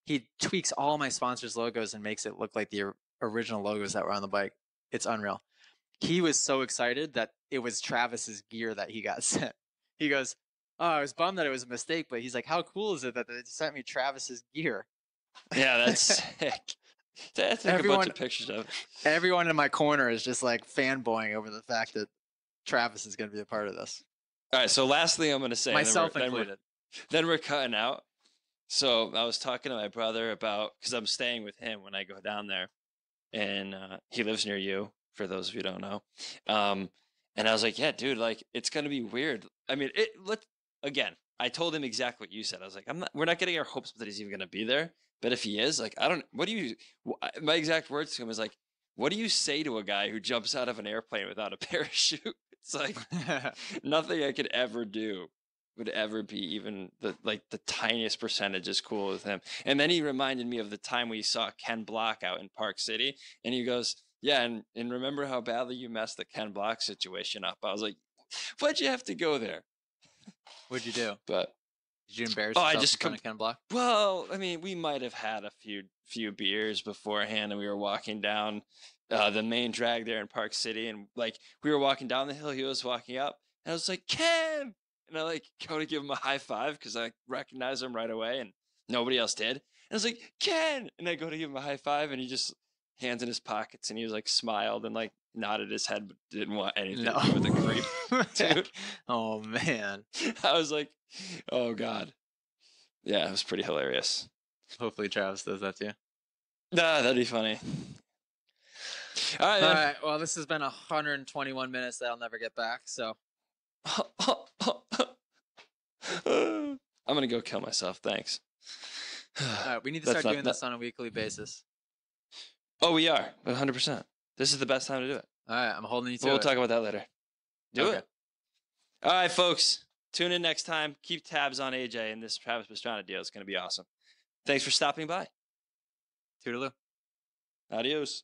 He tweaks all my sponsors' logos and makes it look like the original logos that were on the bike. It's unreal. He was so excited that it was Travis's gear that he got sent. He goes, oh, I was bummed that it was a mistake, but he's like, how cool is it that they sent me Travis's gear? Yeah, that's sick. I took a bunch of pictures of it. Everyone in my corner is just like fanboying over the fact that Travis is going to be a part of this. All right, so last thing I'm going to say, myself included. Then we're cutting out. So I was talking to my brother about, because I'm staying with him when I go down there, and he lives near you. For those of you who don't know, um, and I was like, yeah, dude, like it's gonna be weird. I mean, it. Let again. I told him exactly what you said. I was like, I'm not. We're not getting our hopes up that he's even gonna be there. But if he is, like, I don't. What do you? My exact words to him is like, what do you say to a guy who jumps out of an airplane without a parachute? It's like nothing I could ever do would ever be even the tiniest percentage as cool with him. And then he reminded me of the time we saw Ken Block out in Park City, and he goes, "Yeah, and remember how badly you messed the Ken Block situation up?" I was like, "Why'd you have to go there?" What'd you do? But Did you embarrass oh, I yourself in just front of Ken Block? well, I mean, we might have had a few beers beforehand, and we were walking down the main drag there in Park City, and like we were walking down the hill, he was walking up, and I was like, "Ken!" And I like go to give him a high five because I recognized him right away, and nobody else did. And I was like, "Ken!" And I go to give him a high five, and he just hands in his pockets, and he was like smiled and like nodded his head, but didn't want anything to do with the creep, dude. Oh man. I was like, "Oh God." Yeah, it was pretty hilarious. Hopefully Travis does that to you. Nah, that'd be funny. All right, All man. right. Well, this has been 121 minutes that I'll never get back. So I'm gonna go kill myself. Thanks. we need to That's start not doing that. this on a weekly basis. Oh, we are 100%. This is the best time to do it. All right. I'm holding you to We'll it. talk about that later. Do Okay. it. All right, folks. Tune in next time. Keep tabs on AJ, and this Travis Pastrana deal is going to be awesome. Thanks for stopping by. Toodaloo. Adios.